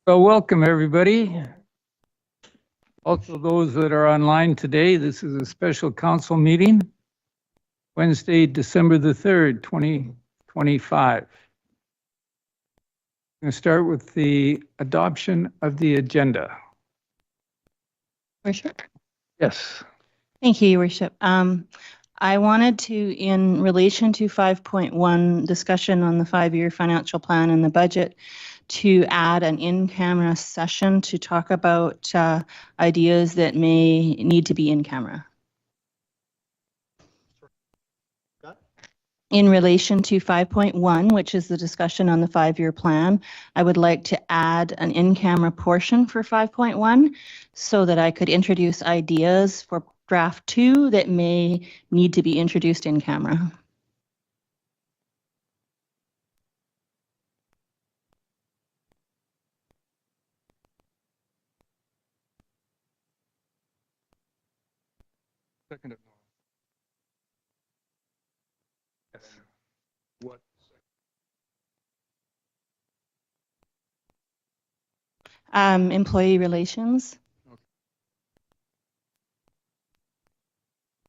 Well, welcome everybody. Also those that are online today, this is a special council meeting, Wednesday, December the 3rd, 2025. I'm going to start with the adoption of the agenda. Worship. Yes. Thank you, Your Worship. I wanted to, in relation to 5.1 discussion on the 5-year financial plan and the budget, to add an in-camera session to talk about ideas that may need to be in camera. In relation to 5.1, which is the discussion on the 5-year plan, I would like to add an in-camera portion for 5.1 so that I could introduce ideas for draft 2 that may need to be introduced in camera. Second of yes. What? Employee relations.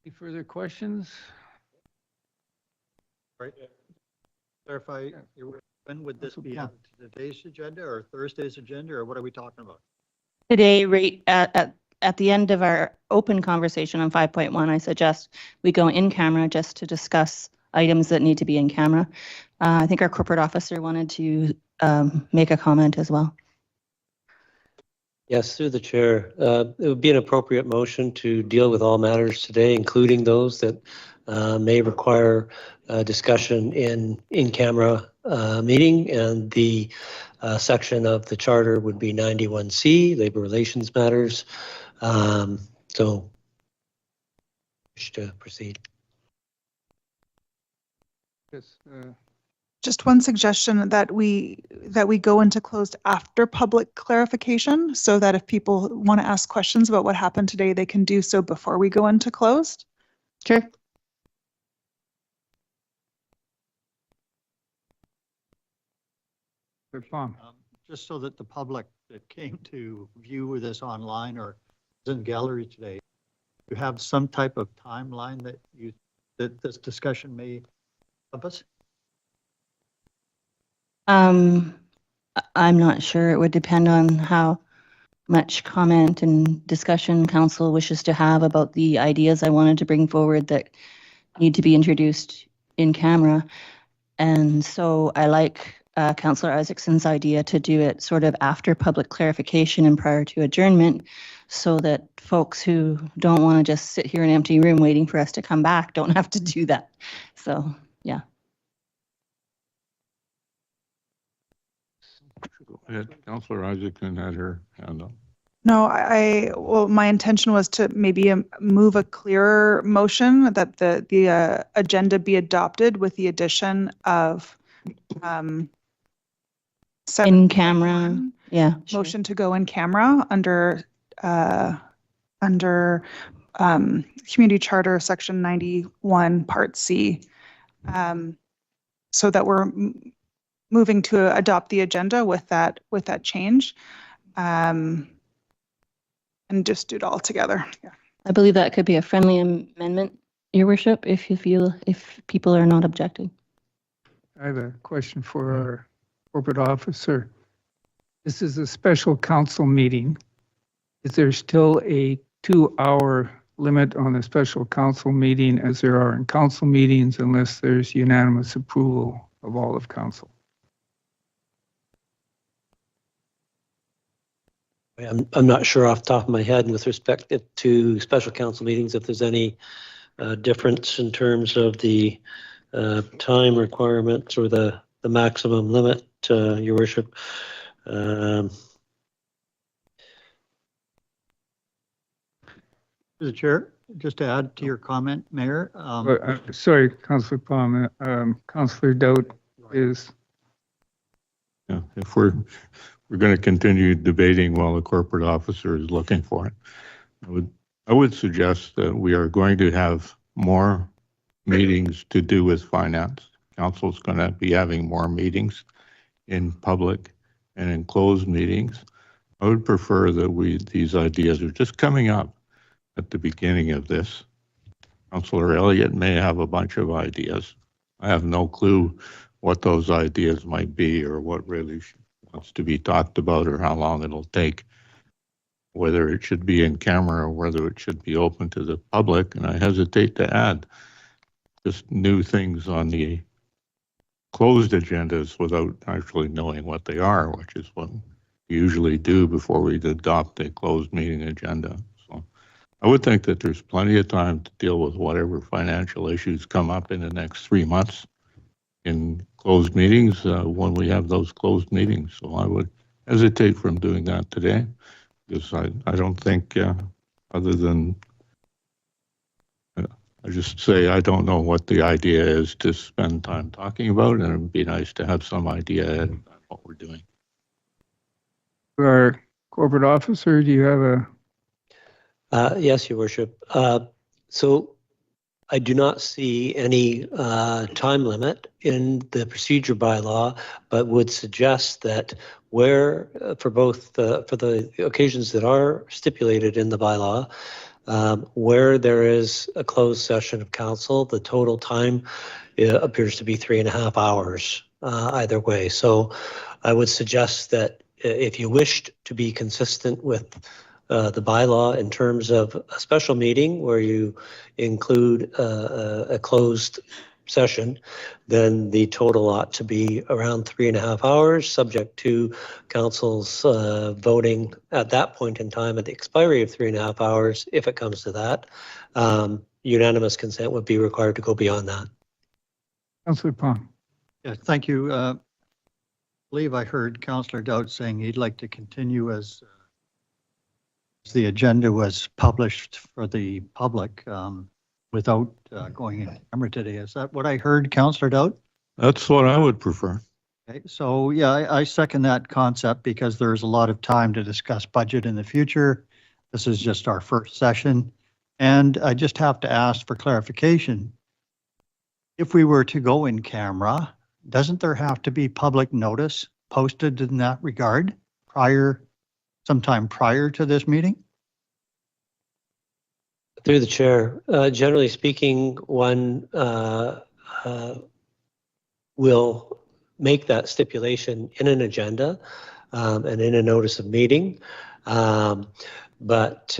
Any further questions? Right. Clarify, when would this be on today's agenda or Thursday's agenda, or what are we talking about? Today, right at the end of our open conversation on 5.1, I suggest we go in camera just to discuss items that need to be in camera. I think our corporate officer wanted to make a comment as well. Yes, through the chair. It would be an appropriate motion to deal with all matters today, including those that may require discussion in camera meeting, and the section of the charter would be 91C, labor relations matters. So, wish to proceed. Yes. Just one suggestion that we go into closed after public clarification, so that if people want to ask questions about what happened today, they can do so before we go into closed. Sure. Just so that the public that came to view this online or is in gallery today, you have some type of timeline that this discussion may encompass? I'm not sure. It would depend on how much comment and discussion council wishes to have about the ideas I wanted to bring forward that need to be introduced in camera. And so I like Councillor Isaacson's idea to do it sort of after public clarification and prior to adjournment, so that folks who don't want to just sit here in an empty room waiting for us to come back don't have to do that. So, yeah. Councillor Isaacson had her hand up. No, well, my intention was to maybe move a clearer motion that the agenda be adopted with the addition of In camera, yeah. Sure. motion to go in camera under Community Charter Section 91 Part C, so that we're moving to adopt the agenda with that change, and just do it all together. Yeah. I believe that could be a friendly amendment, Your Worship, if people are not objecting. I have a question for our corporate officer. This is a special council meeting. Is there still a 2-hour limit on a special council meeting as there are in council meetings, unless there's unanimous approval of all of council? I'm not sure off the top of my head with respect to special council meetings if there's any difference in terms of the time requirements or the maximum limit, Your Worship. The chair, just to add to your comment, Mayor. Sorry, Councillor Palmer. Councillor Doubt is. Yeah, if we're going to continue debating while the corporate officer is looking for it, I would suggest that we are going to have more meetings to do with finance. Council's going to be having more meetings in public, and in closed meetings. I would prefer that these ideas are just coming up at the beginning of this. Councillor Elliott may have a bunch of ideas. I have no clue what those ideas might be or what really wants to be talked about or how long it'll take, whether it should be in camera or whether it should be open to the public. And I hesitate to add just new things on the closed agendas without actually knowing what they are, which is what we usually do before we adopt a closed meeting agenda. So I would think that there's plenty of time to deal with whatever financial issues come up in the next 3 months in closed meetings when we have those closed meetings. So I would hesitate from doing that today, because I don't think, other than, I just say I don't know what the idea is to spend time talking about, and it would be nice to have some idea of what we're doing. Our corporate officer, do you have a? Yes, Your Worship. So I do not see any time limit in the procedure bylaw, but would suggest that where, for both for the occasions that are stipulated in the bylaw, where there is a closed session of council, the total time appears to be 3.5 hours either way. So I would suggest that if you wished to be consistent with the bylaw in terms of a special meeting where you include a closed session, then the total ought to be around 3.5 hours, subject to council's voting at that point in time at the expiry of 3.5 hours. If it comes to that, unanimous consent would be required to go beyond that. Councillor Pong. Yeah, thank you. I believe I heard Councillor Dowd saying he'd like to continue as the agenda was published for the public without going in camera today. Is that what I heard, Councillor Dowd? That's what I would prefer. Okay, so yeah, I second that concept because there's a lot of time to discuss budget in the future. This is just our first session. And I just have to ask for clarification. If we were to go in camera, doesn't there have to be public notice posted in that regard sometime prior to this meeting? Through the chair, generally speaking, one will make that stipulation in an agenda and in a notice of meeting. But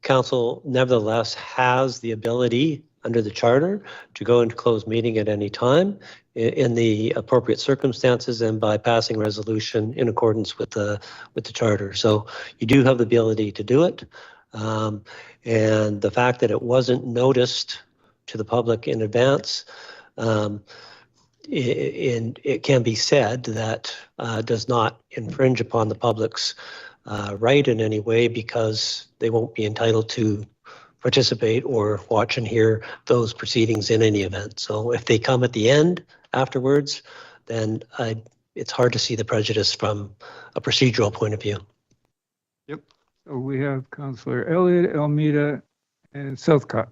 council nevertheless has the ability under the charter to go into closed meeting at any time in the appropriate circumstances and by passing resolution in accordance with the charter. So you do have the ability to do it. And the fact that it wasn't noticed to the public in advance, it can be said that does not infringe upon the public's right in any way, because they won't be entitled to participate or watch and hear those proceedings in any event. So if they come at the end afterwards, then it's hard to see the prejudice from a procedural point of view. Yep. So we have Councillor Elliott, Almeida, and Southcott.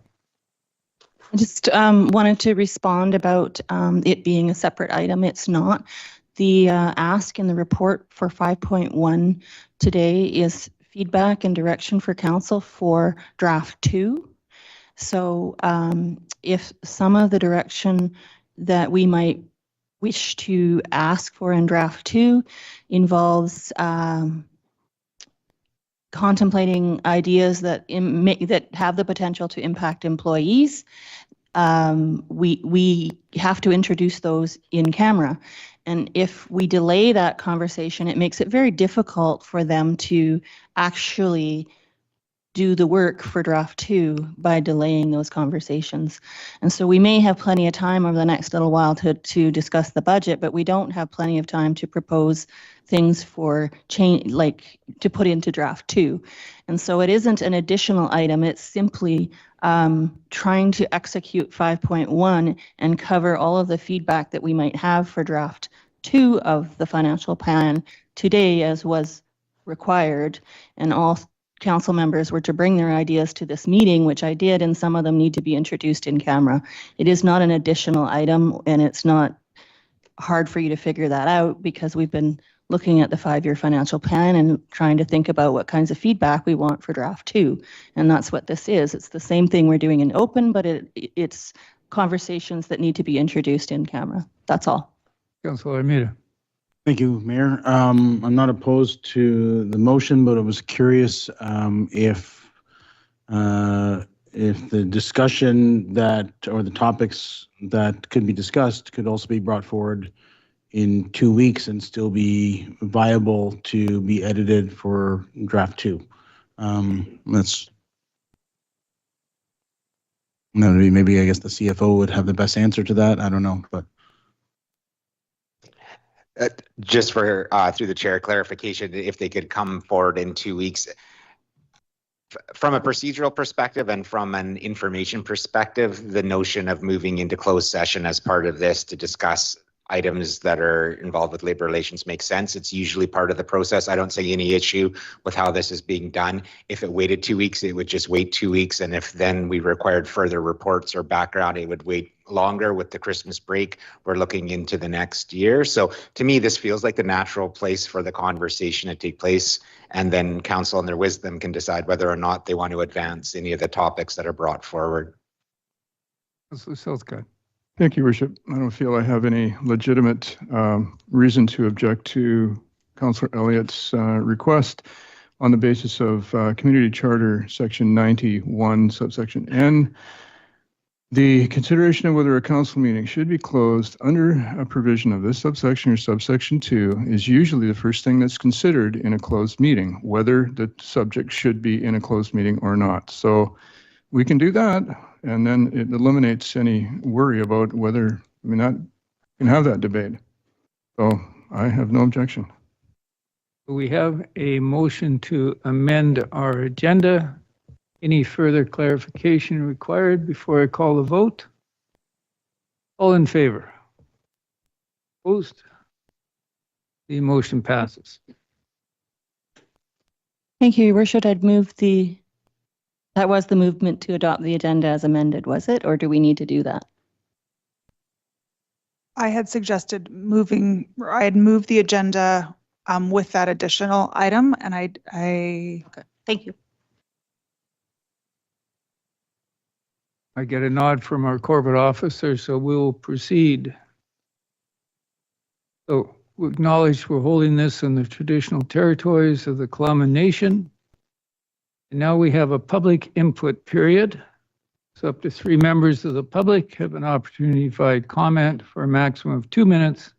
I just wanted to respond about it being a separate item. It's not. The ask in the report for 5.1 today is feedback and direction for council for draft 2. So if some of the direction that we might wish to ask for in draft 2 involves contemplating ideas that have the potential to impact employees, we have to introduce those in camera. And if we delay that conversation, it makes it very difficult for them to actually do the work for draft 2 by delaying those conversations. And so we may have plenty of time over the next little while to discuss the budget, but we don't have plenty of time to propose things for change, like to put into draft 2. And so it isn't an additional item, it's simply trying to execute 5.1 and cover all of the feedback that we might have for draft 2 of the financial plan today, as was required. And all council members were to bring their ideas to this meeting, which I did, and some of them need to be introduced in camera. It is not an additional item, and it's not hard for you to figure that out because we've been looking at the 5-year financial plan and trying to think about what kinds of feedback we want for draft 2. And that's what this is. It's the same thing we're doing in open, but it's conversations that need to be introduced in camera. That's all. Councilor Armida. Thank you, Mayor. I'm not opposed to the motion, but I was curious if the discussion that, or the topics that could be discussed could also be brought forward in 2 weeks and still be viable to be edited for draft 2. That's maybe I guess the CFO would have the best answer to that. I don't know, but. Just for, through the chair, clarification, if they could come forward in 2 weeks. From a procedural perspective and from an information perspective, the notion of moving into closed session as part of this to discuss items that are involved with labor relations makes sense. It's usually part of the process. I don't see any issue with how this is being done. If it waited 2 weeks, it would just wait 2 weeks. And if then we required further reports or background, it would wait longer. With the Christmas break, we're looking into the next year. So to me, this feels like the natural place for the conversation to take place. And then council in their wisdom can decide whether or not they want to advance any of the topics that are brought forward. Councilor Southcott. Thank you, Worship. I don't feel I have any legitimate reason to object to Councillor Elliott's request on the basis of Community Charter Section 91, subsection N. The consideration of whether a council meeting should be closed under a provision of this subsection or subsection 2 is usually the first thing that's considered in a closed meeting, whether the subject should be in a closed meeting or not. So we can do that, and then it eliminates any worry about whether we can have that debate. So I have no objection. We have a motion to amend our agenda. Any further clarification required before I call the vote? All in favor? Opposed? The motion passes. Thank you, Your Worship. I'd move that was the movement to adopt the agenda as amended, was it? Or do we need to do that? I had suggested I had moved the agenda with that additional item, and Okay, thank you. I get a nod from our corporate officer, so we'll proceed. So we acknowledge we're holding this in the traditional territories of the Klamath Nation. And now we have a public input period. So up to 3 members of the public have an opportunity to provide comment for a maximum of 2 minutes.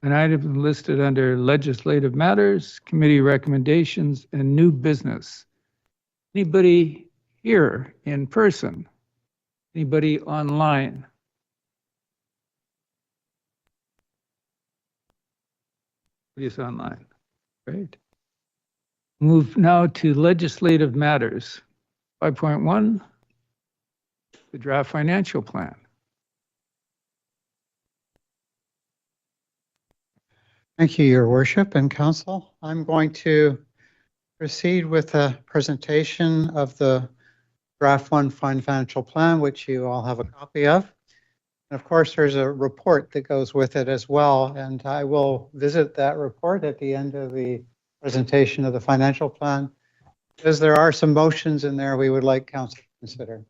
An item listed under legislative matters, committee recommendations, and new business. Anybody here in person? Anybody online? Nobody's online. Great. Move now to legislative matters. 5.1, the draft financial plan. Thank you, Your Worship and Council. I'm going to proceed with a presentation of the Draft 1 Financial Plan, which you all have a copy of. And of course, there's a report that goes with it as well, and I will visit that report at the end of the presentation of the financial plan, because there are some motions in there we would like Council to consider.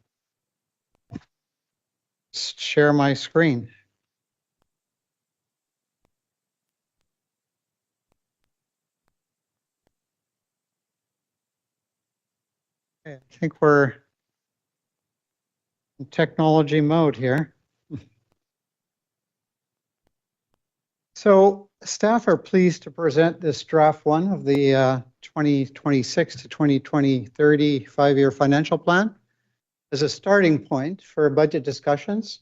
Share my screen. Okay, I think we're in technology mode here. So staff are pleased to present this draft 1 of the 2026 to 2030 5-year financial plan as a starting point for budget discussions.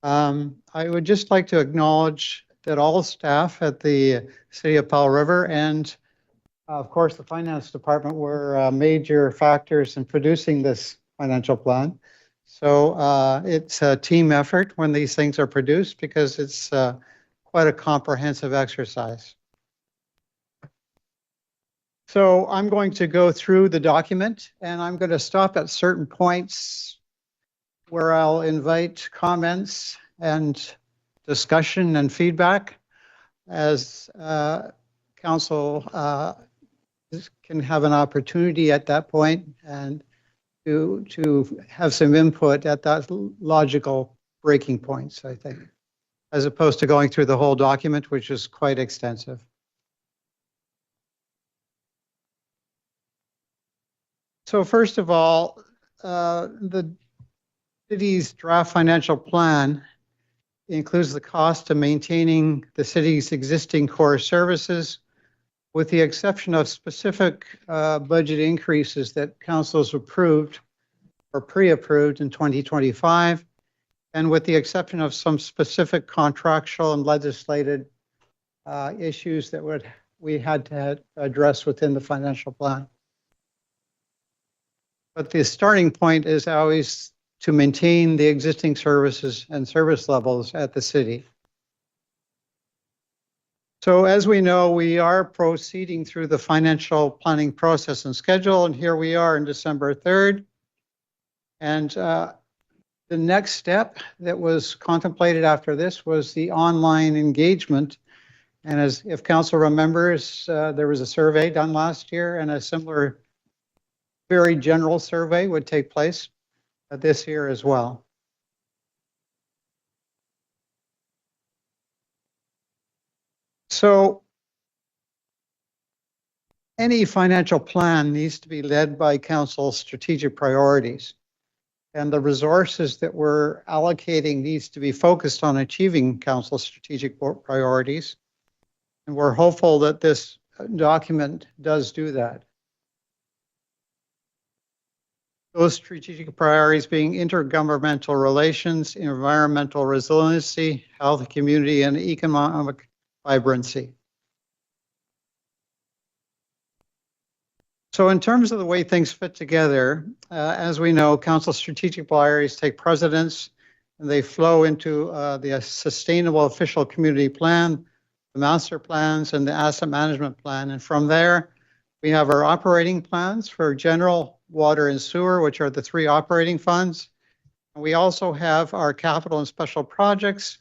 I would just like to acknowledge that all staff at the City of Powell River and of course the Finance Department were major factors in producing this financial plan. So it's a team effort when these things are produced, because it's quite a comprehensive exercise. So I'm going to go through the document, and I'm going to stop at certain points where I'll invite comments and discussion and feedback. As council can have an opportunity at that point and to have some input at that logical breaking points, I think, as opposed to going through the whole document, which is quite extensive. So first of all, the city's draft financial plan includes the cost of maintaining the city's existing core services, with the exception of specific budget increases that council's approved or pre-approved in 2025, and with the exception of some specific contractual and legislated issues that we had to address within the financial plan. But the starting point is always to maintain the existing services and service levels at the city. So as we know, we are proceeding through the financial planning process and schedule, and here we are on December 3rd. And the next step that was contemplated after this was the online engagement. And as if council remembers, there was a survey done last year, and a similar very general survey would take place this year as well. So any financial plan needs to be led by council's strategic priorities, and the resources that we're allocating needs to be focused on achieving council's strategic priorities. And we're hopeful that this document does do that. Those strategic priorities being intergovernmental relations, environmental resiliency, health, community, and economic vibrancy. So in terms of the way things fit together, as we know, council strategic priorities take precedence and they flow into the sustainable official community plan, the master plans, and the asset management plan. And from there, we have our operating plans for general, water, and sewer, which are the three operating funds. And we also have our capital and special projects,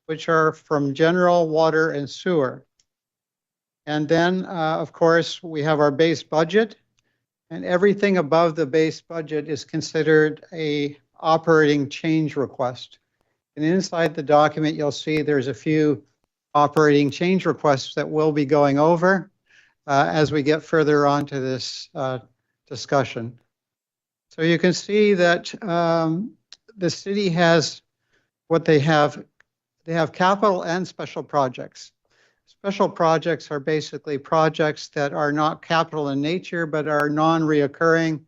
which are from general, water, and sewer. And then, of course, we have our base budget, and everything above the base budget is considered a operating change request. And inside the document, you'll see there's a few operating change requests that we'll be going over as we get further on to this discussion. So you can see that the city has what they have. They have capital and special projects. Special projects are basically projects that are not capital in nature, but are non-reoccurring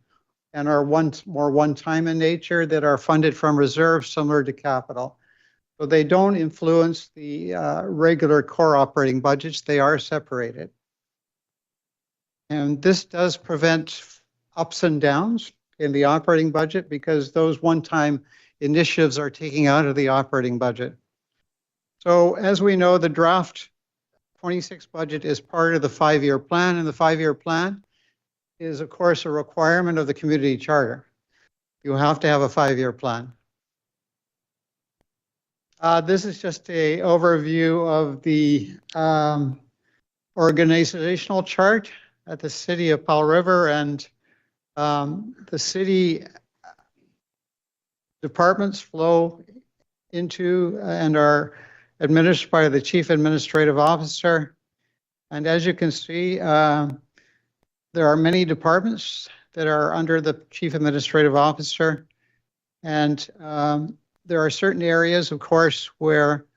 and are more one-time in nature, that are funded from reserves similar to capital. So they don't influence the regular core operating budgets. They are separated. And this does prevent ups and downs in the operating budget because those one-time initiatives are taken out of the operating budget. So as we know, the draft 26 budget is part of the 5-year plan, and the 5-year plan is, of course, a requirement of the community charter. You have to have a 5-year plan. This is just an overview of the organizational chart at the city of Powell River, and the city departments flow into and are administered by the Chief Administrative Officer. And as you can see, there are many departments that are under the Chief Administrative Officer. And there are certain areas, of course, where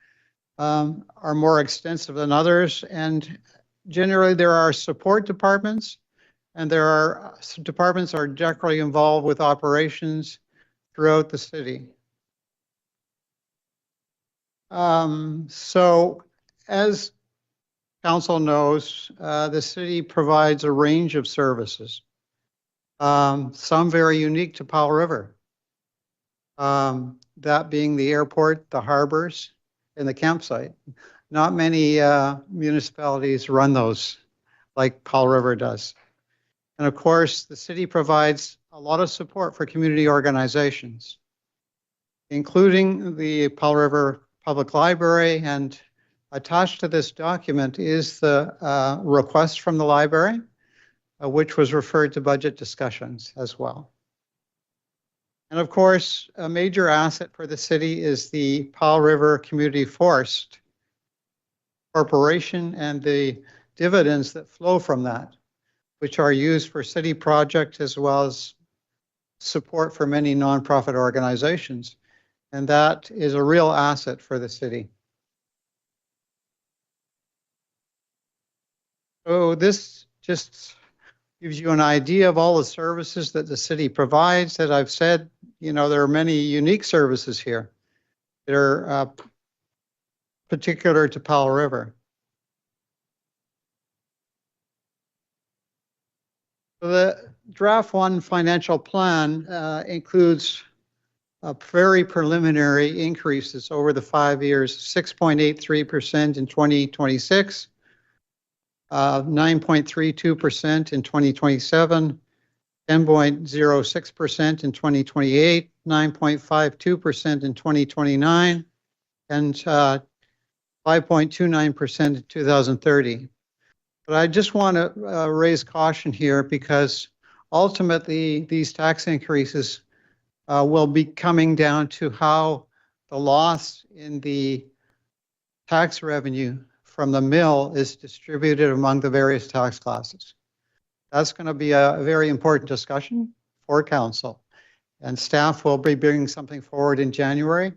are more extensive than others. And generally, there are support departments, and there are departments are directly involved with operations throughout the city. So as council knows, the city provides a range of services, some very unique to Powell River, that being the airport, the harbors, and the campsite. Not many municipalities run those like Powell River does. And of course, the city provides a lot of support for community organizations, including the Powell River Public Library and Attached to this document is the request from the library, which was referred to budget discussions as well. And of course, a major asset for the city is the Powell River Community Forest Corporation and the dividends that flow from that, which are used for city projects as well as support for many nonprofit organizations. And that is a real asset for the city. So this just gives you an idea of all the services that the city provides. As I've said, you know, there are many unique services here that are particular to Powell River. So the draft one financial plan includes very preliminary increases over the 5 years, 6.83% in 2026, 9.32% in 2027, 10.06% in 2028, 9.52% in 2029, and 5.29% in 2030. But I just want to raise caution here because ultimately these tax increases will be coming down to how the loss in the tax revenue from the mill is distributed among the various tax classes. That's going to be a very important discussion for council. And staff will be bringing something forward in January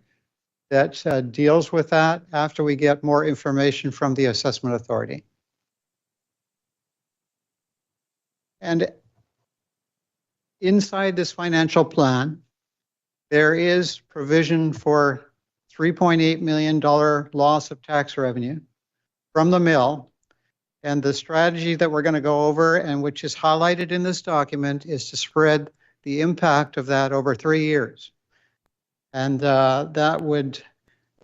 that deals with that after we get more information from the assessment authority. And inside this financial plan, there is provision for $3.8 million loss of tax revenue from the mill. And the strategy that we're going to go over and which is highlighted in this document is to spread the impact of that over 3 years. And that would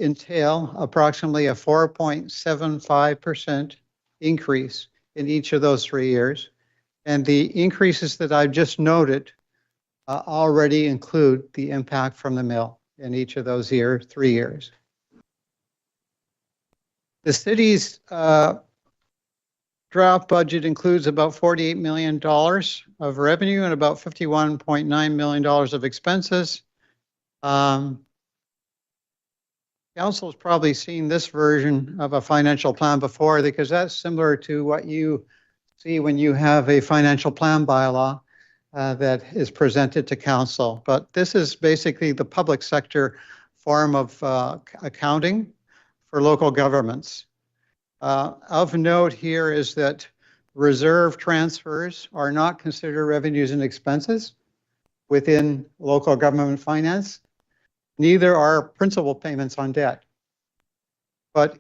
entail approximately a 4.75% increase in each of those 3 years. And the increases that I've just noted already include the impact from the mill in each of those 3 years. The city's draft budget includes about $48 million of revenue and about $51.9 million of expenses. Council has probably seen this version of a financial plan before because that's similar to what you see when you have a financial plan bylaw that is presented to council. But this is basically the public sector form of accounting for local governments. Of note here is that reserve transfers are not considered revenues and expenses within local government finance. Neither are principal payments on debt. But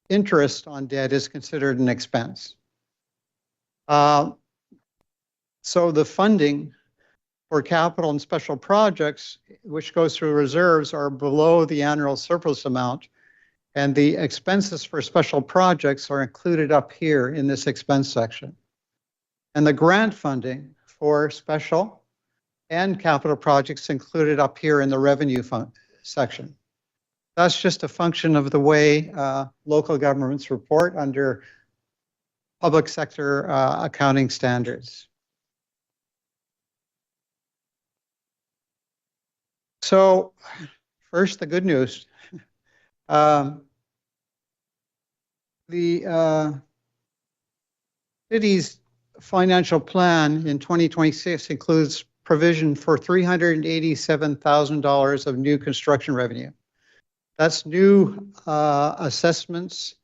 interest on debt is considered an expense. So the funding for capital and special projects, which goes through reserves, are below the annual surplus amount. And the expenses for special projects are included up here in this expense section. And the grant funding for special and capital projects included up here in the revenue section. That's just a function of the way local governments report under public sector accounting standards. So first, the good news. The city's financial plan in 2026 includes provision for $387,000 of new construction revenue. That's new assessments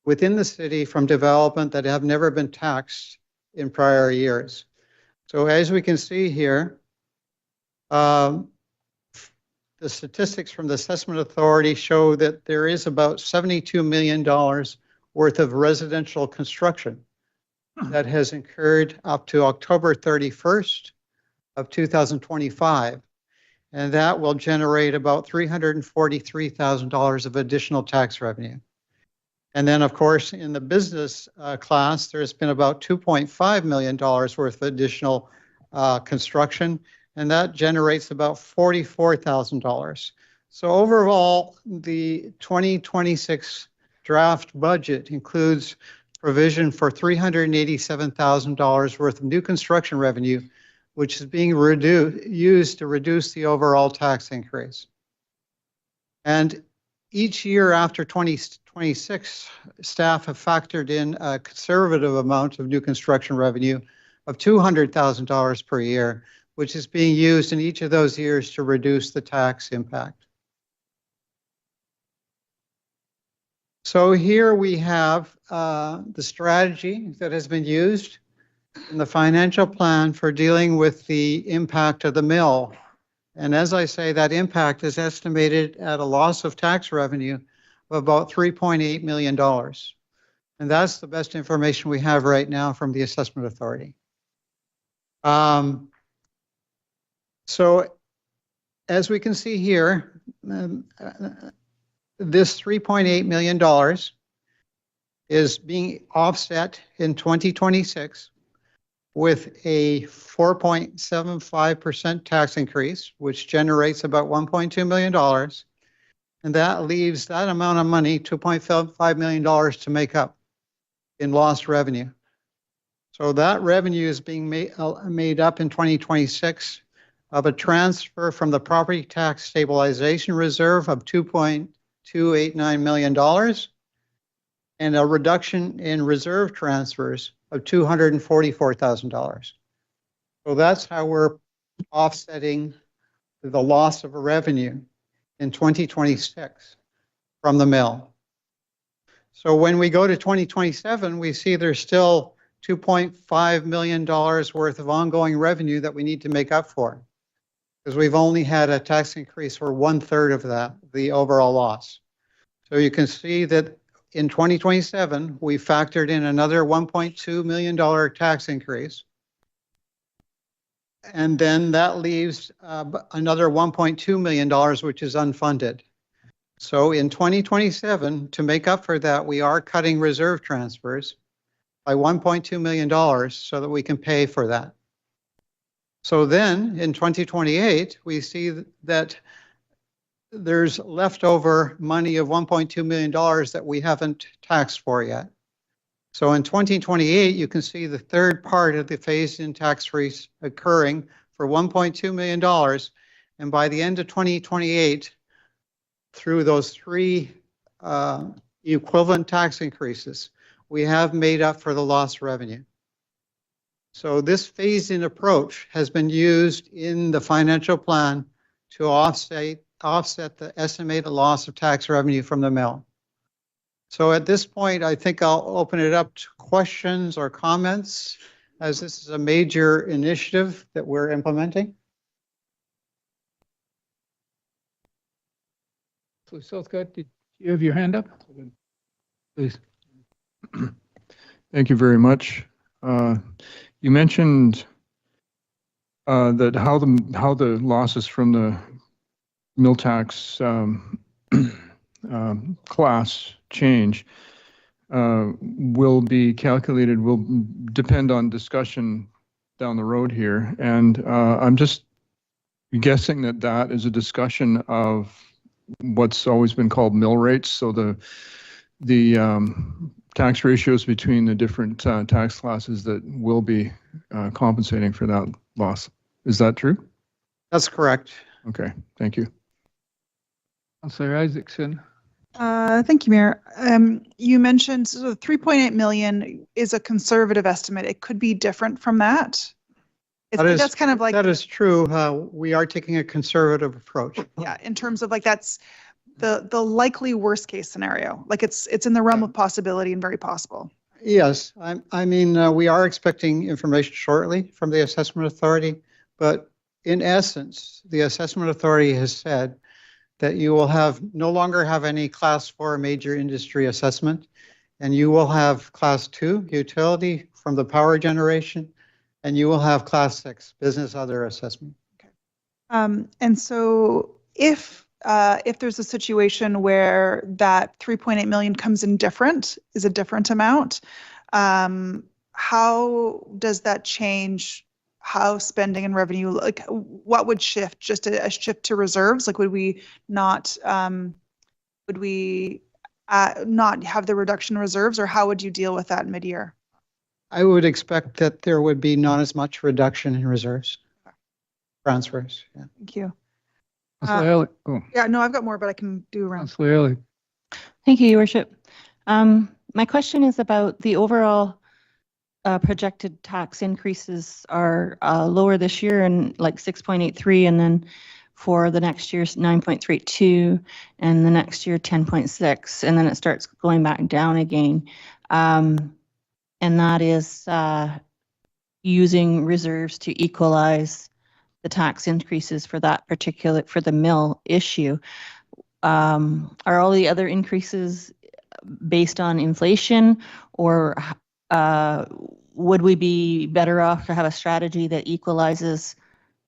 within the city from development that have never been taxed in prior years. So as we can see here, the statistics from the assessment authority show that there is about $72 million worth of residential construction that has incurred up to October 31st of 2025. And that will generate about $343,000 of additional tax revenue. And then, of course, in the business class, there's been about $2.5 million worth of additional construction, and that generates about $44,000. So overall, the 2026 draft budget includes provision for $387,000 worth of new construction revenue, which is being used to reduce the overall tax increase. And each year after 2026, staff have factored in a conservative amount of new construction revenue of $200,000 per year, which is being used in each of those years to reduce the tax impact. So here we have the strategy that has been used in the financial plan for dealing with the impact of the mill. And as I say, that impact is estimated at a loss of tax revenue of about $3.8 million. And that's the best information we have right now from the Assessment Authority. So as we can see here, this $3.8 million is being offset in 2026 with a 4.75% tax increase, which generates about $1.2 million. And that leaves that amount of money, $2.5 million, to make up in lost revenue. So that revenue is being made up in 2026 of a transfer from the Property Tax Stabilization Reserve of $2.289 million and a reduction in reserve transfers of $244,000. So that's how we're offsetting the loss of revenue in 2026 from the mill. So when we go to 2027, we see there's still $2.5 million worth of ongoing revenue that we need to make up for, because we've only had a tax increase for 1/3 of that, the overall loss. So you can see that in 2027, we factored in another $1.2 million tax increase. And then that leaves another $1.2 million, which is unfunded. So in 2027, to make up for that, we are cutting reserve transfers by $1.2 million so that we can pay for that. So then in 2028, we see that there's leftover money of $1.2 million that we haven't taxed for yet. So in 2028, you can see the third part of the phased-in tax freeze occurring for $1.2 million. And by the end of 2028, through those three equivalent tax increases, we have made up for the lost revenue. So this phased-in approach has been used in the financial plan to offset the estimated loss of tax revenue from the mill. So at this point, I think I'll open it up to questions or comments, as this is a major initiative that we're implementing. So Southcott, did you have your hand up? Please. Thank you very much. You mentioned that how the losses from the mill tax class change will be calculated, will depend on discussion down the road here. And I'm just guessing that that is a discussion of what's always been called mill rates. So the tax ratios between the different tax classes that will be compensating for that loss. Is that true? That's correct. Okay, thank you. Councillor Isaacson. Thank you, Mayor. You mentioned so 3.8 million is a conservative estimate. It could be different from that. That's kind of like that is true. We are taking a conservative approach. Yeah, in terms of like that's the likely worst case scenario. Like it's in the realm of possibility and very possible. Yes, I mean we are expecting information shortly from the Assessment Authority, but in essence, the Assessment Authority has said that you will no longer have any Class 4 major industry assessment, and you will have Class 2 utility from the power generation, and you will have Class 6 business other assessment. Okay. And so if there's a situation where that 3.8 million comes in is a different amount, how does that change how spending and revenue, like what would shift? Just a shift to reserves? Like would we not, would we not have the reduction in reserves, or how would you deal with that mid-year? I would expect that there would be not as much reduction in reserves. Transfers, yeah. Thank you. Councillor Elliott. Oh, Yeah, no, I've got more, but I can do around. Councillor Elliott. Thank you, Your Worship. My question is about the overall projected tax increases are lower this year and like 6.83, and then for the next year's 9.32, and the next year 10.6, and then it starts going back down again. And that is using reserves to equalize the tax increases for that particular, for the mill issue. Are all the other increases based on inflation, or would we be better off to have a strategy that equalizes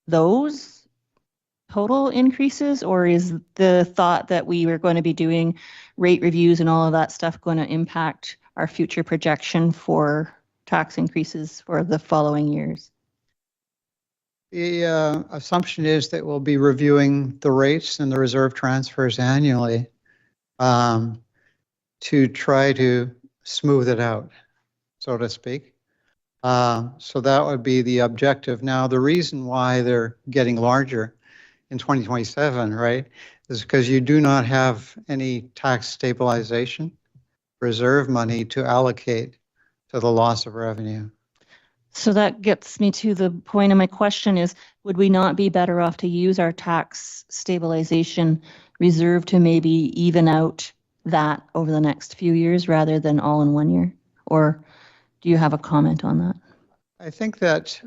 those total increases, or is the thought that we were going to be doing rate reviews and all of that stuff going to impact our future projection for tax increases for the following years? The assumption is that we'll be reviewing the rates and the reserve transfers annually to try to smooth it out, so to speak. So that would be the objective. Now, the reason why they're getting larger in 2027, right, is because you do not have any tax stabilization reserve money to allocate to the loss of revenue. So that gets me to the point of my question is, would we not be better off to use our tax stabilization reserve to maybe even out that over the next few years rather than all in 1 year? Or do you have a comment on that? I think that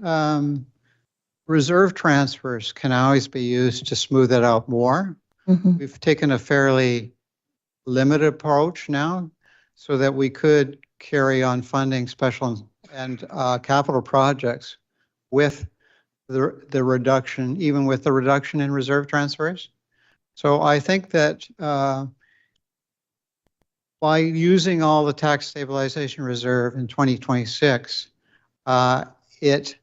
reserve transfers can always be used to smooth it out more. Mm-hmm. We've taken a fairly limited approach now so that we could carry on funding special and capital projects with the reduction, even with the reduction in reserve transfers. So I think that by using all the tax stabilization reserve in 2026, it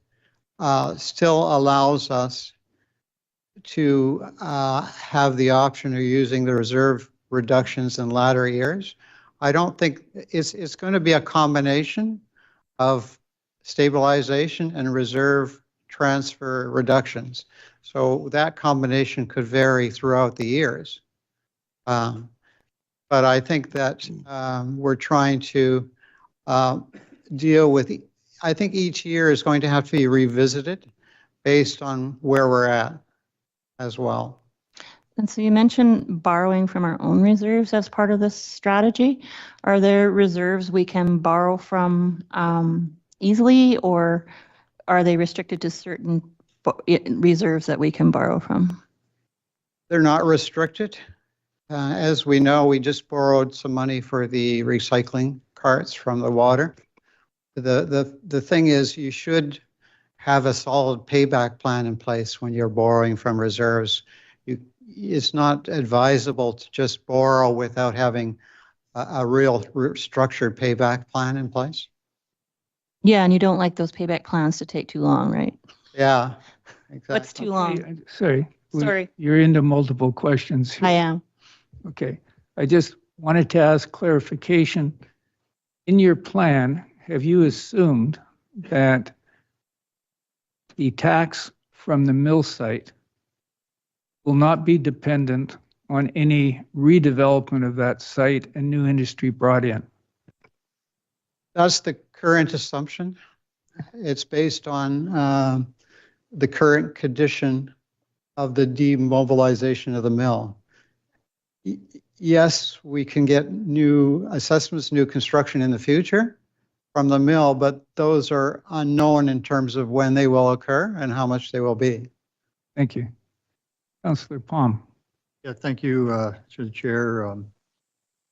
still allows us to have the option of using the reserve reductions in latter years. I don't think it's going to be a combination of stabilization and reserve transfer reductions. So that combination could vary throughout the years. But I think that we're trying to deal with, I think each year is going to have to be revisited based on where we're at as well. And so you mentioned borrowing from our own reserves as part of this strategy. Are there reserves we can borrow from easily, or are they restricted to certain reserves that we can borrow from? They're not restricted. As we know, we just borrowed some money for the recycling carts from the water. The thing is, you should have a solid payback plan in place when you're borrowing from reserves. It's not advisable to just borrow without having a real structured payback plan in place. Yeah, and you don't like those payback plans to take too long, right? Yeah, exactly. What's too long? Sorry. Sorry. You're into multiple questions here. I am. Okay. I just wanted to ask clarification. In your plan, have you assumed that the tax from the mill site will not be dependent on any redevelopment of that site and new industry brought in? That's the current assumption. It's based on the current condition of the demobilization of the mill. Yes, we can get new assessments, new construction in the future from the mill, but those are unknown in terms of when they will occur and how much they will be. Thank you. Councillor Palm. Yeah, thank you, through the chair.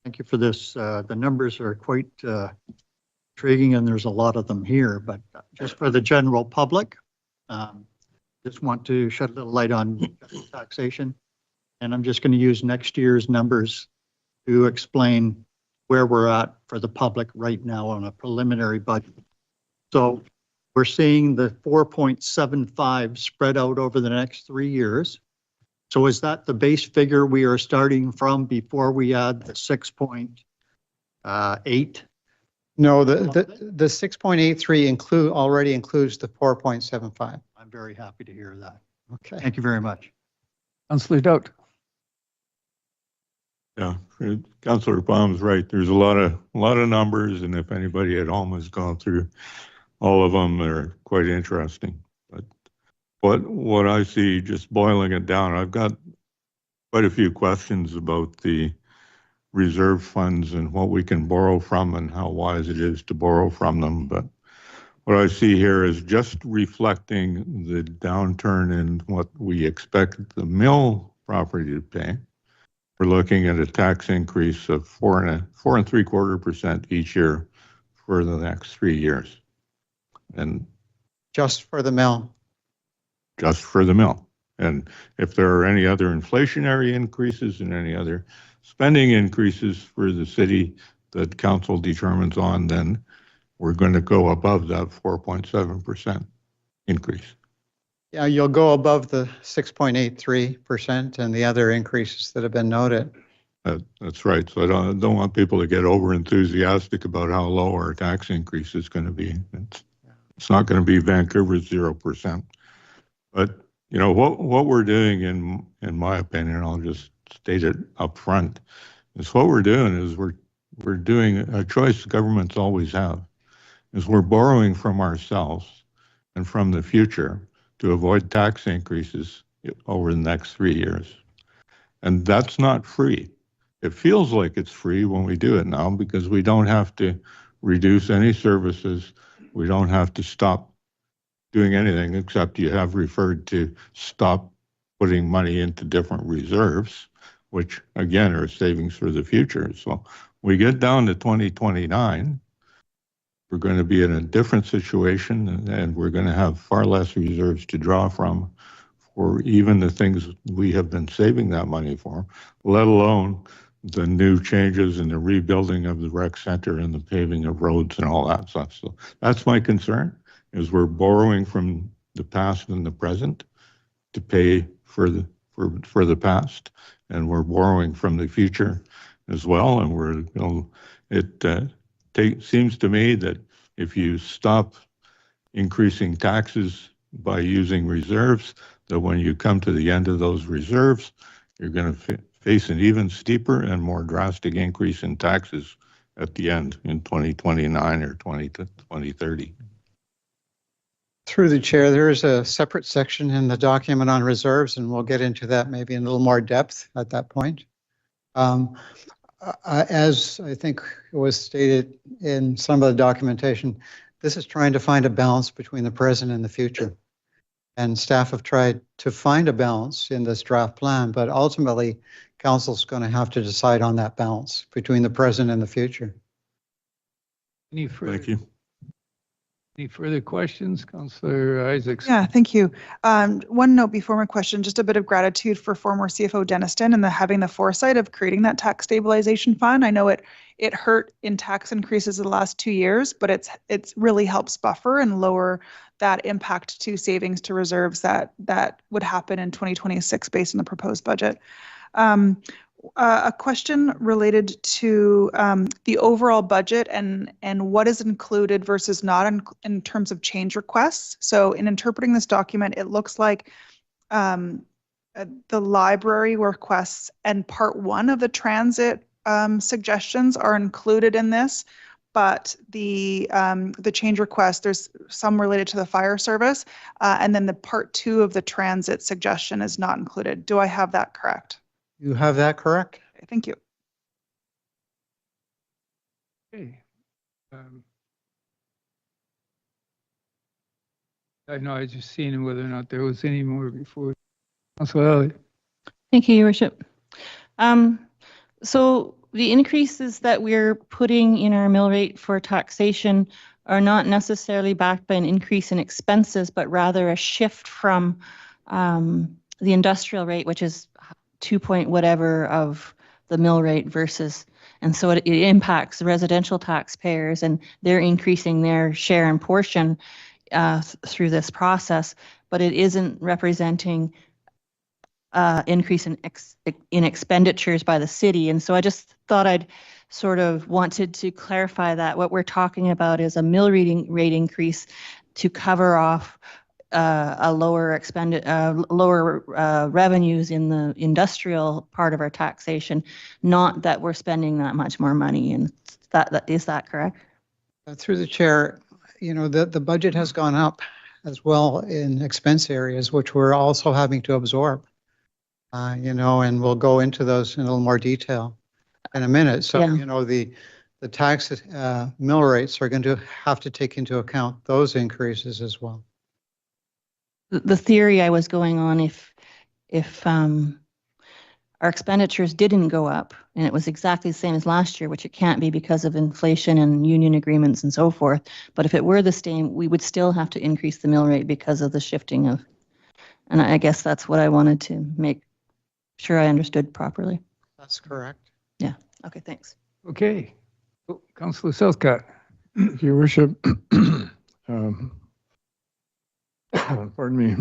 Thank you for this. The numbers are quite intriguing, and there's a lot of them here, but just for the general public, just want to shed a little light on taxation. And I'm just going to use next year's numbers to explain where we're at for the public right now on a preliminary budget. So we're seeing the 4.75 spread out over the next 3 years. So is that the base figure we are starting from before we add the 6.83 8? No, the 6.83 already includes the 4.75. I'm very happy to hear that. Okay. Thank you very much. Councillor Doubt. Yeah, Councillor Palm's right. There's a lot of numbers, and if anybody at home has gone through all of them, they're quite interesting. But what I see, just boiling it down, I've got quite a few questions about the reserve funds and what we can borrow from and how wise it is to borrow from them. But what I see here is just reflecting the downturn in what we expect the mill property to pay. We're looking at a tax increase of 4.75% each year for the next 3 years. And Just for the mill. just for the mill. And if there are any other inflationary increases and any other spending increases for the city that council determines on, then we're going to go above that 4.7% increase. Yeah, you'll go above the 6.83% and the other increases that have been noted. That's right. So I don't want people to get over enthusiastic about how low our tax increase is going to be. It's not going to be Vancouver's 0%. But you know what we're doing, in my opinion, I'll just state it up front, is what we're doing is we're doing a choice governments always have, is we're borrowing from ourselves and from the future to avoid tax increases over the next 3 years. And that's not free. It feels like it's free when we do it now because we don't have to reduce any services. We don't have to stop doing anything except you have referred to stop putting money into different reserves, which again are savings for the future. So we get down to 2029, we're going to be in a different situation and we're going to have far less reserves to draw from for even the things we have been saving that money for, let alone the new changes and the rebuilding of the rec center and the paving of roads and all that stuff. So that's my concern, is we're borrowing from the past and the present to pay for the past, and we're borrowing from the future as well. And it seems to me that if you stop increasing taxes by using reserves, that when you come to the end of those reserves, you're going to face an even steeper and more drastic increase in taxes at the end in 2029 or 2030. Through the chair, there is a separate section in the document on reserves, and we'll get into that maybe in a little more depth at that point. As I think was stated in some of the documentation, this is trying to find a balance between the present and the future. And staff have tried to find a balance in this draft plan, but ultimately, council's going to have to decide on that balance between the present and the future. Thank you. Any further questions, Councillor Isaacs? Yeah, thank you. One note before my question, just a bit of gratitude for former CFO Denniston and having the foresight of creating that tax stabilization fund. I know it hurt in tax increases the last 2 years, but it's really helps buffer and lower that impact to savings to reserves that would happen in 2026 based on the proposed budget. A question related to the overall budget and what is included versus not in terms of change requests. So in interpreting this document, it looks like the library requests and part 1 of the transit suggestions are included in this, but the change request, there's some related to the fire service, and then the part 2 of the transit suggestion is not included. Do I have that correct? You have that correct? Okay, thank you. Okay. I know I was just seeing whether or not there was any more before. Councillor Elliott. Thank you, Your Worship. So the increases that we're putting in our mill rate for taxation are not necessarily backed by an increase in expenses, but rather a shift from the industrial rate, which is 2 point whatever of the mill rate versus, and so it impacts residential taxpayers and they're increasing their share and portion through this process, but it isn't representing increase in expenditures by the city. And so I just thought I'd sort of wanted to clarify that what we're talking about is a mill rate increase to cover off lower revenues in the industrial part of our taxation, not that we're spending that much more money. And is that correct? Through the chair, you know, the budget has gone up as well in expense areas, which we're also having to absorb. You know, and we'll go into those in a little more detail in a minute. So, Yeah. you know, the tax mill rates are going to have to take into account those increases as well. The theory I was going on, if our expenditures didn't go up and it was exactly the same as last year, which it can't be because of inflation and union agreements and so forth, but if it were the same, we would still have to increase the mill rate because of the shifting of, and I guess that's what I wanted to make sure I understood properly. That's correct. Yeah. Okay, thanks. Okay. Oh, Councillor Southcott. Your worship. Pardon me.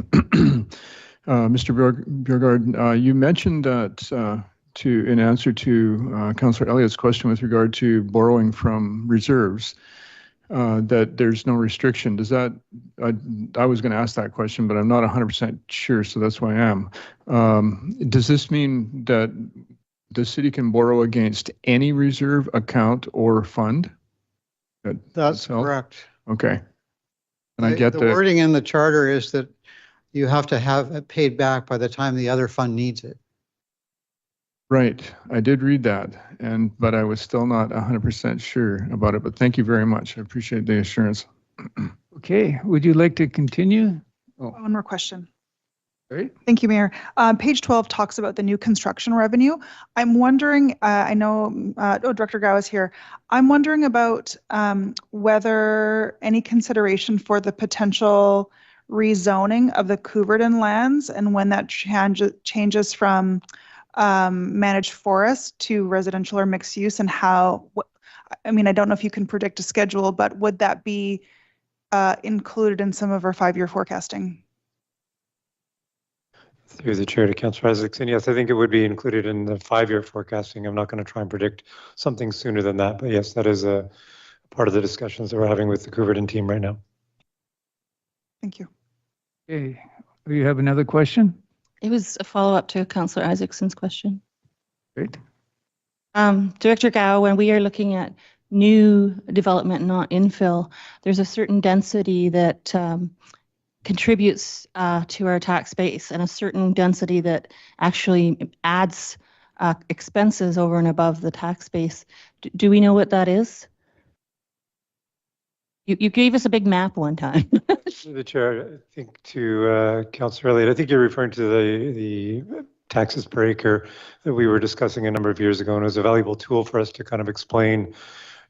Mr. Bjørgaard, you mentioned that in answer to Councillor Elliott's question with regard to borrowing from reserves, that there's no restriction. Does that, I was going to ask that question, but I'm not 100% sure, so that's why I am. Does this mean that the city can borrow against any reserve account or fund? That's correct. Okay. And I get the wording in the charter is that you have to have it paid back by the time the other fund needs it. Right. I did read that, but I was still not 100% sure about it. But thank you very much. I appreciate the assurance. Okay. Would you like to continue? Oh, One more question. great. Thank you, Mayor. Page 12 talks about the new construction revenue. I'm wondering, I know, Director Gao is here. I'm wondering about whether any consideration for the potential rezoning of the Couverton lands and when that changes from managed forest to residential or mixed use, and how, I mean, I don't know if you can predict a schedule, but would that be included in some of our 5-year forecasting? Through the chair to Councillor Isaacson, yes, I think it would be included in the 5-year forecasting. I'm not going to try and predict something sooner than that, but yes, that is a part of the discussions that we're having with the Couverton team right now. Thank you. Okay. Do you have another question? It was a follow-up to Councillor Isaacson's question. Great. Director Gao, when we are looking at new development, not infill, there's a certain density that contributes to our tax base and a certain density that actually adds expenses over and above the tax base. Do we know what that is? You gave us a big map one time. Through the chair, I think to Councillor Elliott, I think you're referring to the taxes per acre that we were discussing a number of years ago, and it was a valuable tool for us to kind of explain,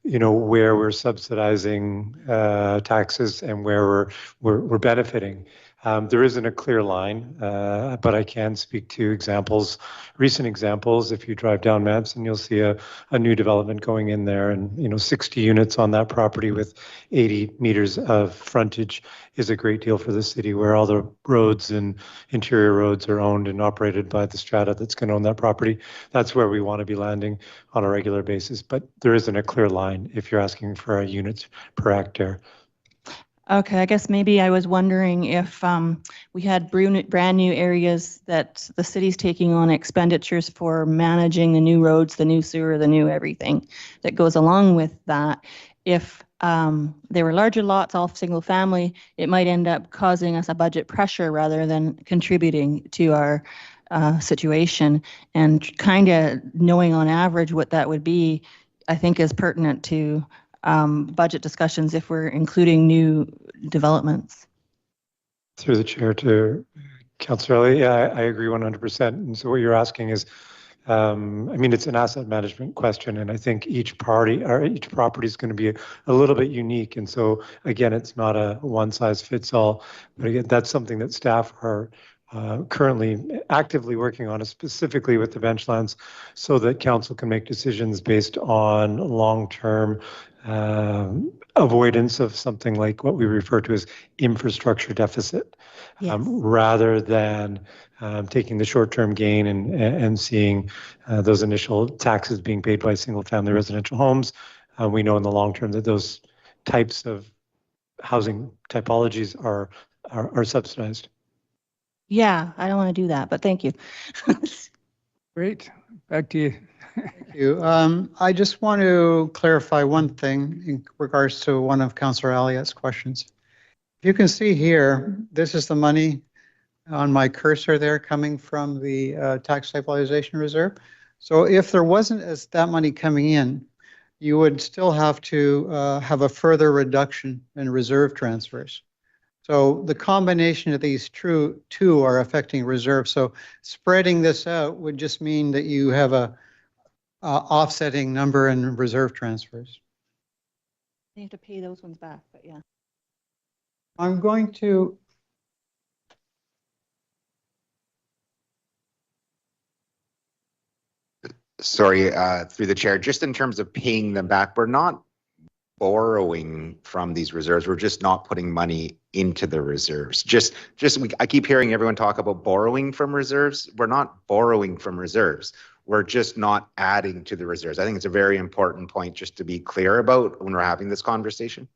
you know, where we're subsidizing taxes and where we're benefiting. There isn't a clear line, but I can speak to examples, recent examples. If you drive down Manson, you'll see a new development going in there, and 60 units on that property with 80 meters of frontage is a great deal for the city, where all the roads and interior roads are owned and operated by the strata that's going to own that property. That's where we want to be landing on a regular basis, but there isn't a clear line if you're asking for a unit per hectare. Okay, I guess maybe I was wondering if we had brand new areas that the city's taking on expenditures for managing the new roads, the new sewer, the new everything that goes along with that. If they were larger lots, all single family, it might end up causing us a budget pressure rather than contributing to our situation. And kind of knowing on average what that would be, I think is pertinent to budget discussions if we're including new developments. Through the chair to Councillor Elliott, yeah, I agree 100%. And so what you're asking is, I mean, it's an asset management question, and I think each property is going to be a little bit unique. And so again, it's not a one size fits all, but again, that's something that staff are currently actively working on, specifically with the bench lands, so that council can make decisions based on long-term avoidance of something like what we refer to as infrastructure deficit, Yes. rather than taking the short-term gain and seeing those initial taxes being paid by single-family residential homes. We know in the long term that those types of housing typologies are subsidized. Yeah, I don't want to do that, but thank you. Great. Back to you. Thank you. I just want to clarify one thing in regards to one of Councillor Elliott's questions. You can see here, this is the money on my cursor there coming from the tax stabilization reserve. So if there wasn't that money coming in, you would still have to have a further reduction in reserve transfers. So the combination of these two are affecting reserve. So spreading this out would just mean that you have a offsetting number in reserve transfers. You have to pay those ones back, but yeah. I'm going to Sorry, through the chair, just in terms of paying them back, we're not borrowing from these reserves. We're just not putting money into the reserves. I keep hearing everyone talk about borrowing from reserves. We're not borrowing from reserves. We're just not adding to the reserves. I think it's a very important point just to be clear about when we're having this conversation.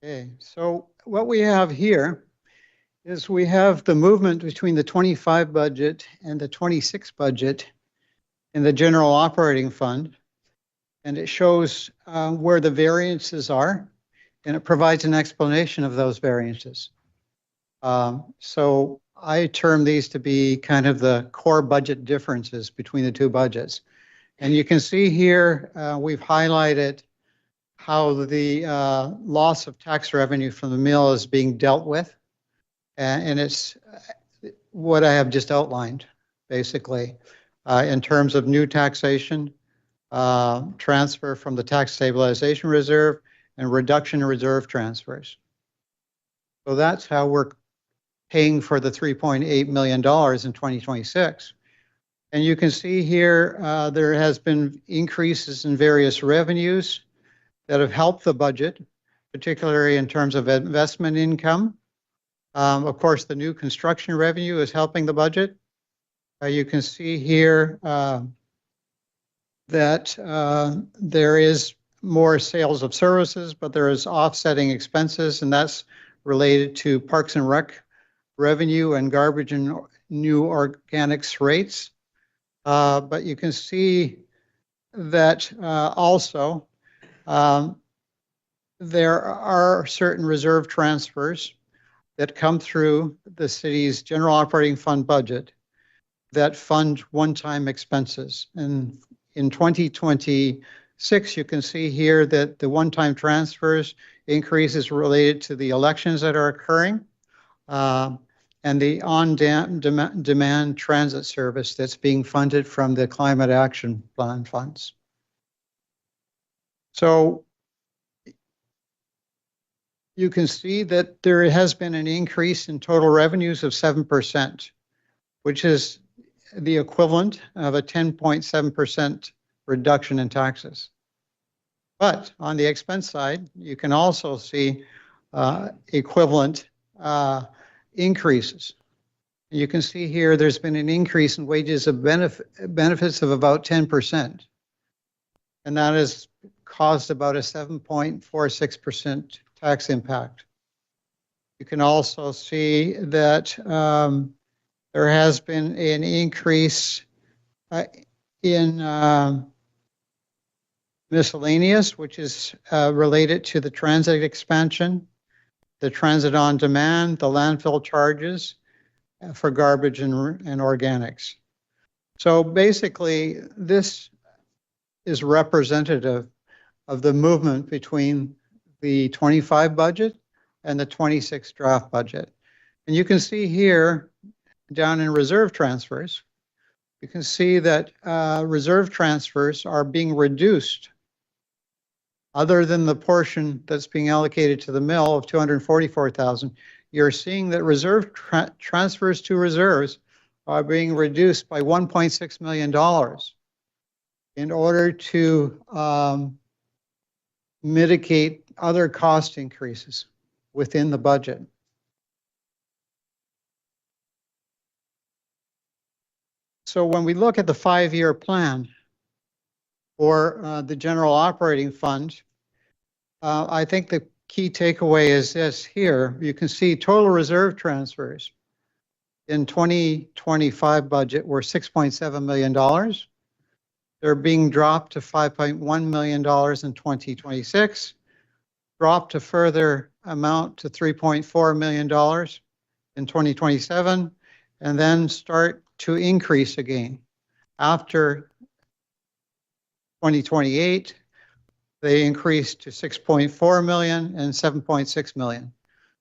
Okay, so what we have here is we have the movement between the 25 budget and the 26 budget in the general operating fund. And it shows where the variances are, and it provides an explanation of those variances. So I term these to be kind of the core budget differences between the two budgets. And you can see here, we've highlighted how the loss of tax revenue from the mill is being dealt with. And it's what I have just outlined, basically, in terms of new taxation, transfer from the tax stabilization reserve, and reduction in reserve transfers. So that's how we're paying for the $3.8 million in 2026. And you can see here, there has been increases in various revenues that have helped the budget, particularly in terms of investment income. Of course, the new construction revenue is helping the budget. You can see here that there is more sales of services, but there is offsetting expenses, and that's related to Parks and Rec revenue and garbage and new organics rates. But you can see that also there are certain reserve transfers that come through the city's general operating fund budget that fund one-time expenses. And in 2026, you can see here that the one-time transfers increases related to the elections that are occurring and the on-demand transit service that's being funded from the Climate Action Plan funds. So you can see that there has been an increase in total revenues of 7%, which is the equivalent of a 10.7% reduction in taxes. But on the expense side, you can also see equivalent increases. You can see here there's been an increase in wages of benefits of about 10%. And that has caused about a 7.46% tax impact. You can also see that there has been an increase in miscellaneous, which is related to the transit expansion, the transit on demand, the landfill charges for garbage and organics. So basically, this is representative of the movement between the 25 budget and the 26 draft budget. And you can see here down in reserve transfers, you can see that reserve transfers are being reduced other than the portion that's being allocated to the mill of 244,000. You're seeing that reserve transfers to reserves are being reduced by $1.6 million. in order to mitigate other cost increases within the budget. So when we look at the 5-year plan for the general operating fund, I think the key takeaway is this here. You can see total reserve transfers in 2025 budget were $6.7 million. They're being dropped to $5.1 million in 2026, dropped a further amount to $3.4 million in 2027, and then start to increase again. After 2028, they increased to 6.4 million and 7.6 million.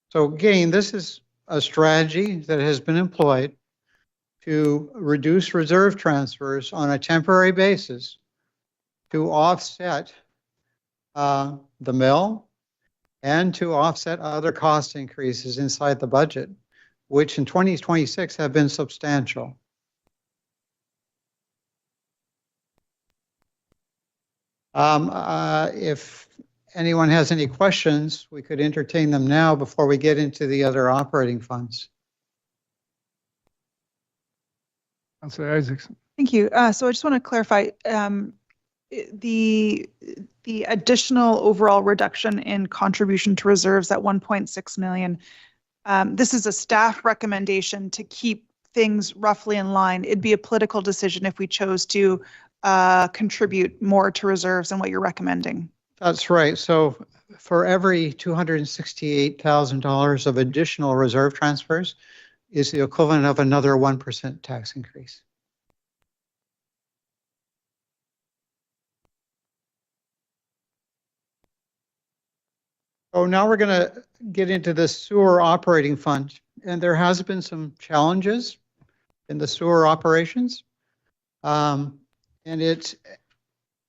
So again, this is a strategy that has been employed to reduce reserve transfers on a temporary basis to offset the mill and to offset other cost increases inside the budget, which in 2026 have been substantial. If anyone has any questions, we could entertain them now before we get into the other operating funds. Councillor Isaacson. Thank you. So I just want to clarify the additional overall reduction in contribution to reserves at 1.6 million. This is a staff recommendation to keep things roughly in line. It'd be a political decision if we chose to contribute more to reserves than what you're recommending. That's right. So for every $268,000 of additional reserve transfers is the equivalent of another 1% tax increase. So now we're going to get into the sewer operating fund, and there has been some challenges in the sewer operations. And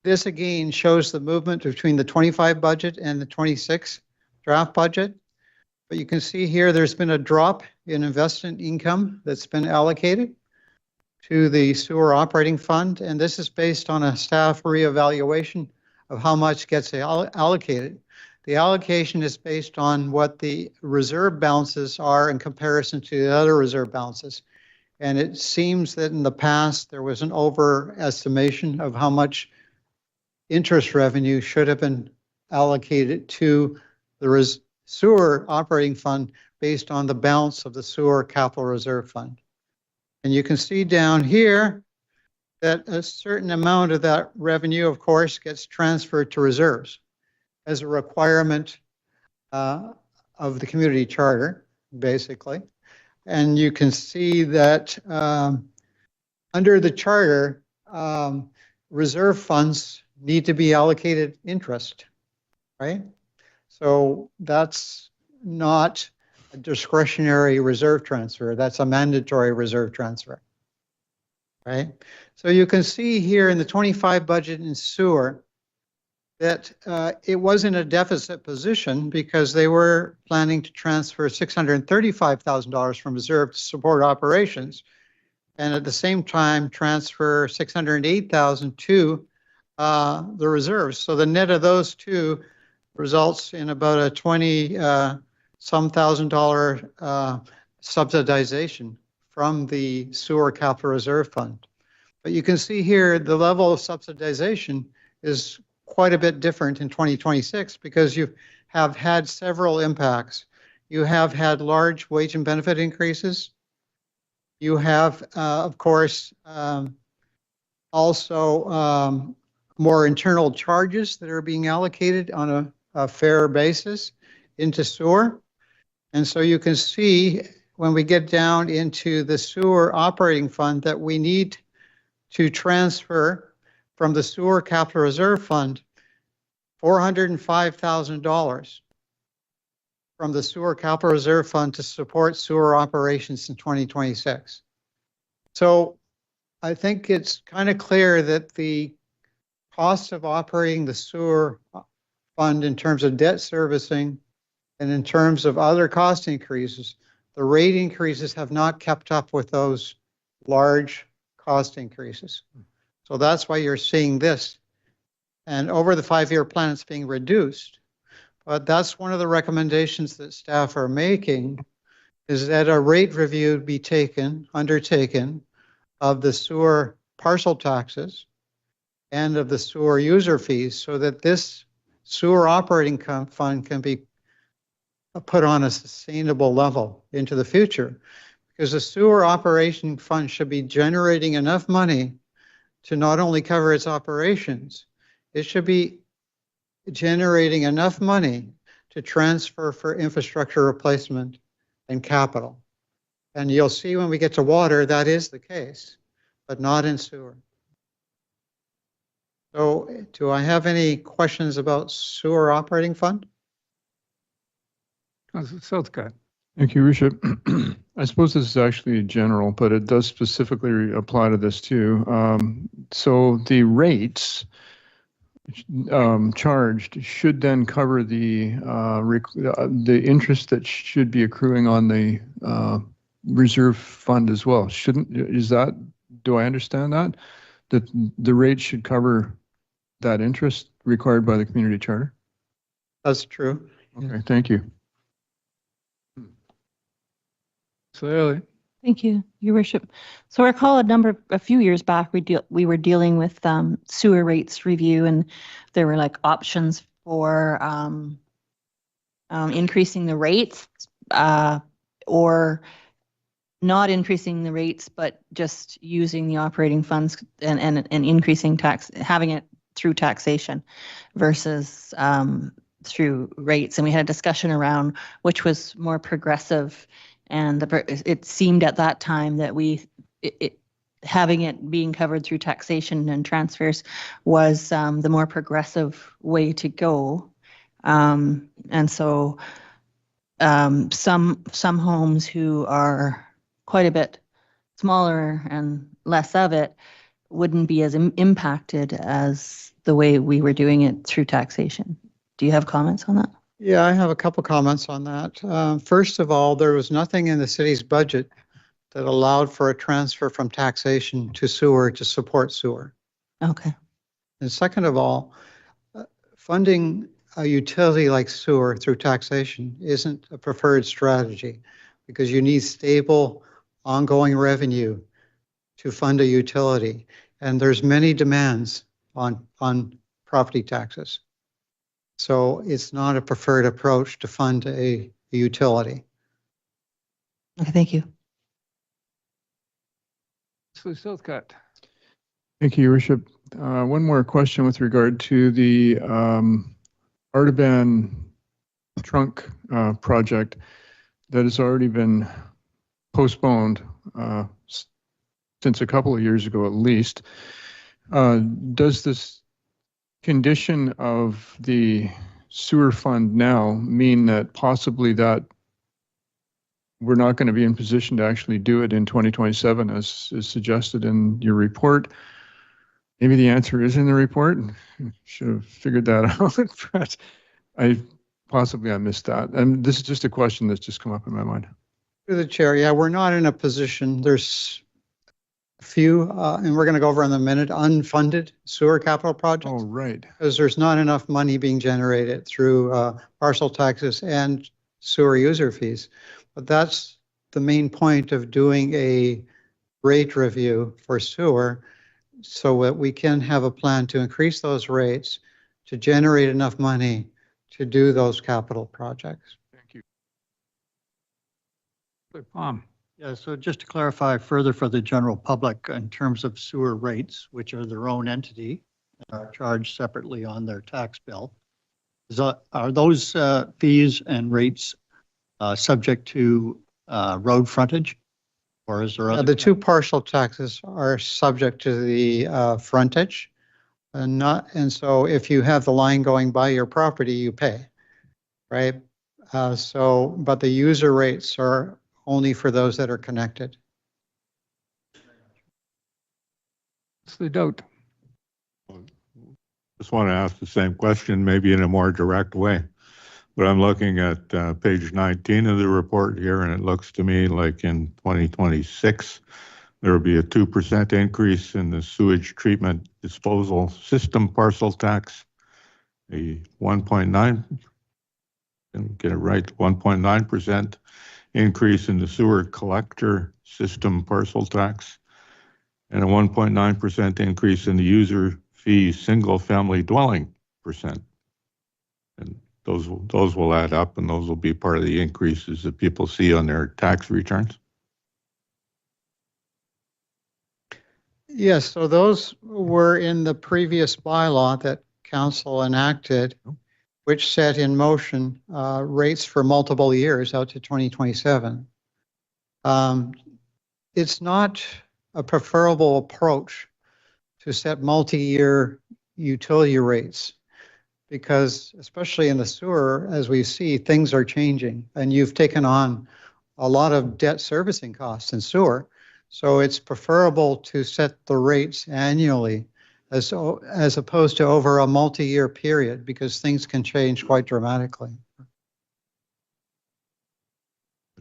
this again shows the movement between the 25 budget and the 26 draft budget. But you can see here there's been a drop in investment income that's been allocated to the sewer operating fund. And this is based on a staff reevaluation of how much gets allocated. The allocation is based on what the reserve balances are in comparison to the other reserve balances. And it seems that in the past, there was an overestimation of how much interest revenue should have been allocated to the sewer operating fund based on the balance of the sewer capital reserve fund. And you can see down here that a certain amount of that revenue, of course, gets transferred to reserves as a requirement of the community charter, basically. And you can see that under the charter, reserve funds need to be allocated interest, right? So that's not a discretionary reserve transfer. That's a mandatory reserve transfer, right? So you can see here in the 25 budget in sewer that it was in a deficit position because they were planning to transfer $635,000 from reserve to support operations, and at the same time transfer $608,000 to the reserves. So the net of those two results in about a $20-some thousand subsidization from the sewer capital reserve fund. But you can see here the level of subsidization is quite a bit different in 2026 because you have had several impacts. You have had large wage and benefit increases. You have, of course, also more internal charges that are being allocated on a fair basis into sewer. And so you can see when we get down into the sewer operating fund that we need to transfer from the sewer capital reserve fund $405,000 from the sewer capital reserve fund to support sewer operations in 2026. So I think it's kind of clear that the cost of operating the sewer fund in terms of debt servicing and in terms of other cost increases, the rate increases have not kept up with those large cost increases. So that's why you're seeing this. And over the 5-year plan, it's being reduced. But that's one of the recommendations that staff are making, is that a rate review be undertaken of the sewer parcel taxes and of the sewer user fees, so that this sewer operating fund can be put on a sustainable level into the future. Because the sewer operation fund should be generating enough money to not only cover its operations, it should be generating enough money to transfer for infrastructure replacement and capital. And you'll see when we get to water, that is the case, but not in sewer. So do I have any questions about sewer operating fund? Councillor Southcott. Thank you, Worship. I suppose this is actually general, but it does specifically apply to this too. So the rates charged should then cover the interest that should be accruing on the reserve fund as well. Do I understand that? That the rate should cover that interest required by the community charter? That's true. Okay, thank you. Clearly. Thank you, Your Worship. So I recall a few years back, we were dealing with sewer rates review, and there were like options for increasing the rates or not increasing the rates, but just using the operating funds and increasing having it through taxation versus through rates. And we had a discussion around which was more progressive. And it seemed at that time that having it being covered through taxation and transfers was the more progressive way to go. And so some homes who are quite a bit smaller and less of it wouldn't be as impacted as the way we were doing it through taxation. Do you have comments on that? Yeah, I have a couple comments on that. First of all, there was nothing in the city's budget that allowed for a transfer from taxation to sewer to support sewer. Okay. And second of all, funding a utility like sewer through taxation isn't a preferred strategy, because you need stable, ongoing revenue to fund a utility. And there's many demands on property taxes. So it's not a preferred approach to fund a utility. Okay, thank you. Councillor Southcott. Thank you, Your Worship. One more question with regard to the Artaban trunk project that has already been postponed since a couple of years ago at least. Does this condition of the sewer fund now mean that possibly that we're not going to be in position to actually do it in 2027 as is suggested in your report? Maybe the answer is in the report. Should have figured that out, but I missed that. And this is just a question that's just come up in my mind. Through the chair, yeah, we're not in a position. There's a few, and we're going to go over in a minute, unfunded sewer capital projects. Oh, right. Because there's not enough money being generated through parcel taxes and sewer user fees. But that's the main point of doing a rate review for sewer, so that we can have a plan to increase those rates to generate enough money to do those capital projects. Thank you. Palm. Yeah, so just to clarify further for the general public, in terms of sewer rates, which are their own entity, and are charged separately on their tax bill, are those fees and rates subject to road frontage? Or is there other? The two partial taxes are subject to the frontage, and so if you have the line going by your property, you pay, right? But the user rates are only for those that are connected. What's the doubt? Just want to ask the same question, maybe in a more direct way. But I'm looking at page 19 of the report here, and it looks to me like in 2026, There will be a 2% increase in the sewage treatment disposal system parcel tax, a 1.9, and get it right, 1.9% increase in the sewer collector system parcel tax, and a 1.9% increase in the user fee single-family dwelling percent. And those will add up, and those will be part of the increases that people see on their tax returns. Yes, so those were in the previous bylaw that council enacted, which set in motion rates for multiple years out to 2027. It's not a preferable approach to set multi-year utility rates because, especially in the sewer, as we see, things are changing and you've taken on a lot of debt servicing costs in sewer. So it's preferable to set the rates annually as opposed to over a multi-year period because things can change quite dramatically.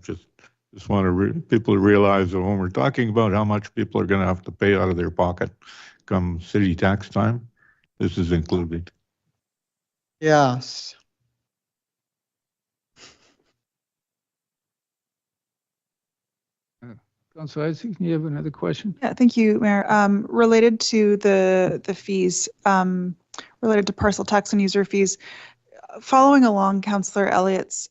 Just want people to realize that when we're talking about how much people are going to have to pay out of their pocket come city tax time, this is included. Yes. Councilor Isaac, you have another question? Yeah, thank you, Mayor. Related to the fees, related to parcel tax and user fees, following along Councillor Elliott's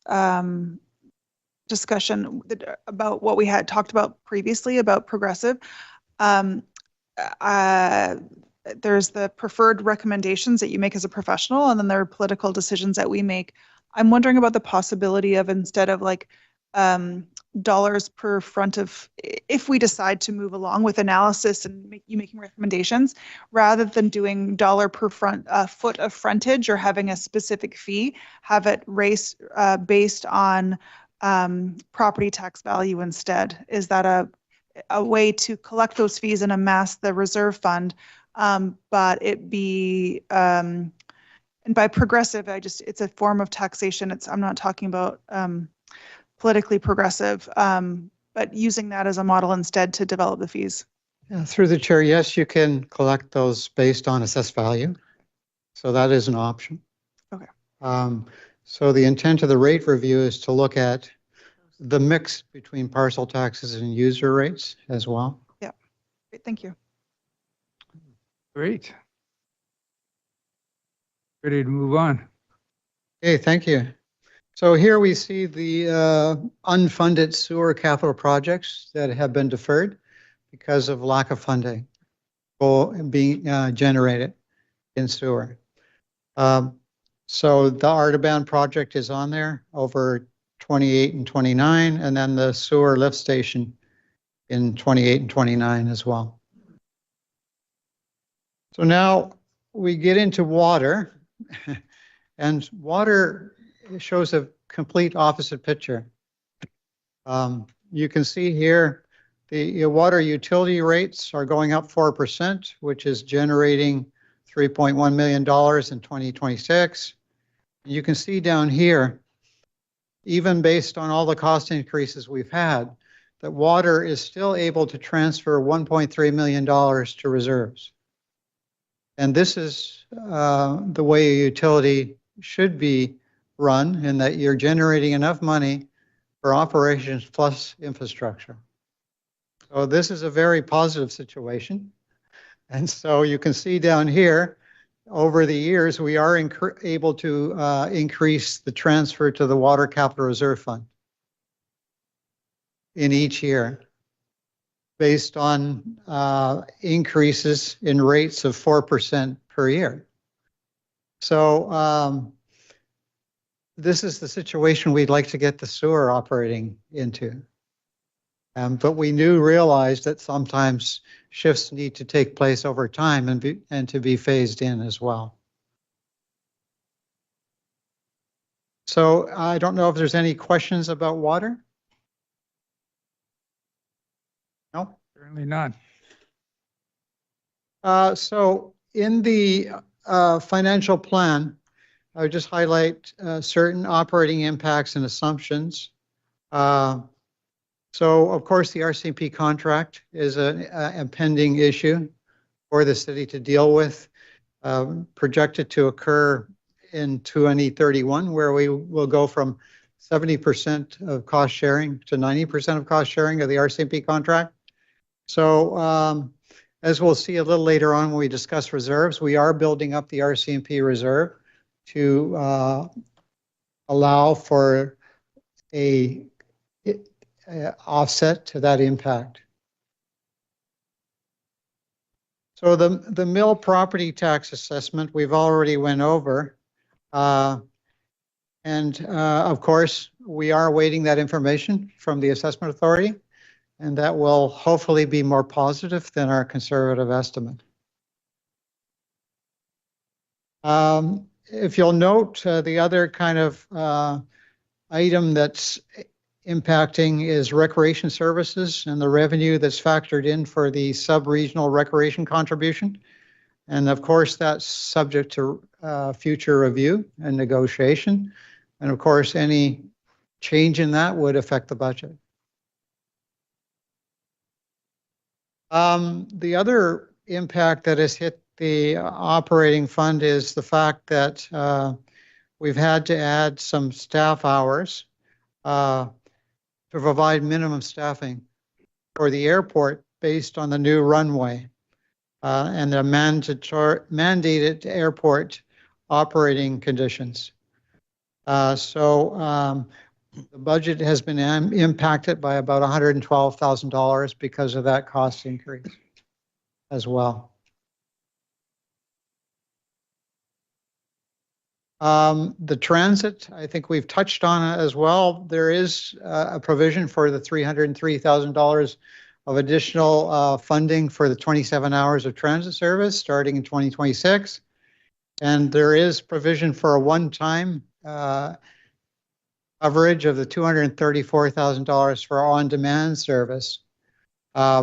discussion about what we had talked about previously about progressive, there's the preferred recommendations that you make as a professional, and then there are political decisions that we make. I'm wondering about the possibility of, instead of like dollars per front of, if we decide to move along with analysis and making recommendations, rather than doing dollar per foot of frontage or having a specific fee, have it raised based on property tax value instead. Is that a way to collect those fees and amass the reserve fund, but it be and by progressive, it's a form of taxation. I'm not talking about politically progressive, but using that as a model instead to develop the fees. Yeah, through the chair, yes, you can collect those based on assessed value. So that is an option. Okay. So the intent of the rate review is to look at the mix between parcel taxes and user rates as well. Yeah, great, thank you. Great. Ready to move on. Okay, thank you. So here we see the unfunded sewer capital projects that have been deferred because of lack of funding being generated in sewer. So the Artaban project is on there over 28 and 29, and then the sewer lift station in 28 and 29 as well. So now we get into water, and water shows a complete opposite picture. You can see here the water utility rates are going up 4%, which is generating $3.1 million in 2026. You can see down here, even based on all the cost increases we've had, that water is still able to transfer $1.3 million to reserves. And this is the way a utility should be run, in that you're generating enough money for operations plus infrastructure. So this is a very positive situation. And so you can see down here, over the years, we are able to increase the transfer to the Water Capital Reserve Fund in each year, based on increases in rates of 4% per year. So this is the situation we'd like to get the sewer operating into. But we realize that sometimes shifts need to take place over time and to be phased in as well. So I don't know if there's any questions about water. No? Certainly not. So in the financial plan, I would just highlight certain operating impacts and assumptions. So So of course, the RCMP contract is a pending issue for the city to deal with, projected to occur in 2031, where we will go from 70% of cost sharing to 90% of cost sharing of the RCMP contract. So as we'll see a little later on when we discuss reserves, we are building up the RCMP reserve to allow for a offset to that impact. So the mill property tax assessment we've already went over. Of course, we are awaiting that information from the assessment authority, and that will hopefully be more positive than our conservative estimate. If you'll note, the other kind of item that's impacting is recreation services and the revenue that's factored in for the sub-regional recreation contribution. And of course, that's subject to future review and negotiation. And of course, any change in that would affect the budget. The other impact that has hit the operating fund is the fact that we've had to add some staff hours to provide minimum staffing for the airport based on the new runway and the mandated airport operating conditions. So the budget has been impacted by about $112,000 because of that cost increase as well. The transit, I think we've touched on it as well. There is a provision for the $303,000 of additional funding for the 27 hours of transit service starting in 2026. And there is provision for a one-time coverage of the $234,000 for on-demand service,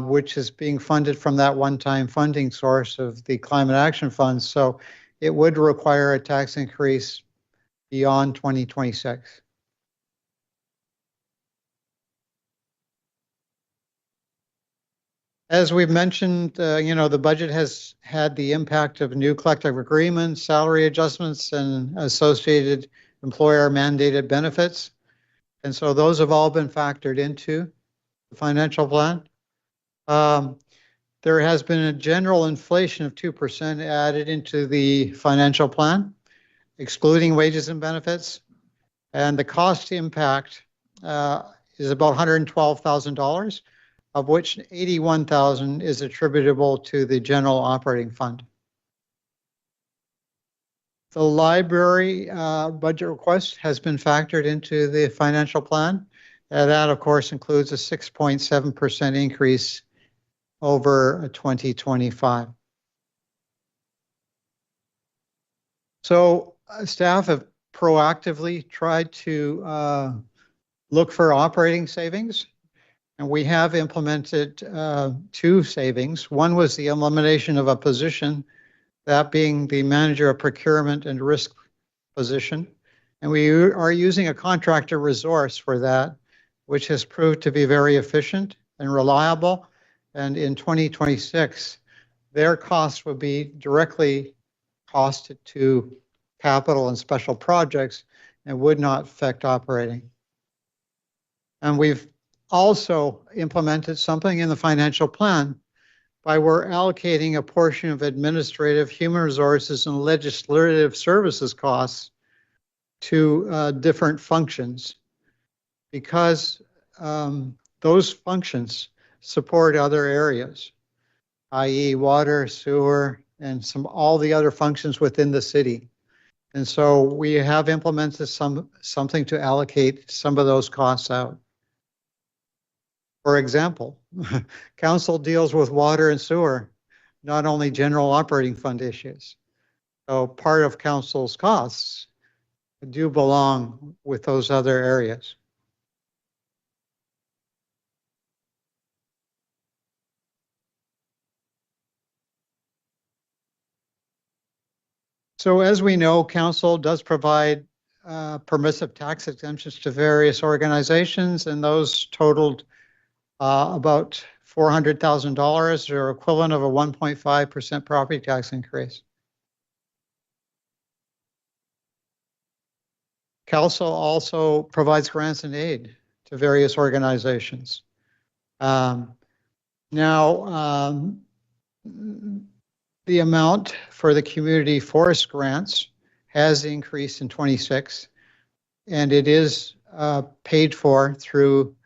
which is being funded from that one-time funding source of the Climate Action Fund. So it would require a tax increase beyond 2026. As we've mentioned, the budget has had the impact of new collective agreements, salary adjustments, and associated employer mandated benefits. And so those have all been factored into the financial plan. There has been a general inflation of 2% added into the financial plan, excluding wages and benefits. And the cost impact is about $112,000, of which $81,000 is attributable to the general operating fund. The library budget request has been factored into the financial plan. That, of course, includes a 6.7% increase over 2025. So staff have proactively tried to look for operating savings, and we have implemented two savings. One was the elimination of a position, that being the manager of procurement and risk position. And we are using a contractor resource for that, which has proved to be very efficient and reliable. And in 2026, their costs will be directly costed to capital and special projects and would not affect operating. And we've also implemented something in the financial plan by we're allocating a portion of administrative, human resources, and legislative services costs to different functions, because those functions support other areas, i.e. water, sewer, and all the other functions within the city. And so we have implemented something to allocate some of those costs out. For example, council deals with water and sewer, not only general operating fund issues. So part of council's costs do belong with those other areas. So as we know, council does provide permissive tax exemptions to various organizations, and those totaled about $400,000 or equivalent of a 1.5% property tax increase. Council also provides grants and aid to various organizations. The amount for the community forest grants has increased in 26, and it is paid for through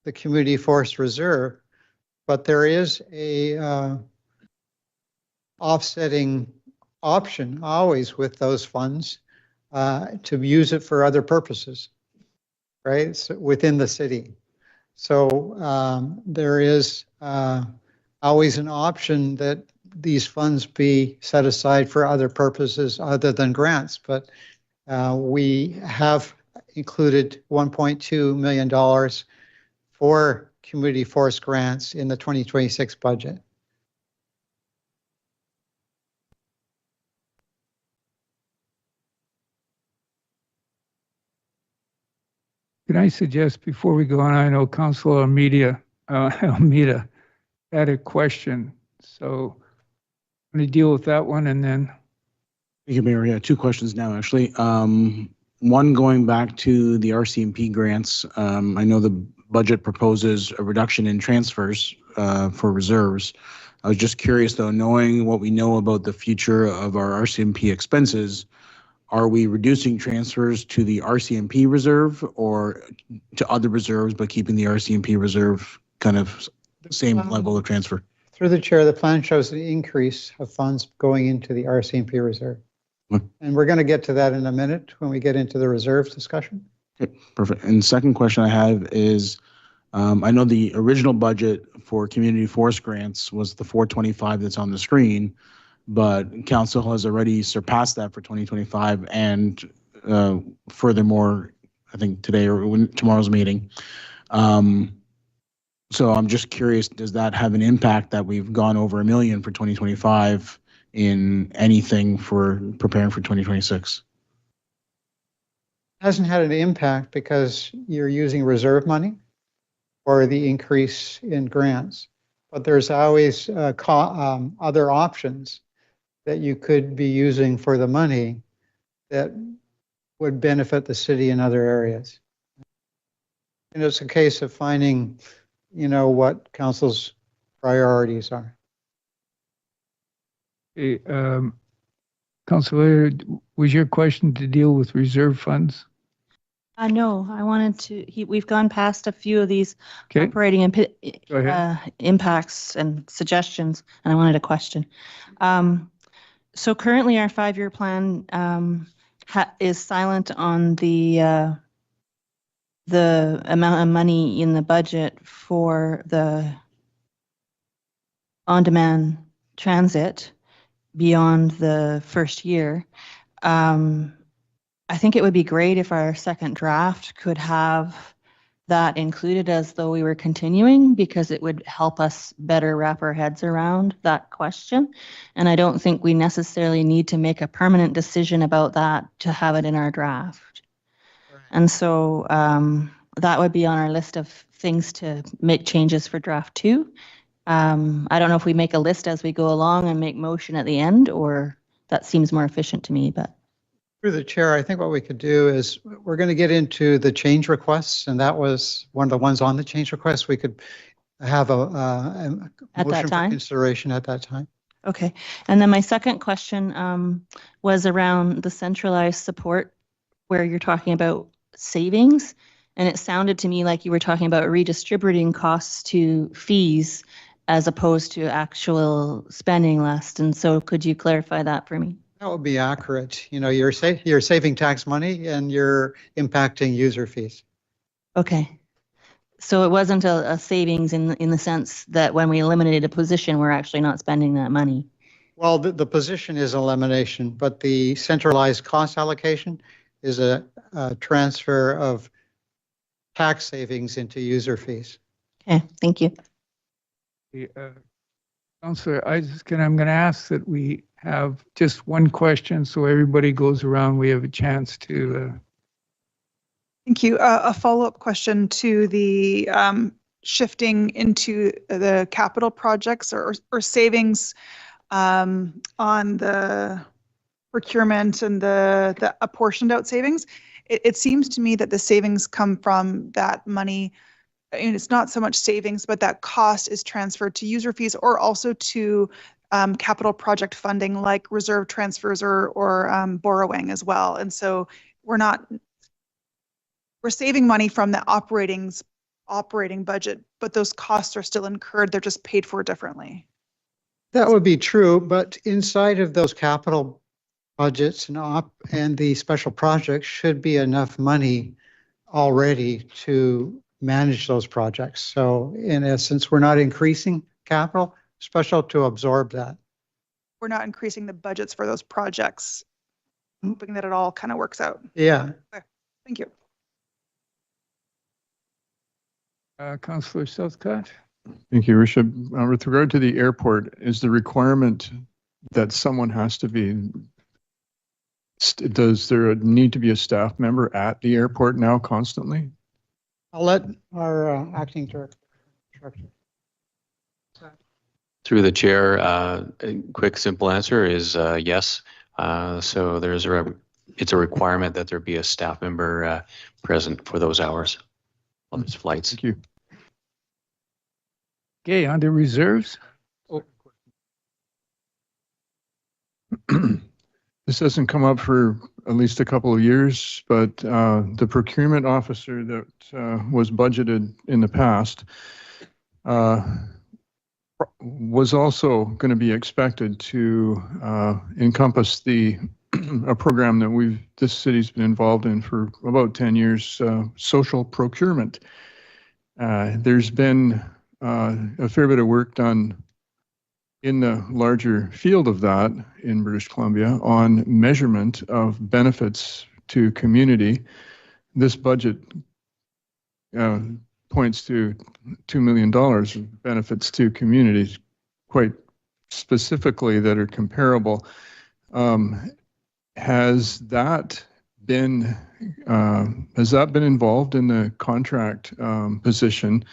the Community Forest Reserve, but there is a offsetting option always with those funds to use it for other purposes, right? So within the city. So there is always an option that these funds be set aside for other purposes other than grants, but we have included $1.2 million for community forest grants in the 2026 budget. Can I suggest before we go on, I know Councilor Almeida had a question, so I'm going to deal with that one and then. Thank you, Mayor. Yeah, two questions now, actually. One, going back to the RCMP grants, I know the budget proposes a reduction in transfers for reserves. I was just curious, though, knowing what we know about the future of our RCMP expenses, are we reducing transfers to the RCMP reserve or to other reserves, but keeping the RCMP reserve kind of same level of transfer? Through the chair, the plan shows an increase of funds going into the RCMP reserve. And we're going to get to that in a minute when we get into the reserves discussion. Okay, perfect. And second question I have is, I know the original budget for community forest grants was the 425 that's on the screen, but council has already surpassed that for 2025 and furthermore, I think today or tomorrow's meeting. So I'm just curious, does that have an impact that we've gone over $1 million for 2025 in anything for preparing for 2026? Hasn't had an impact because you're using reserve money or the increase in grants, but there's always other options that you could be using for the money that would benefit the city in other areas. And it's a case of finding, what council's priorities are. Okay, Councilor, was your question to deal with reserve funds? No, I wanted to, we've gone past a few of these Okay, operating go ahead. impacts and suggestions, and I wanted a question. So currently our 5-year plan is silent on the amount of money in the budget for the on-demand transit beyond the first year. I think it would be great if our second draft could have that included as though we were continuing, because it would help us better wrap our heads around that question. And I don't think we necessarily need to make a permanent decision about that to have it in our draft. Right. And so that would be on our list of things to make changes for draft 2. I don't know if we make a list as we go along and make motion at the end, or that seems more efficient to me, but. Through the chair, I think what we could do is we're going to get into the change requests, and that was one of the ones on the change requests. We could have a motion for consideration at that time. Okay. And then my second question was around the centralized support, where you're talking about savings. And it sounded to me like you were talking about redistributing costs to fees as opposed to actual spending less. And so could you clarify that for me? That would be accurate. You're saving tax money and you're impacting user fees. Okay. So it wasn't a savings in the sense that when we eliminated a position, we're actually not spending that money. Well, the position is elimination, but the centralized cost allocation is a transfer of tax savings into user fees. Okay, thank you. Councilor Isaac, I'm going to ask that we have just one question so everybody goes around. We have a chance to. Thank you. A follow-up question to the shifting into the capital projects or savings on the procurement and the apportioned out savings. It seems to me that the savings come from that money. I mean, it's not so much savings, but that cost is transferred to user fees or also to capital project funding like reserve transfers or borrowing as well. And so we're saving money from the operating budget, but those costs are still incurred. They're just paid for differently. That would be true, but inside of those capital budgets and the special projects should be enough money already to manage those projects. So in essence, we're not increasing capital, special to absorb that. We're not increasing the budgets for those projects, hoping that it all kind of works out. Yeah. Okay. Thank you. Councillor Southcott? Thank you, Risha. With regard to the airport, is the requirement that someone has to be, does there need to be a staff member at the airport now constantly? I'll let our acting director. Through the chair, a quick, simple answer is yes. So it's a requirement that there be a staff member present for those hours on those flights. Thank you. Okay, on to reserves. This hasn't come up for at least a couple of years, but the procurement officer that was budgeted in the past was also going to be expected to encompass a program that this city's been involved in for about 10 years, social procurement. There's been a fair bit of work done in the larger field of that in British Columbia on measurement of benefits to community. This budget points to $2 million of benefits to communities, quite specifically that are comparable. Has that been involved in the contract position?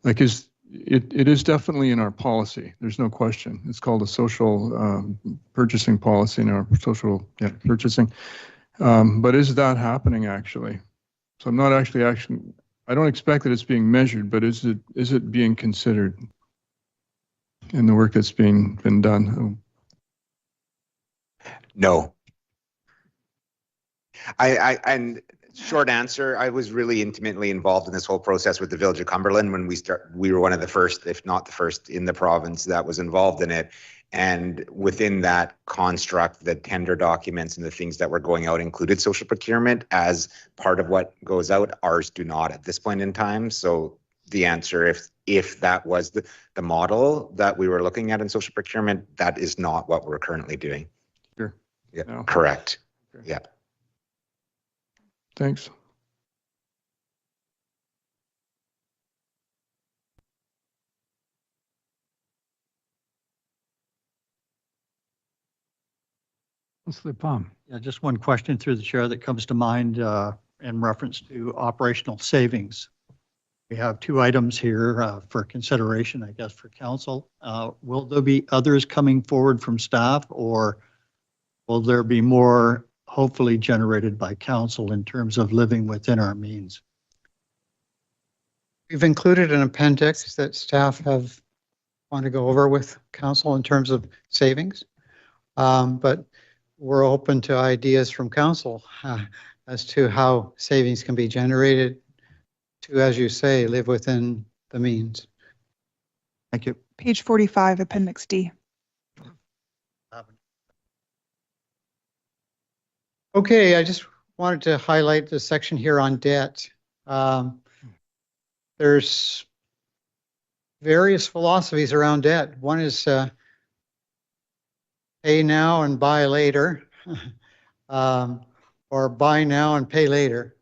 Like, it is definitely in our policy. There's no question. It's called a social purchasing policy in our social purchasing. But is that happening actually? So I'm not actually I don't expect that it's being measured, but is it being considered in the work that's been done? No. And short answer, I was really intimately involved in this whole process with the Village of Cumberland when we were one of the first, if not the first in the province that was involved in it. And within that construct, the tender documents and the things that were going out included social procurement as part of what goes out. Ours do not at this point in time. So the answer, if that was the model that we were looking at in social procurement, that is not what we're currently doing. Sure. Yeah, No. correct. Okay. Yeah. Thanks. Councillor Palm. Yeah, just one question through the chair that comes to mind in reference to operational savings. We have two items here for consideration, I guess, for council. Will there be others coming forward from staff, or will there be more hopefully generated by council in terms of living within our means? We've included an appendix that staff want to go over with council in terms of savings. But we're open to ideas from council as to how savings can be generated to, as you say, live within the means. Thank you. Page 45, Appendix D. Okay, I just wanted to highlight the section here on debt. There's various philosophies around debt. One is pay now and buy later, or buy now and pay later.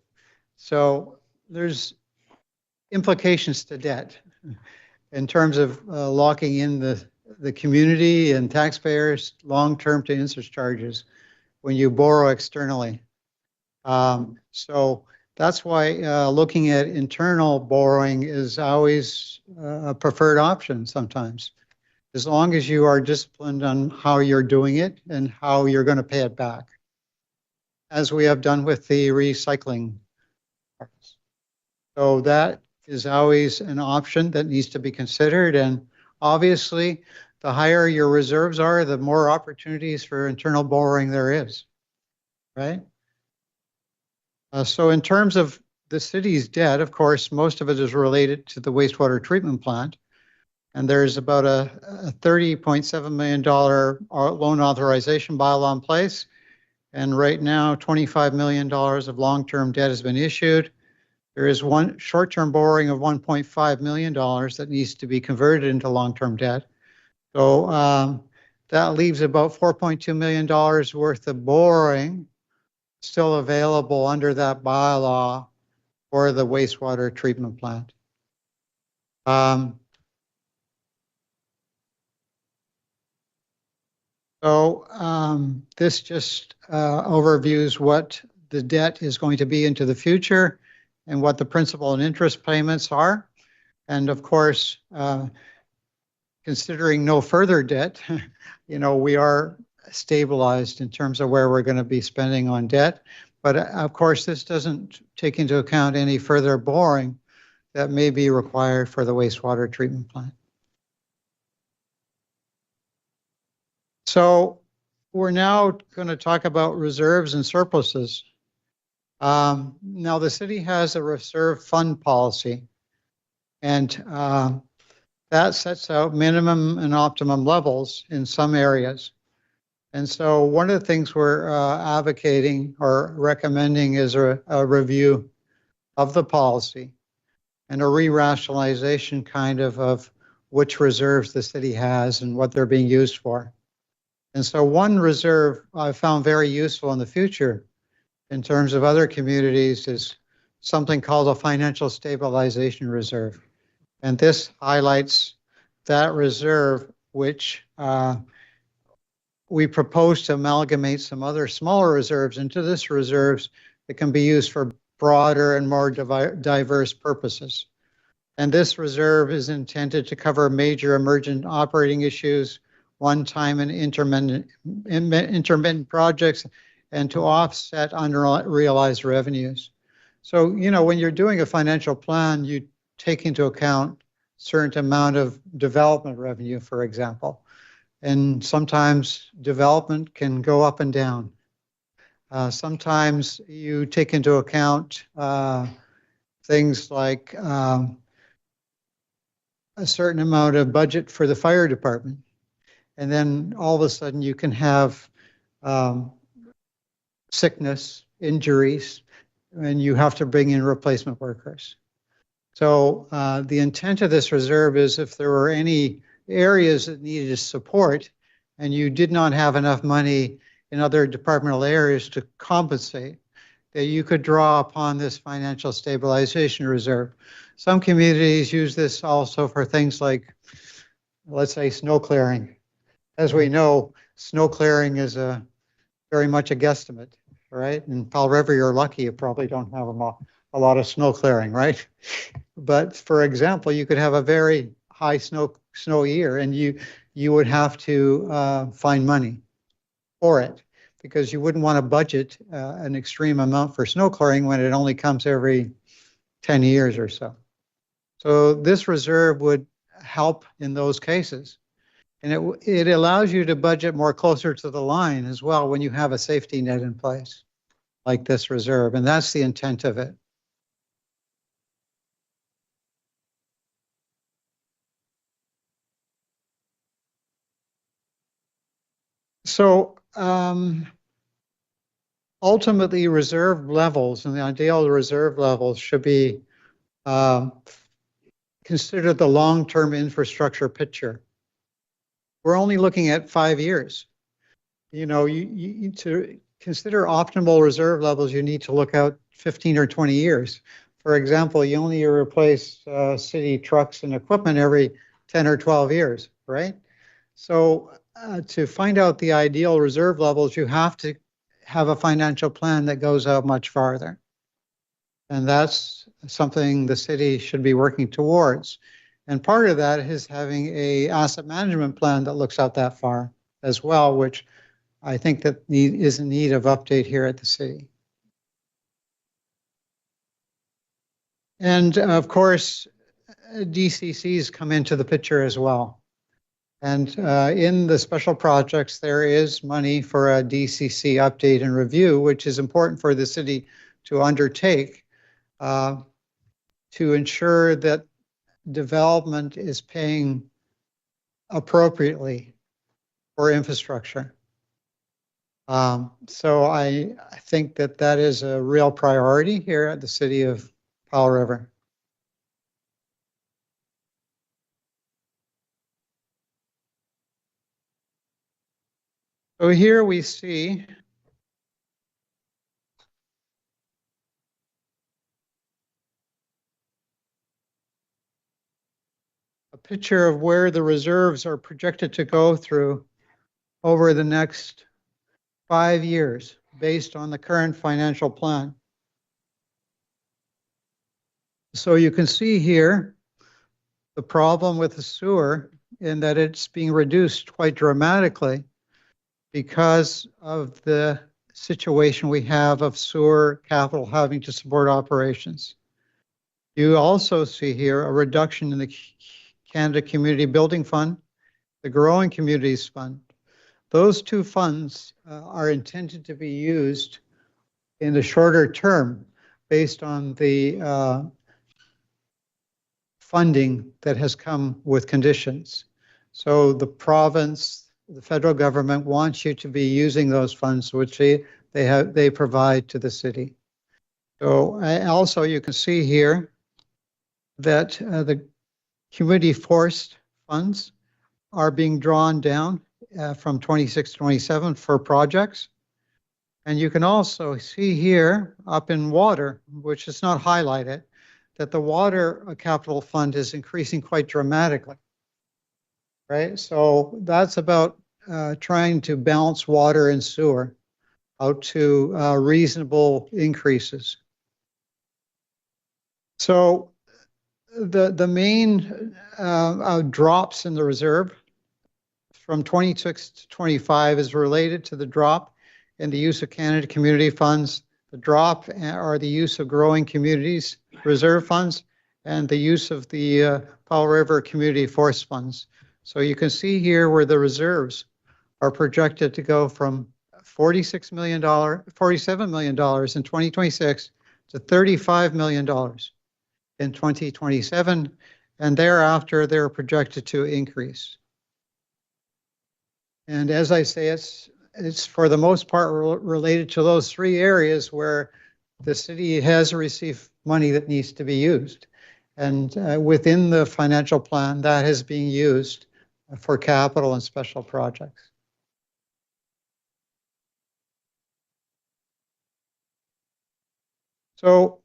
So there's implications to debt in terms of locking in the community and taxpayers long-term to interest charges when you borrow externally. So That's why looking at internal borrowing is always a preferred option sometimes, as long as you are disciplined on how you're doing it and how you're going to pay it back, as we have done with the recycling parts. So that is always an option that needs to be considered. And obviously, the higher your reserves are, the more opportunities for internal borrowing there is, right? So in terms of the city's debt, of course, most of it is related to the wastewater treatment plant. And there's about a $30.7 million loan authorization bylaw in place. And right now, $25 million of long-term debt has been issued. There is one short-term borrowing of $1.5 million that needs to be converted into long-term debt. So that leaves about $4.2 million worth of borrowing still available under that bylaw for the wastewater treatment plant. This just overviews what the debt is going to be into the future and what the principal and interest payments are. And of course, considering no further debt, we are stabilized in terms of where we're going to be spending on debt. But of course, this doesn't take into account any further borrowing that may be required for the wastewater treatment plant. So we're now going to talk about reserves and surpluses. Now the city has a reserve fund policy, and that sets out minimum and optimum levels in some areas. And so one of the things we're advocating or recommending is a review of the policy and a re-rationalization kind of which reserves the city has and what they're being used for. And so one reserve I found very useful in the future in terms of other communities is something called a financial stabilization reserve. And this highlights that reserve, which we propose to amalgamate some other smaller reserves into this reserves that can be used for broader and more diverse purposes. And this reserve is intended to cover major emergent operating issues, one-time and intermittent projects, and to offset unrealized revenues. So, when you're doing a financial plan, you take into account certain amount of development revenue, for example. And sometimes development can go up and down. Sometimes you take into account things like a certain amount of budget for the fire department. And then all of a sudden you can have sickness, injuries, and you have to bring in replacement workers. So the intent of this reserve is if there were any areas that needed support and you did not have enough money in other departmental areas to compensate, that you could draw upon this financial stabilization reserve. Some communities use this also for things like, let's say, snow clearing. As we know, snow clearing is very much a guesstimate, right? In Fall River, you're lucky you probably don't have a lot of snow clearing, right? But for example, you could have a very high snow year and you would have to find money for it because you wouldn't want to budget an extreme amount for snow clearing when it only comes every 10 years or so. So this reserve would help in those cases. And it allows you to budget more closer to the line as well when you have a safety net in place like this reserve. And that's the intent of it. So ultimately, reserve levels and the ideal reserve levels should be considered the long-term infrastructure picture. We're only looking at 5 years. You to consider optimal reserve levels, you need to look out 15 or 20 years. For example, you only replace city trucks and equipment every 10 or 12 years, right? So to find out the ideal reserve levels, you have to have a financial plan that goes out much farther. And that's something the city should be working towards. And part of that is having a asset management plan that looks out that far as well, which I think that is in need of update here at the city. And of course, DCCs come into the picture as well. And in the special projects, there is money for a DCC update and review, which is important for the city to undertake to ensure that development is paying appropriately for infrastructure. So I think that that is a real priority here at the city of Powell River. So here we see a picture of where the reserves are projected to go through over the next 5 years based on the current financial plan. So you can see here the problem with the sewer in that it's being reduced quite dramatically because of the situation we have of sewer capital having to support operations. You also see here a reduction in the Canada Community Building Fund, the Growing Communities Fund. Those two funds are intended to be used in the shorter term based on the funding that has come with conditions. So the province, the federal government wants you to be using those funds, which they provide to the city. So also you can see here that the community forest funds are being drawn down from 26 to 27 for projects. And you can also see here up in water, which is not highlighted, that the water capital fund is increasing quite dramatically, right? So that's about trying to balance water and sewer out to reasonable increases. So the main drops in the reserve from 26 to 25 is related to the drop in the use of Canada Community Funds, the drop or the use of Growing Communities Reserve Funds, and the use of the Powell River Community Forest Funds. So you can see here where the reserves are projected to go from $47 million in 2026 to $35 million in 2027, and thereafter they're projected to increase. And as I say, it's for the most part related to those three areas where the city has received money that needs to be used. And within the financial plan, that is being used for capital and special projects. So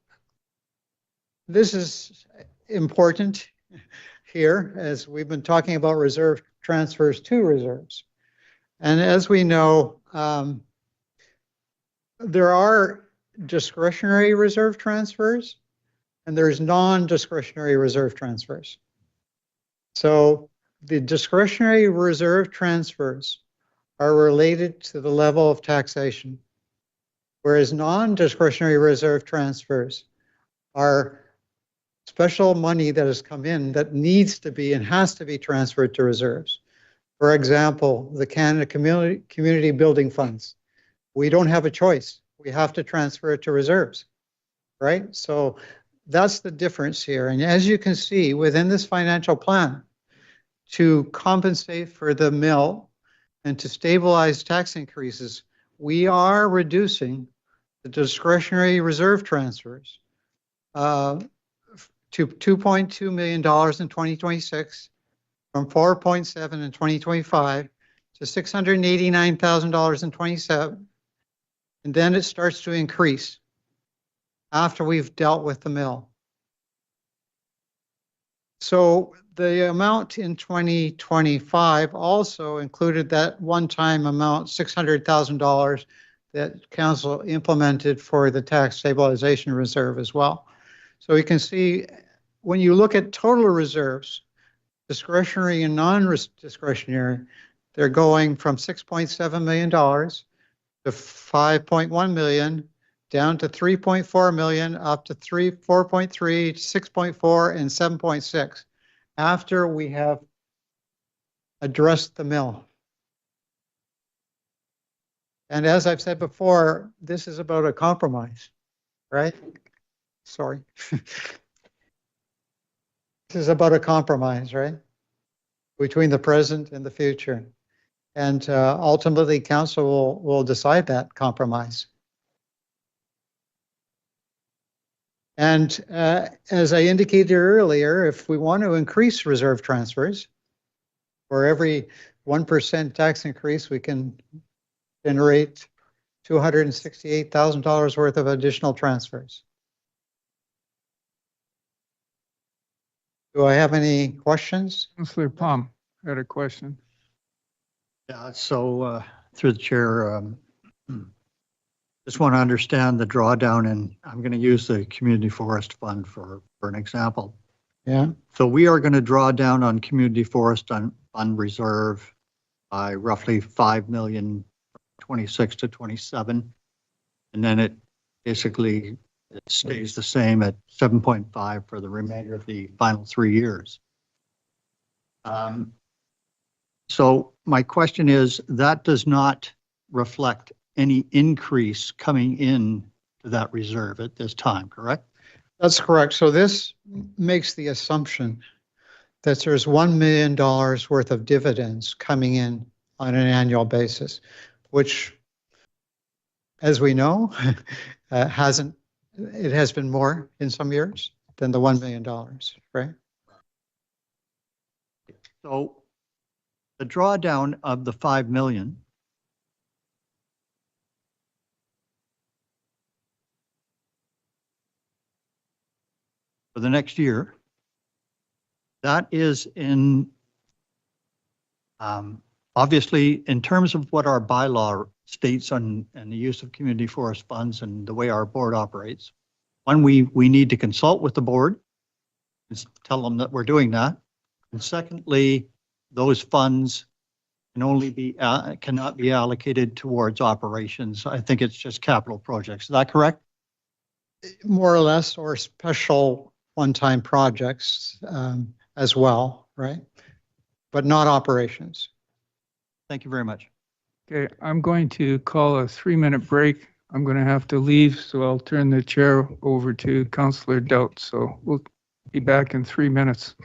this is important here as we've been talking about reserve transfers to reserves. And as we know, there are discretionary reserve transfers and there's non-discretionary reserve transfers. So the discretionary reserve transfers are related to the level of taxation, whereas non-discretionary reserve transfers are special money that has come in that needs to be and has to be transferred to reserves. For example, the Canada Community Building Funds. We don't have a choice. We have to transfer it to reserves, right? So that's the difference here. And as you can see within this financial plan, to compensate for the mill and to stabilize tax increases, we are reducing the discretionary reserve transfers to $2.2 million in 2026, from 4.7 in 2025 to $689,000 in 27. And then it starts to increase after we've dealt with the mill. So the amount in 2025 also included that one-time amount, $600,000, that council implemented for the tax stabilization reserve as well. So we can see when you look at total reserves, discretionary and non-discretionary, they're going from $6.7 million to 5.1 million, down to 3.4 million, up to 4.3, 6.4, and 7.6, after we have addressed the mill. And as I've said before, this is about a compromise, right? Sorry. This is about a compromise, right? Between the present and the future. And ultimately, council will decide that compromise. And as I indicated earlier, if we want to increase reserve transfers, for every 1% tax increase, we can generate $268,000 worth of additional transfers. Do I have any questions? Councillor Palm had a question. Yeah, so through the chair, just want to understand the drawdown, and I'm going to use the Community Forest Fund for an example. Yeah. So we are going to draw down on Community Forest Fund Reserve by roughly 5 million, 26 to 27. And then it basically it stays the same at 7.5 for the remainder of the final 3 years. So my question is, that does not reflect any increase coming in to that reserve at this time, correct? That's correct. So this makes the assumption that there's $1 million worth of dividends coming in on an annual basis, which, as we know, it has been more in some years than the $1 million, right? So the drawdown of the 5 million for the next year, that is in, obviously, in terms of what our bylaw states on and the use of community forest funds and the way our board operates. One, we need to consult with the board and tell them that we're doing that. And secondly, those funds can only be, cannot be allocated towards operations. I think it's just capital projects. Is that correct? More or less, or special one-time projects as well, right? But not operations. Thank you very much. Okay, I'm going to call a 3-minute break. I'm going to have to leave, so I'll turn the chair over to Councillor Doubt. So we'll be back in 3 minutes.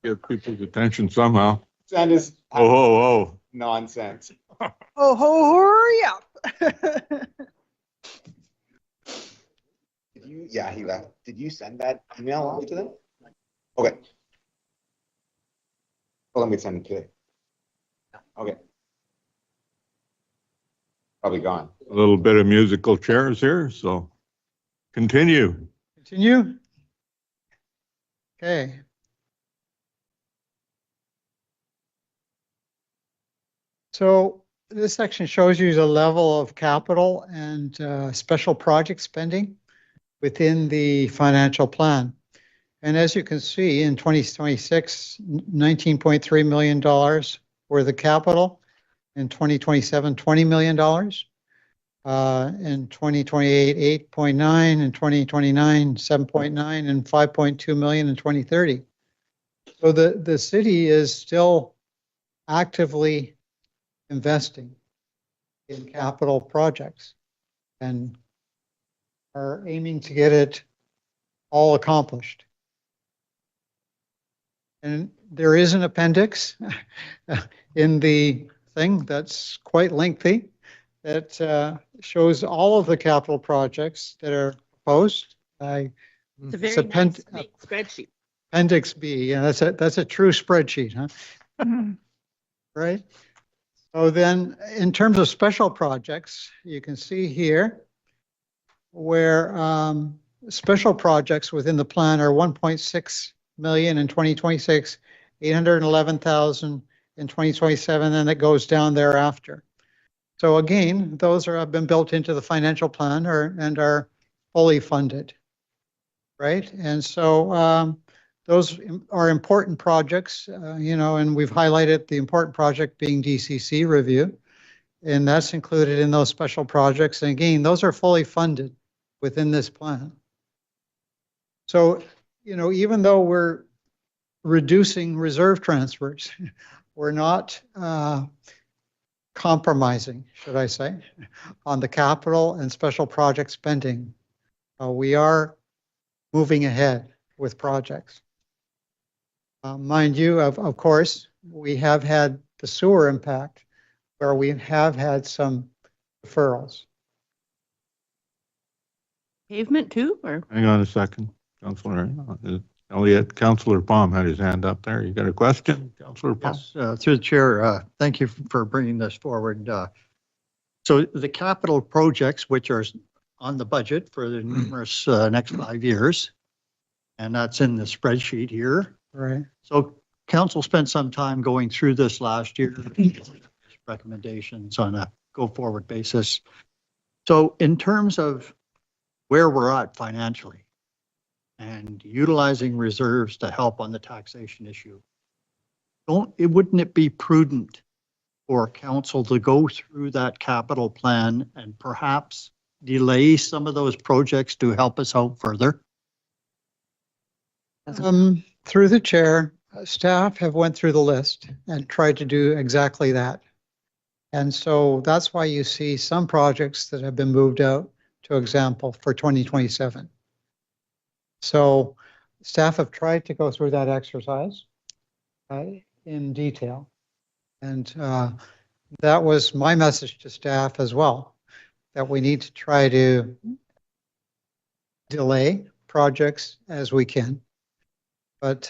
Get people's attention somehow. Send us Oh, oh, nonsense. Oh, hurry up. Yeah, he left. Did you send that email off to them? Okay. Well, let me send it today. Okay. Probably gone. A little bit of musical chairs here, so continue. Continue. Okay. So this section shows you the level of capital and special project spending within the financial plan. And as you can see, in 2026, $19.3 million worth of capital. In 2027, $20 million. In 2028, 8.9. In 2029, 7.9, and 5.2 million in 2030. So the city is still actively investing in capital projects and are aiming to get it all accomplished. And there is an appendix in the thing that's quite lengthy that shows all of the capital projects that are proposed. It's a very It's nice spreadsheet. Appendix B, yeah, that's a true spreadsheet, huh? Right? So then, in terms of special projects, you can see here where special projects within the plan are 1.6 million in 2026, 811,000 in 2027, and it goes down thereafter. So again, those have been built into the financial plan and are fully funded, right? And so those are important projects, and we've highlighted the important project being DCC review, and that's included in those special projects. And again, those are fully funded within this plan. So, even though we're reducing reserve transfers, we're not compromising, should I say, on the capital and special project spending. We are moving ahead with projects. Mind you, of course, we have had the sewer impact where we have had some deferrals. Pavement too, or? Hang on a second, Councillor Elliott. Councillor Palm had his hand up there. You got a question, Councillor Palm? Yes, through the chair, thank you for bringing this forward. So the capital projects, which are on the budget for the numerous next 5 years, and that's in the spreadsheet here. Right. So council spent some time going through this last year, recommendations on a go-forward basis. So in terms of where we're at financially and utilizing reserves to help on the taxation issue, wouldn't it be prudent for council to go through that capital plan and perhaps delay some of those projects to help us out further? Through the chair, staff have went through the list and tried to do exactly that. And so that's why you see some projects that have been moved out, to example, for 2027. So staff have tried to go through that exercise in detail. And that was my message to staff as well, that we need to try to delay projects as we can. But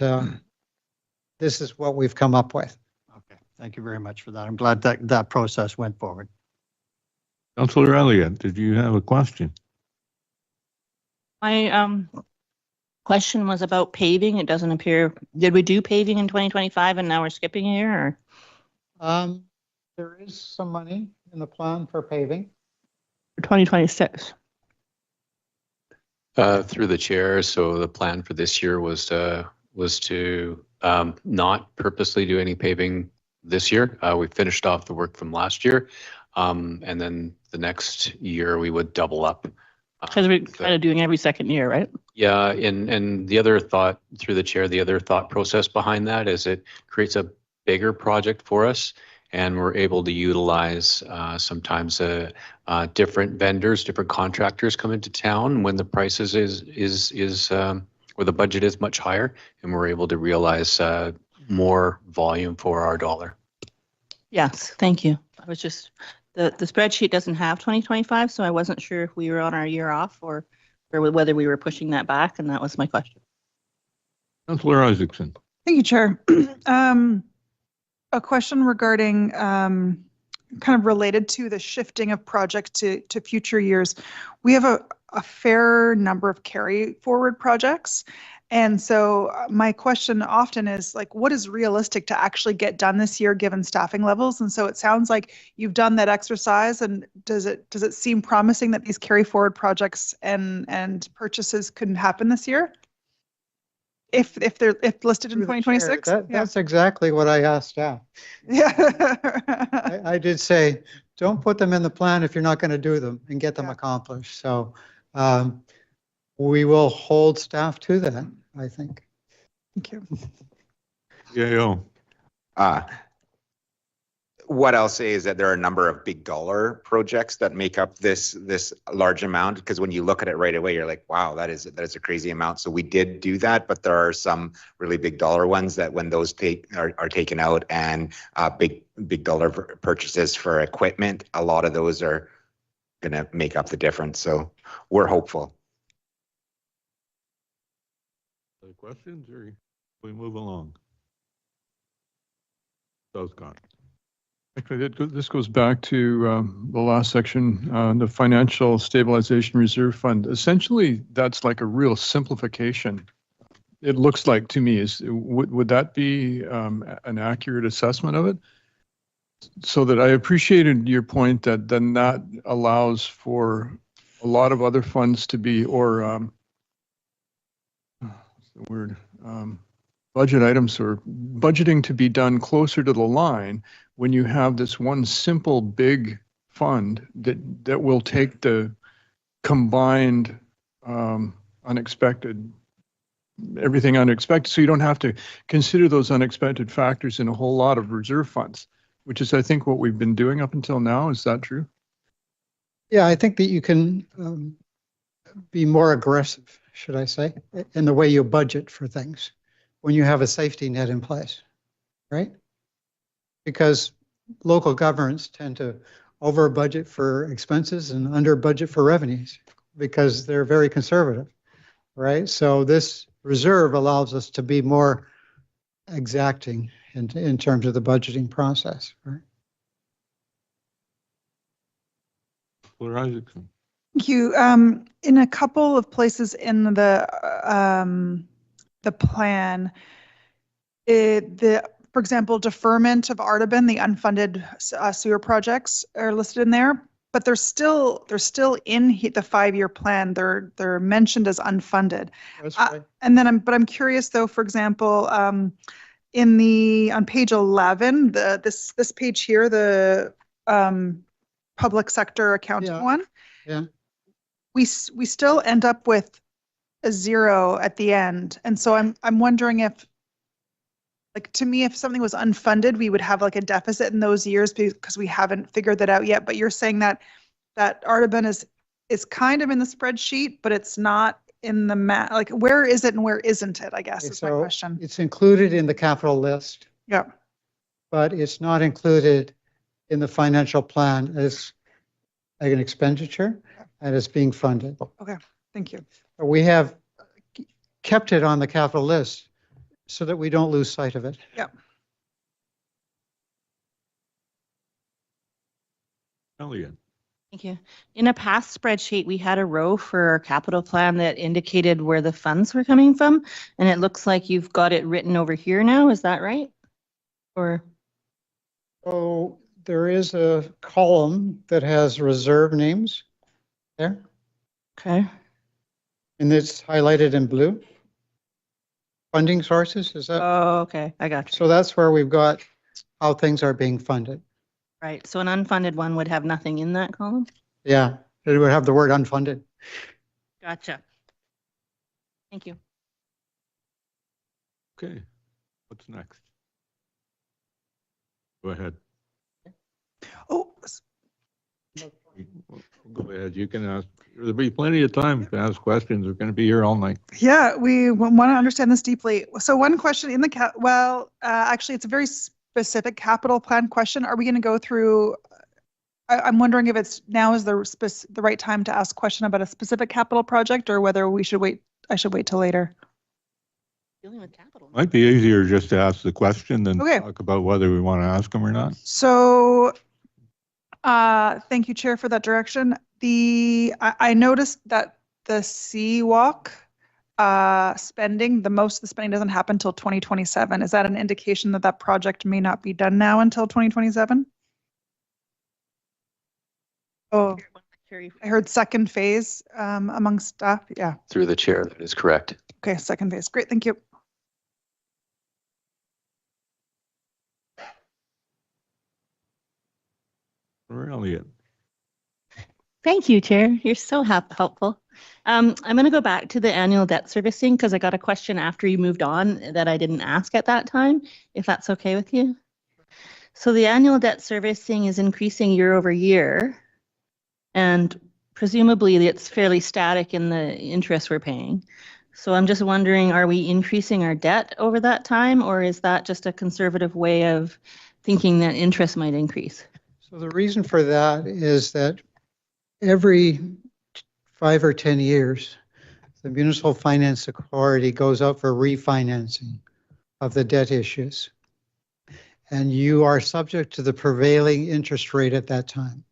this is what we've come up with. Okay, thank you very much for that. I'm glad that that process went forward. Councillor Elliott, did you have a question? My question was about paving. It doesn't appear, did we do paving in 2025 and now we're skipping a year, or? There is some money in the plan for paving. For 2026? Through the chair, so the plan for this year was to not purposely do any paving this year. We finished off the work from last year, and then the next year we would double up. Because we're kind of doing every second year, right? Yeah, and the other thought through the chair, the other thought process behind that is it creates a bigger project for us, and we're able to utilize sometimes different vendors, different contractors come into town when the prices is where the budget is much higher and we're able to realize more volume for our dollar. Yes, thank you. I was just, the spreadsheet doesn't have 2025, so I wasn't sure if we were on our year off or whether we were pushing that back, and that was my question. Councillor Isaacson. Thank you, Chair. A question regarding kind of related to the shifting of projects to future years. We have a fair number of carry forward projects. And so my question often is like, what is realistic to actually get done this year given staffing levels? And so it sounds like you've done that exercise, and does it seem promising that these carry forward projects and purchases couldn't happen this year? If listed in 2026? That's exactly what I asked staff. Yeah. I did say, don't put them in the plan if you're not going to do them and get them accomplished. So we will hold staff to that, I think. Thank you. Yeah. What I'll say is that there are a number of big dollar projects that make up this large amount, because when you look at it right away, you're like, wow, that is a crazy amount. So we did do that, but there are some really big dollar ones that when those are taken out, and big dollar purchases for equipment, a lot of those are going to make up the difference. So we're hopeful. Other questions, or we move along? So Scott. Actually, this goes back to the last section, the Financial Stabilization Reserve Fund. Essentially, that's like a real simplification. It looks like to me, would that be an accurate assessment of it? So that I appreciated your point that then that allows for a lot of other funds to be, or what's the word? Budget items or budgeting to be done closer to the line when you have this one simple big fund that will take the combined unexpected, everything unexpected. So you don't have to consider those unexpected factors in a whole lot of reserve funds, which is, I think, what we've been doing up until now. Is that true? Yeah, I think that you can be more aggressive, should I say, in the way you budget for things when you have a safety net in place, right? Because local governments tend to over budget for expenses and under budget for revenues because they're very conservative, right? So this reserve allows us to be more exacting in terms of the budgeting process, right? Thank you. In a couple of places in the plan, for example, deferment of Artebin, the unfunded sewer projects are listed in there, but they're still in the 5-year plan. They're mentioned as unfunded. That's right. And then I'm curious though, for example, on page 11, this page here, the public sector accounting one. Yeah. We still end up with a 0 at the end. And so I'm wondering if, like, to me, if something was unfunded, we would have like a deficit in those years because we haven't figured that out yet. But you're saying that Artebin is kind of in the spreadsheet, but it's not in the like, where is it and where isn't it, I guess, is my question. It's included in the capital list. Yeah. But it's not included in the financial plan as an expenditure, and it's being funded. Okay, thank you. We have kept it on the capital list so that we don't lose sight of it. Yeah. Elliot. Thank you. In a past spreadsheet, we had a row for our capital plan that indicated where the funds were coming from, and it looks like you've got it written over here now. Is that right? Or? So there is a column that has reserve names there. Okay. And it's highlighted in blue. Funding sources, is that? Oh, okay. I got you. So that's where we've got how things are being funded. Right. So an unfunded one would have nothing in that column? Yeah, it would have the word unfunded. Gotcha. Thank you. Okay, what's next? Go ahead. Oh, Go ahead, you can ask. There'll be plenty of time to ask questions. We're going to be here all night. Yeah, we want to understand this deeply. So one question in the actually, it's a very specific capital plan question. Are we going to go through? I'm wondering if it's now is the right time to ask a question about a specific capital project, or whether we should wait. I should wait till later. Dealing with capital. Might be easier just to ask the question than Okay. talk about whether we want to ask them or not. So, thank you, Chair, for that direction. I noticed that the Seawalk spending, most of the spending doesn't happen until 2027. Is that an indication that that project may not be done now until 2027? Oh, I heard second phase among staff. Yeah. Through the chair, that is correct. Okay, second phase. Great, thank you. Elliot. Thank you, Chair. You're so helpful. I'm going to go back to the annual debt servicing because I got a question after you moved on that I didn't ask at that time, if that's okay with you. So the annual debt servicing is increasing year over year, and presumably it's fairly static in the interest we're paying. So I'm just wondering, are we increasing our debt over that time, or is that just a conservative way of thinking that interest might increase? So the reason for that is that every 5 or 10 years, the Municipal Finance Authority goes out for refinancing of the debt issues. And you are subject to the prevailing interest rate at that time.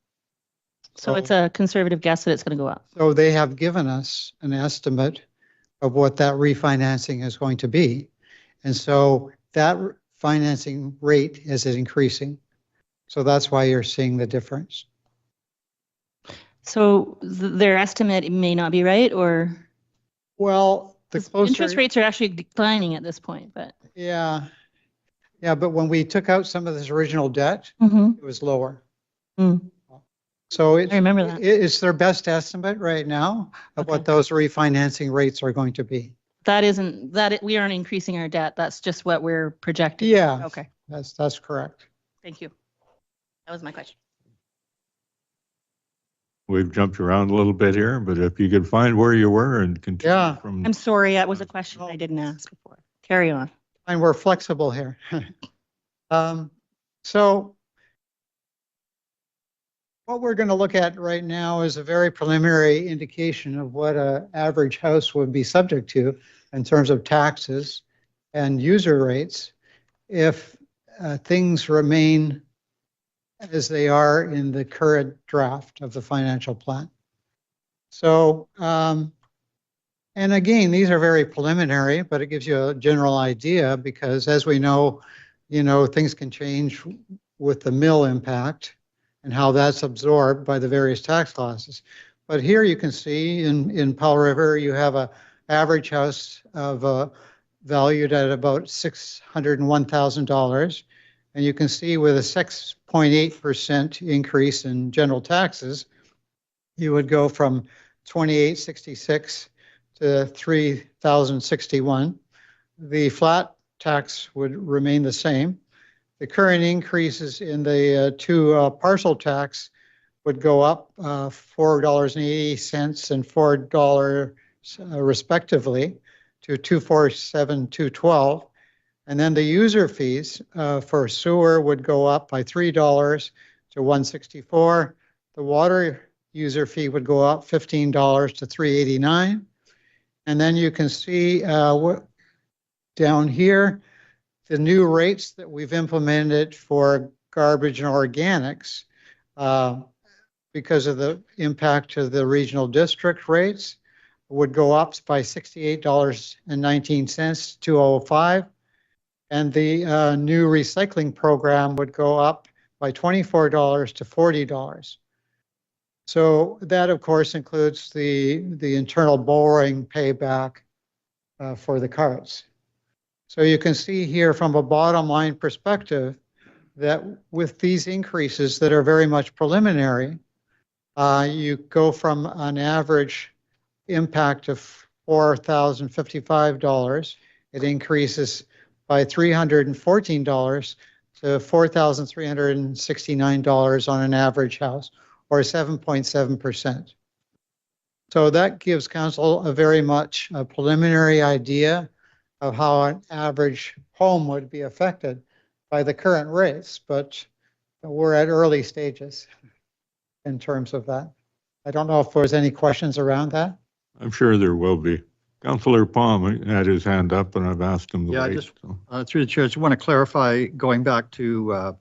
So it's a conservative guess that it's going to go up. So they have given us an estimate of what that refinancing is going to be. And so that financing rate is increasing. So that's why you're seeing the difference. So their estimate may not be right, or? Well, the closer. Interest rates are actually declining at this point, but. Yeah. Yeah, but when we took out some of this original debt, Mhm. it was lower. Mm. So I remember that. it's their best estimate right now of what those refinancing rates are going to be. We aren't increasing our debt. That's just what we're projecting. Yeah. Okay, That's correct. thank you. That was my question. We've jumped around a little bit here, but if you could find where you were and continue Yeah. from. I'm sorry, that was a question I didn't ask before. Carry on. And we're flexible here. So what we're going to look at right now is a very preliminary indication of what an average house would be subject to in terms of taxes and user rates if things remain as they are in the current draft of the financial plan. So, and again, these are very preliminary, but it gives you a general idea because as we know, things can change with the mill impact and how that's absorbed by the various tax classes. But here you can see in Powell River, you have an average house of valued at about $601,000. And you can see with a 6.8% increase in general taxes, you would go from 2866 to 3061. The flat tax would remain the same. The current increases in the two parcel tax would go up $4.80 and $4 respectively to $247, $212. And then the user fees for sewer would go up by $3 to $164. The water user fee would go up $15 to $389. And then you can see down here, the new rates that we've implemented for garbage and organics because of the impact of the regional district rates would go up by $68.19 to $205. And the new recycling program would go up by $24 to $40. So that, of course, includes the internal borrowing payback for the carts. So you can see here from a bottom line perspective that with these increases that are very much preliminary, you go from an average impact of $4,055. It increases by $314 to $4,369 on an average house, or 7.7%. So that gives council a very much a preliminary idea of how an average home would be affected by the current rates, but we're at early stages in terms of that. I don't know if there's any questions around that. I'm sure there will be. Councillor Palm had his hand up and I've asked him to Yeah, wait. just so. through the chair, I just want to clarify, going back to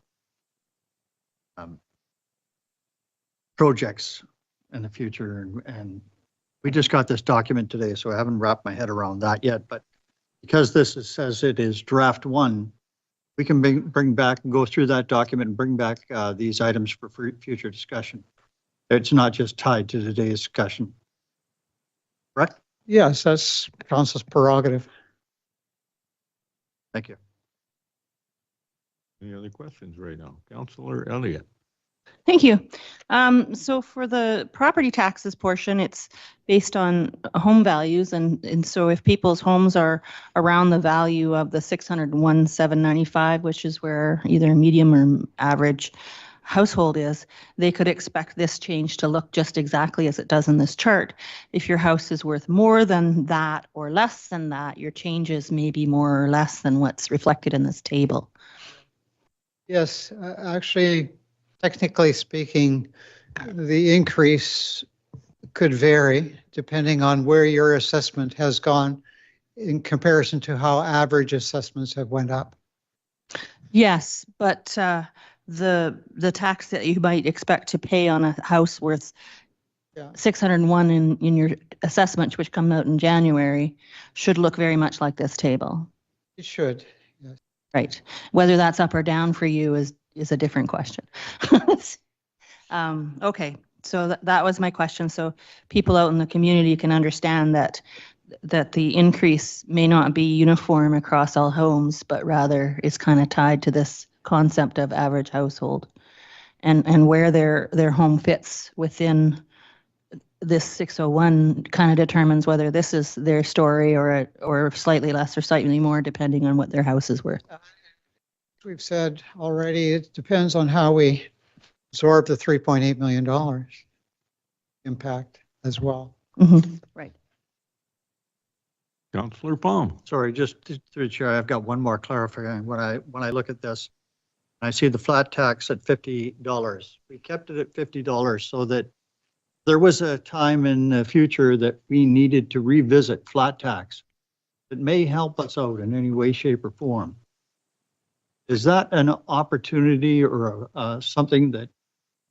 projects in the future, and we just got this document today, so I haven't wrapped my head around that yet, but because says it is draft one, we can bring back and go through that document and bring back these items for future discussion. It's not just tied to today's discussion. Correct? Yes, that's council's prerogative. Thank you. Any other questions right now? Councillor Elliott. Thank you. So for the property taxes portion, it's based on home values. And so if people's homes are around the value of the 601,795, which is where either medium or average household is, they could expect this change to look just exactly as it does in this chart. If your house is worth more than that or less than that, your changes may be more or less than what's reflected in this table. Yes, actually, technically speaking, the increase could vary depending on where your assessment has gone in comparison to how average assessments have went up. Yes, but the tax that you might expect to pay on a house worth 601 in your assessment, which come out in January, should look very much like this table. It should, yes. Right. Whether that's up or down for you is a different question. Okay, so that was my question. So people out in the community can understand that the increase may not be uniform across all homes, but rather is kind of tied to this concept of average household and where their home fits within this 601 kind of determines whether this is their story or slightly less or slightly more depending on what their house is worth. We've said already, it depends on how we absorb the $3.8 million impact as well. Mm-hmm. Right. Councillor Palm. Sorry, just through the chair, I've got one more clarifying. When I look at this, I see the flat tax at $50. We kept it at $50 so that there was a time in the future that we needed to revisit flat tax. It may help us out in any way, shape, or form. Is that an opportunity or something that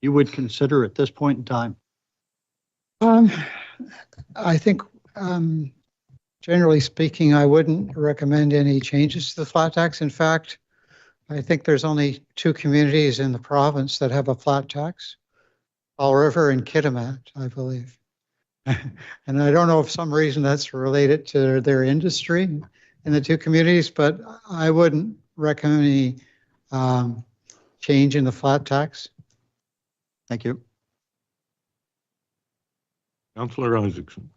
you would consider at this point in time? I think, generally speaking, I wouldn't recommend any changes to the flat tax. In fact, I think there's only 2 communities in the province that have a flat tax, Fall River and Kitimat, I believe. And I don't know if some reason that's related to their industry in the 2 communities, but I wouldn't recommend any change in the flat tax. Thank you. Councillor Isaacson.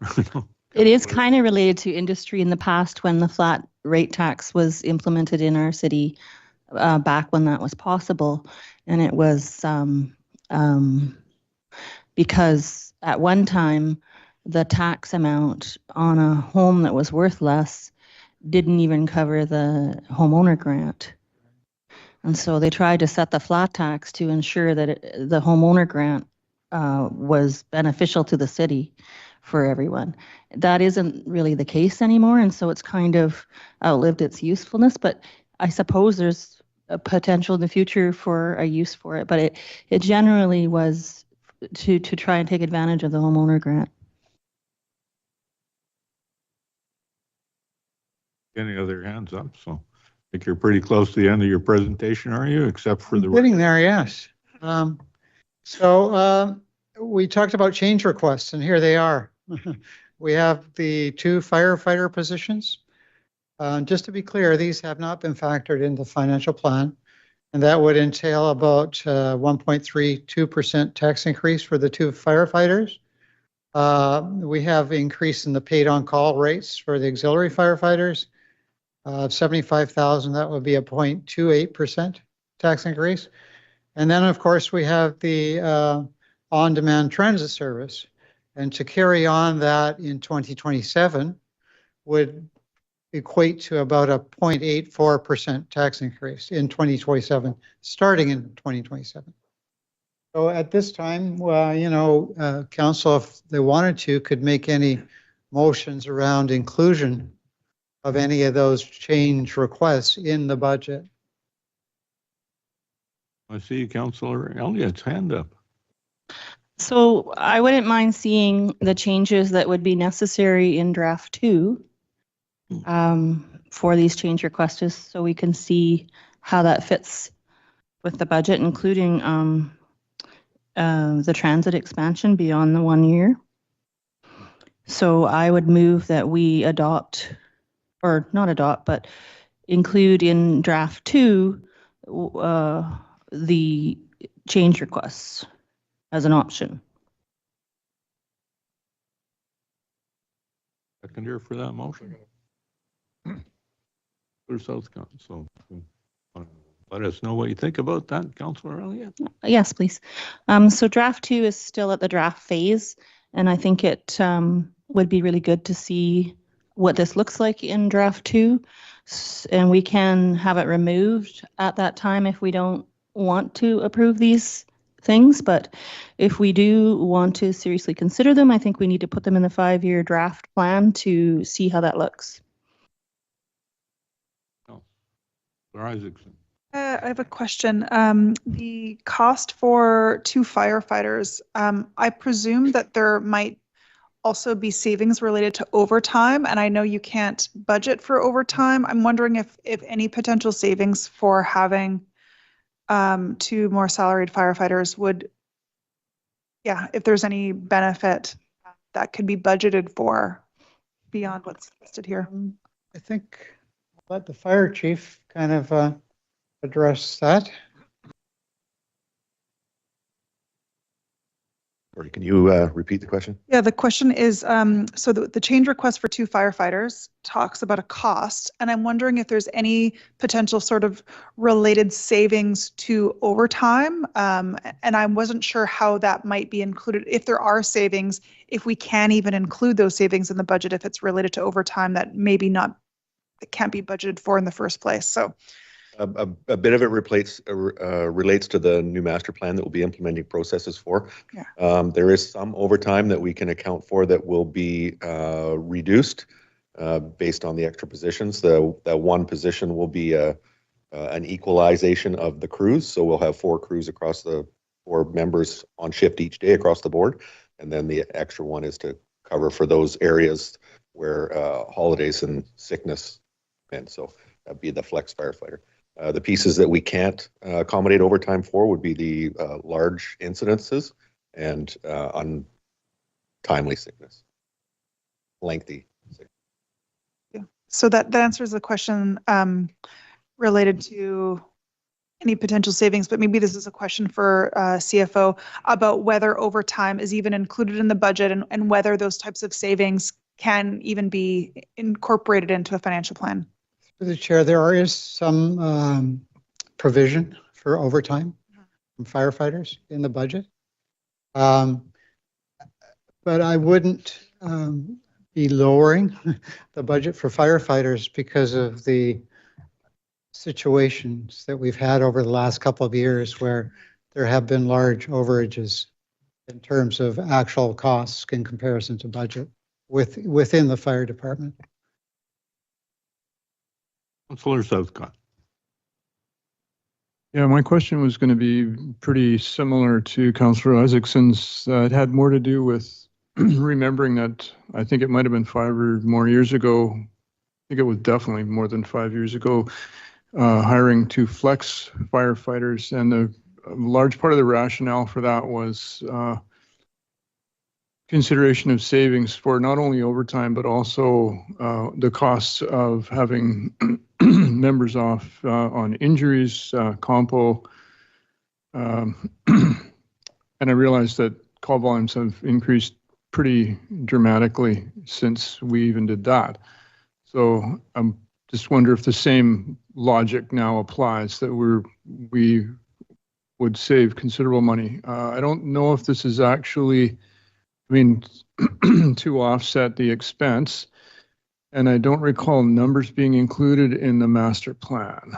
It is kind of related to industry in the past when the flat rate tax was implemented in our city back when that was possible. And it was because at one time, the tax amount on a home that was worth less didn't even cover the homeowner grant. And so they tried to set the flat tax to ensure that the homeowner grant was beneficial to the city for everyone. That isn't really the case anymore, and so it's kind of outlived its usefulness, but I suppose there's a potential in the future for a use for it, but it generally was to try and take advantage of the homeowner grant. Any other hands up? So I think you're pretty close to the end of your presentation, are you? Except for the Getting there, yes. We talked about change requests, and here they are. We have the 2 firefighter positions. Just to be clear, these have not been factored into the financial plan, and that would entail about 1.32% tax increase for the 2 firefighters. We have increase in the paid on-call rates for the auxiliary firefighters. 75,000, that would be a 0.28% tax increase. And then, of course, we have the on-demand transit service. And to carry on that in 2027 would equate to about a 0.84% tax increase in 2027, starting in 2027. So at this time, council, if they wanted to, could make any motions around inclusion of any of those change requests in the budget. I see Councillor Elliott's hand up. So I wouldn't mind seeing the changes that would be necessary in draft 2 for these change requests, so we can see how that fits with the budget, including the transit expansion beyond the 1 year. So I would move that we adopt, or not adopt, but include in draft 2 the change requests as an option. Seconder for that motion. South Council. Let us know what you think about that, Councillor Elliott. Yes, please. So draft 2 is still at the draft phase, and I think it would be really good to see what this looks like in draft 2, and we can have it removed at that time if we don't want to approve these things. But if we do want to seriously consider them, I think we need to put them in the 5-year draft plan to see how that looks. Isaacson. I have a question. The cost for 2 firefighters, I presume that there might also be savings related to overtime, and I know you can't budget for overtime. I'm wondering if any potential savings for having 2 more salaried firefighters would, if there's any benefit that could be budgeted for beyond what's listed here. I think I'll let the fire chief kind of address that. Or can you repeat the question? Yeah, the question is, so the change request for 2 firefighters talks about a cost, and I'm wondering if there's any potential sort of related savings to overtime, and I wasn't sure how that might be included. If there are savings, if we can even include those savings in the budget, if it's related to overtime that maybe not, that can't be budgeted for in the first place. So. A bit of it relates to the new master plan that we'll be implementing processes for. Yeah. There is some overtime that we can account for that will be reduced based on the extra positions. That one position will be an equalization of the crews. So we'll have 4 crews across 4 members on shift each day across the board. And then the extra one is to cover for those areas where holidays and sickness, and so that'd be the flex firefighter. The pieces that we can't accommodate overtime for would be the large incidences and untimely sickness, lengthy sickness. Yeah. So that answers the question related to any potential savings, but maybe this is a question for CFO about whether overtime is even included in the budget and whether those types of savings can even be incorporated into a financial plan. Through the chair, there is some provision for overtime from firefighters in the budget. But I wouldn't be lowering the budget for firefighters because of the situations that we've had over the last couple of years where there have been large overages in terms of actual costs in comparison to budget within the fire department. Councillor Southcott. Yeah, my question was going to be pretty similar to Councillor Isaacson's. It had more to do with remembering that I think it might have been 5 or more years ago. I think it was definitely more than 5 years ago, hiring 2 flex firefighters. And a large part of the rationale for that was consideration of savings for not only overtime, but also the costs of having members off on injuries, compo. And I realized that call volumes have increased pretty dramatically since we even did that. So I'm just wonder if the same logic now applies, that we would save considerable money. I don't know if this is actually, I mean, to offset the expense. And I don't recall numbers being included in the master plan.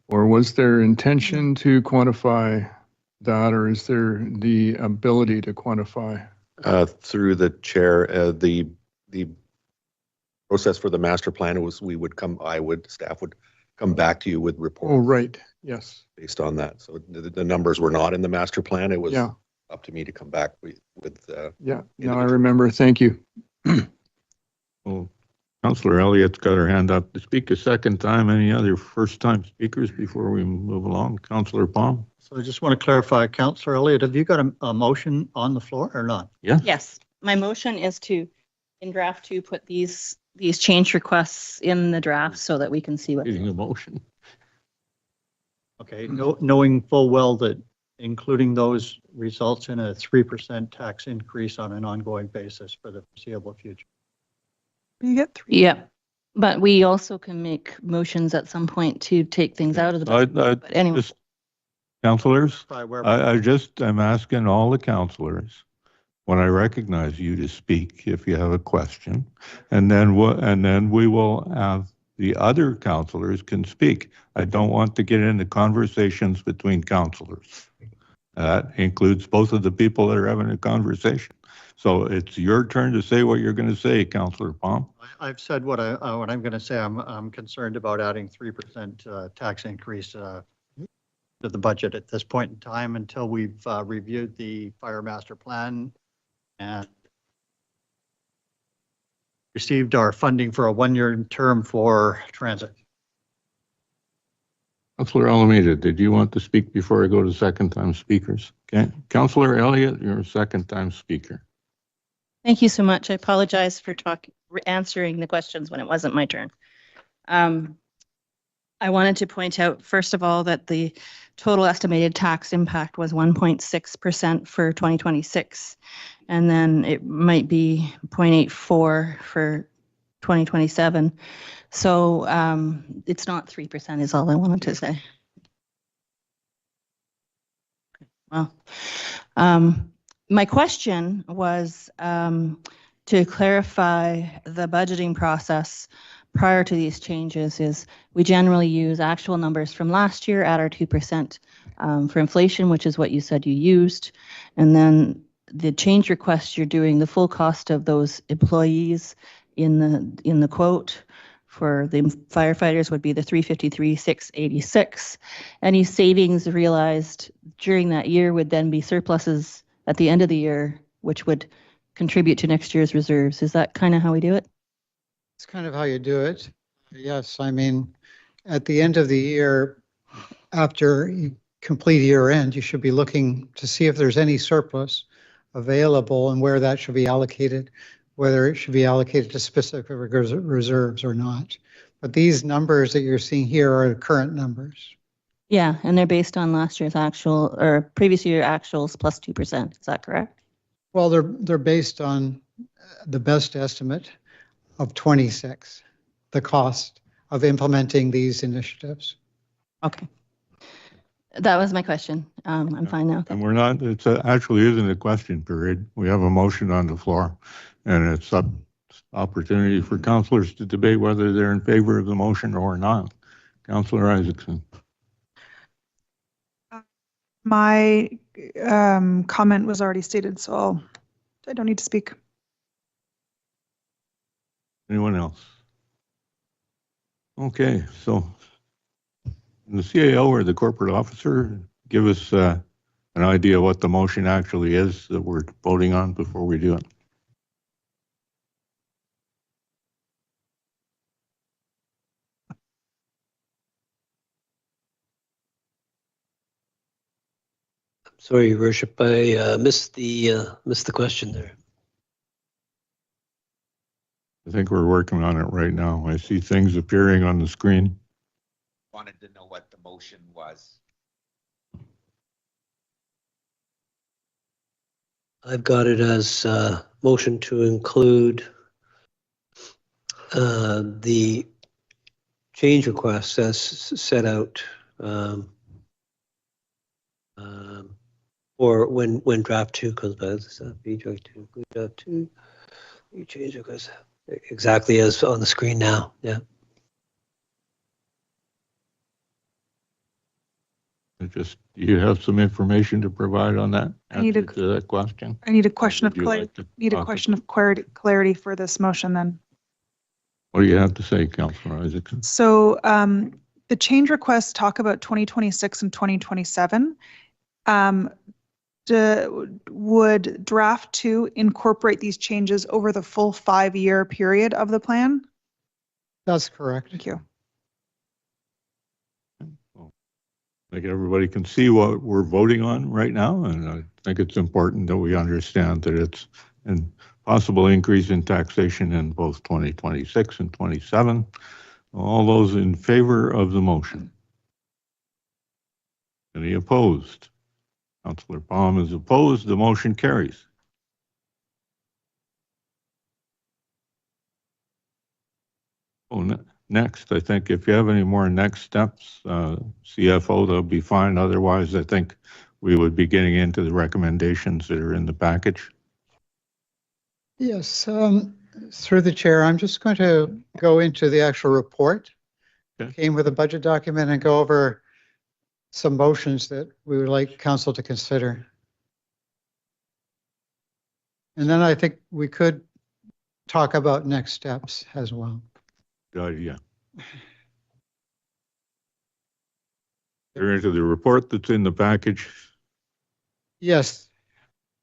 Or was there intention to quantify that, or is there the ability to quantify? Through the chair, the process for the master plan was staff would come back to you with reports. Oh, right, yes. Based on that. So the numbers were not in the master plan. It was Yeah. up to me to come back with Yeah, now I remember, thank you. Well, Councillor Elliott's got her hand up to speak a second time. Any other first-time speakers before we move along? Councillor Palm? So I just want to clarify, Councillor Elliott, have you got a motion on the floor or not? Yeah. Yes, my motion is to, in draft 2, put these change requests in the draft so that we can see what. Getting a motion. Okay, knowing full well that including those results in a 3% tax increase on an ongoing basis for the foreseeable future. You get 3. Yeah, but we also can make motions at some point to take things out of the budget. But anyway. Councillors, Clarify I'm asking all the councillors, when I recognize you, to speak if you have a question, and then we will have the other councillors can speak. I don't want to get into conversations between councillors. That includes both of the people that are having a conversation. So it's your turn to say what you're going to say, Councillor Palm. I've said what I'm going to say. I'm concerned about adding 3% tax increase to the budget at this point in time until we've reviewed the fire master plan and received our funding for a 1-year term for transit. Councillor Alameda, did you want to speak before I go to second-time speakers? Okay, Councillor Elliott, you're a second-time speaker. Thank you so much. I apologize for answering the questions when it wasn't my turn. I wanted to point out, first of all, that the total estimated tax impact was 1.6% for 2026, and then it might be 0.84 for 2027. So it's not 3% is all I wanted to say. Well, my question was to clarify the budgeting process prior to these changes. Is we generally use actual numbers from last year at our 2% for inflation, which is what you said you used. And then the change request, you're doing the full cost of those employees in the quote. For the firefighters would be the 353,686. Any savings realized during that year would then be surpluses at the end of the year, which would contribute to next year's reserves. Is that kind of how we do it? It's kind of how you do it. Yes, I mean, at the end of the year, after you complete year end, you should be looking to see if there's any surplus available and where that should be allocated, whether it should be allocated to specific reserves or not. But these numbers that you're seeing here are current numbers. Yeah, and they're based on last year's actual or previous year actuals plus 2%. Is that correct? Well, they're based on the best estimate of 26, the cost of implementing these initiatives. Okay. That was my question. I'm fine now. And we're not, it's actually isn't a question period. We have a motion on the floor, and it's opportunity for councillors to debate whether they're in favor of the motion or not. Councillor Isaacson. My comment was already stated, so I don't need to speak. Anyone else? Okay, so the CAO or the corporate officer, give us an idea what the motion actually is that we're voting on before we do it. Sorry, Your Worship, I missed the question there. I think we're working on it right now. I see things appearing on the screen. Wanted to know what the motion was. I've got it as motion to include the change requests as set out Or when draft 2 comes back, draft 2, draft 2, you change it goes exactly as on the screen now. Yeah. Just, do you have some information to provide on that? I need Answer to that question? I need a question of Would you like to need a talk question of clarity for this motion then. What do you have to say, Councillor Isaacson? So the change requests talk about 2026 and 2027. Would draft 2 incorporate these changes over the full 5-year period of the plan? That's correct. Thank you. I think everybody can see what we're voting on right now, and I think it's important that we understand that it's a possible increase in taxation in both 2026 and 27. All those in favor of the motion? Any opposed? Councillor Baum is opposed. The motion carries. Next, I think if you have any more next steps, CFO, they'll be fine. Otherwise, I think we would be getting into the recommendations that are in the package. Yes, through the chair, I'm just going to go into the actual report. Okay. Came with a budget document and go over some motions that we would like council to consider. And then I think we could talk about next steps as well. Good idea. You're into the report that's in the package. Yes,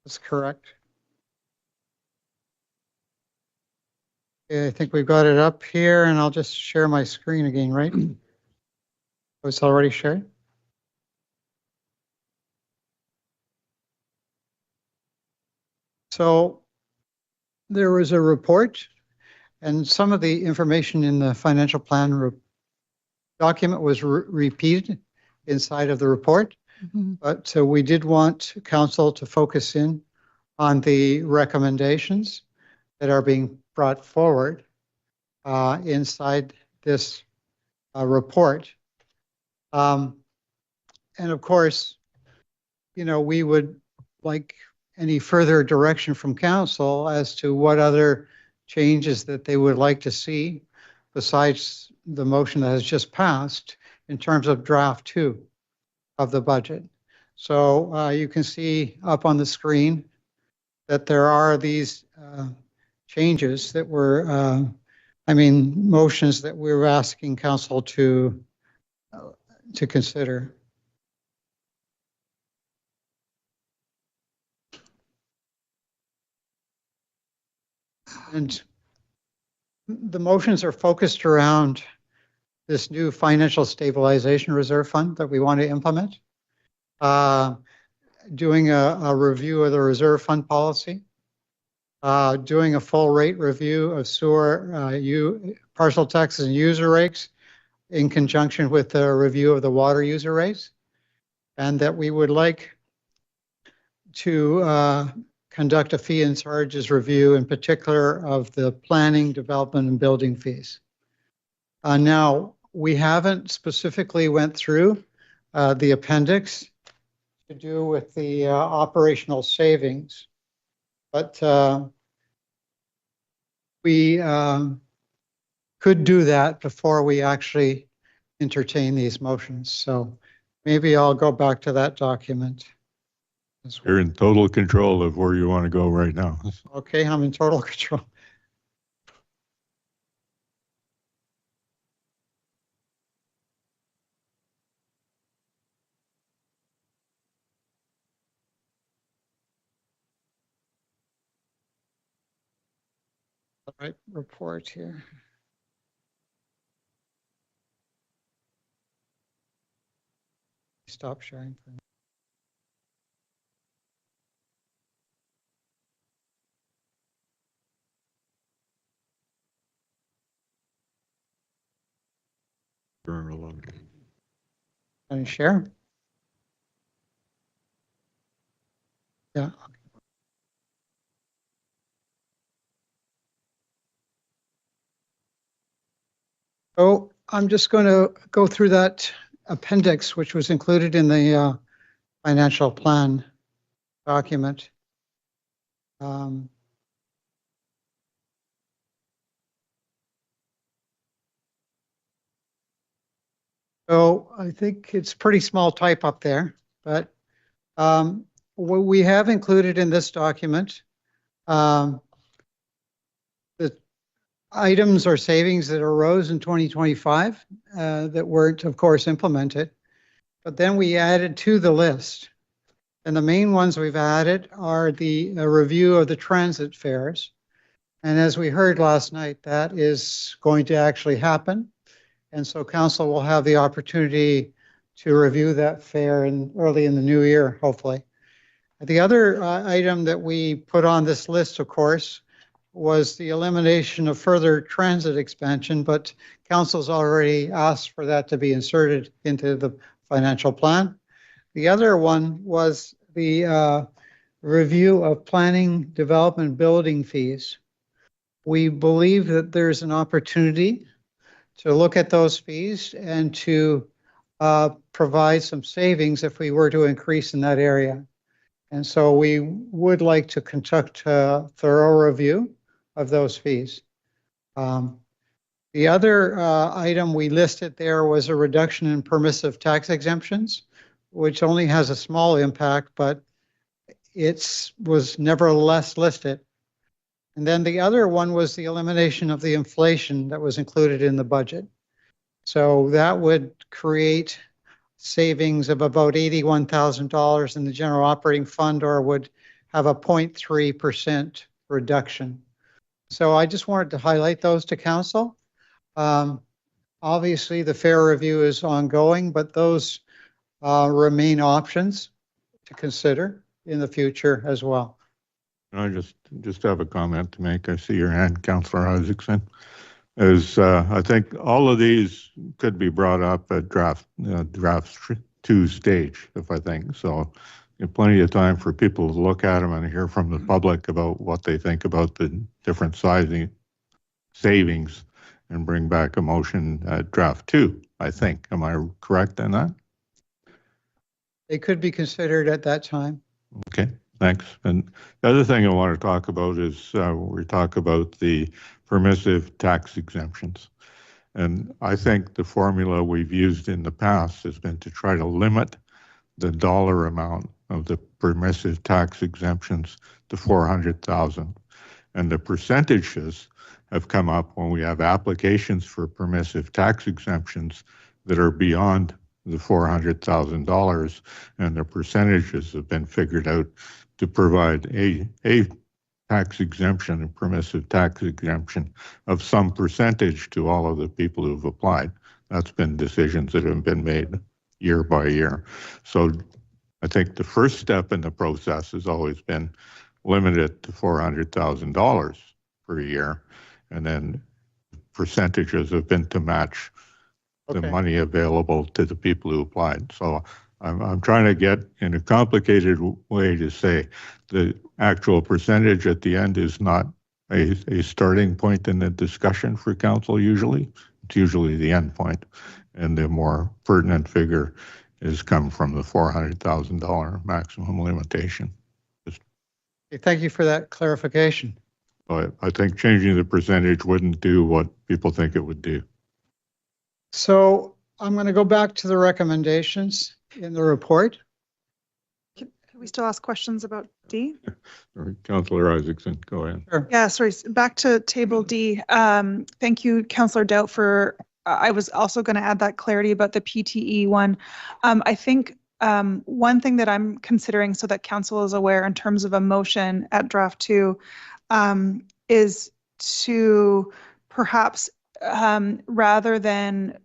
that's correct. Okay, I think we've got it up here and I'll just share my screen again, right? Oh, it's already shared? So there was a report and some of the information in the financial plan document was repeated inside of the report. Mm-hmm. But so we did want council to focus in on the recommendations that are being brought forward inside this report. And of course, you know, we would like any further direction from council as to what other changes that they would like to see besides the motion that has just passed in terms of draft 2 of the budget. So you can see up on the screen that there are these changes that were, motions that we were asking council to consider. And the motions are focused around this new financial stabilization reserve fund that we want to implement, doing a review of the reserve fund policy, doing a full rate review of sewer parcel taxes and user rates in conjunction with the review of the water user rates, and that we would like to conduct a fee and charges review, in particular of the planning, development, and building fees. Now, we haven't specifically went through the appendix to do with the operational savings, but we could do that before we actually entertain these motions. So maybe I'll go back to that document. You're in total control of where you want to go right now. Okay, I'm in total control. All right, report here. Stop sharing for me. Can you share? Yeah. So I'm just going to go through that appendix, which was included in the financial plan document. So I think it's pretty small type up there, but what we have included in this document, the items or savings that arose in 2025 that weren't, of course, implemented. But then we added to the list. And the main ones we've added are the review of the transit fares. And as we heard last night, that is going to actually happen. And so council will have the opportunity to review that fare early in the new year, hopefully. The other item that we put on this list, of course, was the elimination of further transit expansion, but council's already asked for that to be inserted into the financial plan. The other one was the review of planning, development, building fees. We believe that there's an opportunity to look at those fees and to provide some savings if we were to increase in that area. And so we would like to conduct a thorough review of those fees. The other item we listed there was a reduction in permissive tax exemptions, which only has a small impact, but it was nevertheless listed. And then the other one was the elimination of the inflation that was included in the budget. So that would create savings of about $81,000 in the general operating fund, or would have a 0.3% reduction. So I just wanted to highlight those to council. Obviously, the fare review is ongoing, but those remain options to consider in the future as well. I just have a comment to make. I see your hand, Councillor Isaacson. I think all of these could be brought up at draft 2 stage, if I think. So you have plenty of time for people to look at them and hear from the public about what they think about the different sizing savings, and bring back a motion at draft 2, I think. Am I correct in that? They could be considered at that time. Okay, thanks. And the other thing I want to talk about is we talk about the permissive tax exemptions. And I think the formula we've used in the past has been to try to limit the dollar amount of the permissive tax exemptions to 400,000. And the percentages have come up when we have applications for permissive tax exemptions that are beyond the $400,000, and the percentages have been figured out to provide a tax exemption, a permissive tax exemption of some percentage to all of the people who've applied. That's been decisions that have been made year by year. So I think the first step in the process has always been limited to $400,000 per year, and then percentages have been to match the money available to the people who applied. So I'm trying to get in a complicated way to say the actual percentage at the end is not a starting point in the discussion for council usually. It's usually the end point. And the more pertinent figure is come from the $400,000 maximum limitation. Thank you for that clarification. But I think changing the percentage wouldn't do what people think it would do. So I'm going to go back to the recommendations in the report. Can we still ask questions about D? Councillor Isaacson, go ahead. Sure. Yeah, sorry, back to table D. Thank you, Councillor Doubt, for, I was also going to add that clarity about the PTE one. I think one thing that I'm considering, so that council is aware in terms of a motion at draft 2, is to perhaps rather than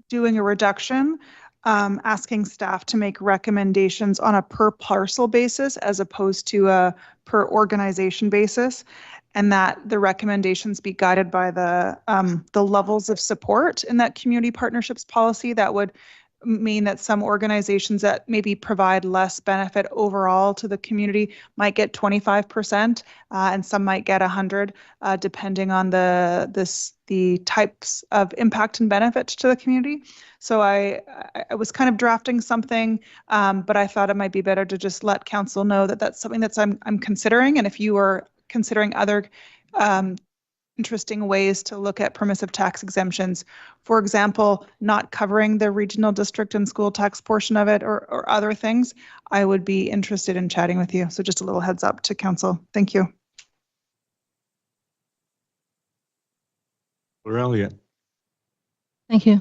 doing a reduction, asking staff to make recommendations on a per parcel basis as opposed to a per organization basis, and that the recommendations be guided by the levels of support in that community partnerships policy that would mean that some organizations that maybe provide less benefit overall to the community might get 25%, and some might get 100, depending on the types of impact and benefit to the community. So I was kind of drafting something, but I thought it might be better to just let council know that that's something that I'm considering. And if you are considering other interesting ways to look at permissive tax exemptions, for example, not covering the regional district and school tax portion of it, or other things, I would be interested in chatting with you. So just a little heads up to council. Thank you. Elliott. Thank you.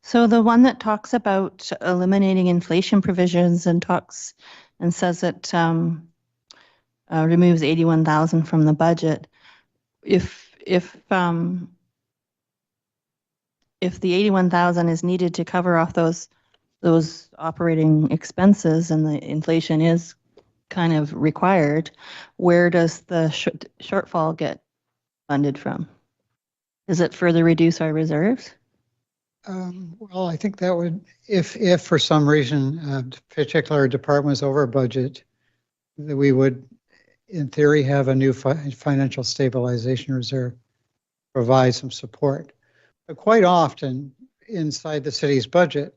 So the one that talks about eliminating inflation provisions and talks and says it removes 81,000 from the budget. If the 81,000 is needed to cover off those operating expenses and the inflation is kind of required, where does the shortfall get funded from? Does it further reduce our reserves? Well, I think that would, if for some reason a particular department was over budget, that we would, in theory, have a new financial stabilization reserve, provide some support. But quite often inside the city's budget,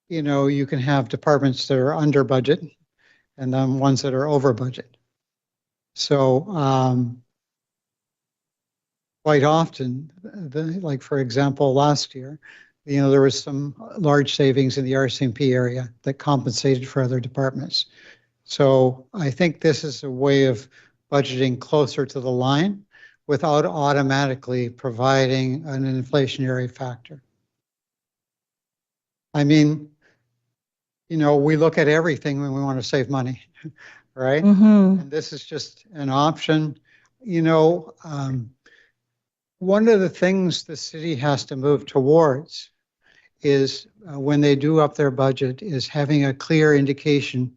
you know, you can have departments that are under budget and then ones that are over budget. So quite often, like for example, last year, you know, there was some large savings in the RCMP area that compensated for other departments. So I think this is a way of budgeting closer to the line without automatically providing an inflationary factor. I mean, you know, we look at everything when we want to save money, right? Mm-hmm. And this is just an option. You know, one of the things the city has to move towards is when they do up their budget is having a clear indication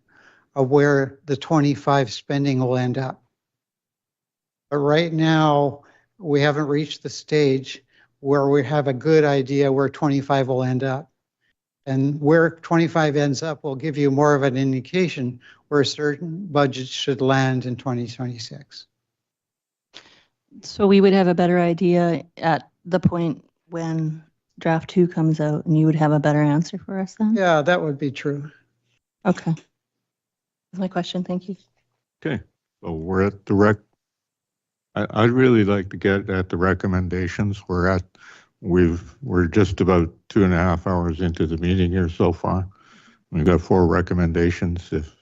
of where the 25 spending will end up. But right now, we haven't reached the stage where we have a good idea where 25 will end up. And where 25 ends up will give you more of an indication where certain budgets should land in 2026. So we would have a better idea at the point when draft 2 comes out, and you would have a better answer for us then? Yeah, that would be true. Okay. That's my question. Thank you. Okay, so we're at the I'd really like to get at the recommendations. We're just about 2.5 hours into the meeting here so far. We've got 4 recommendations. If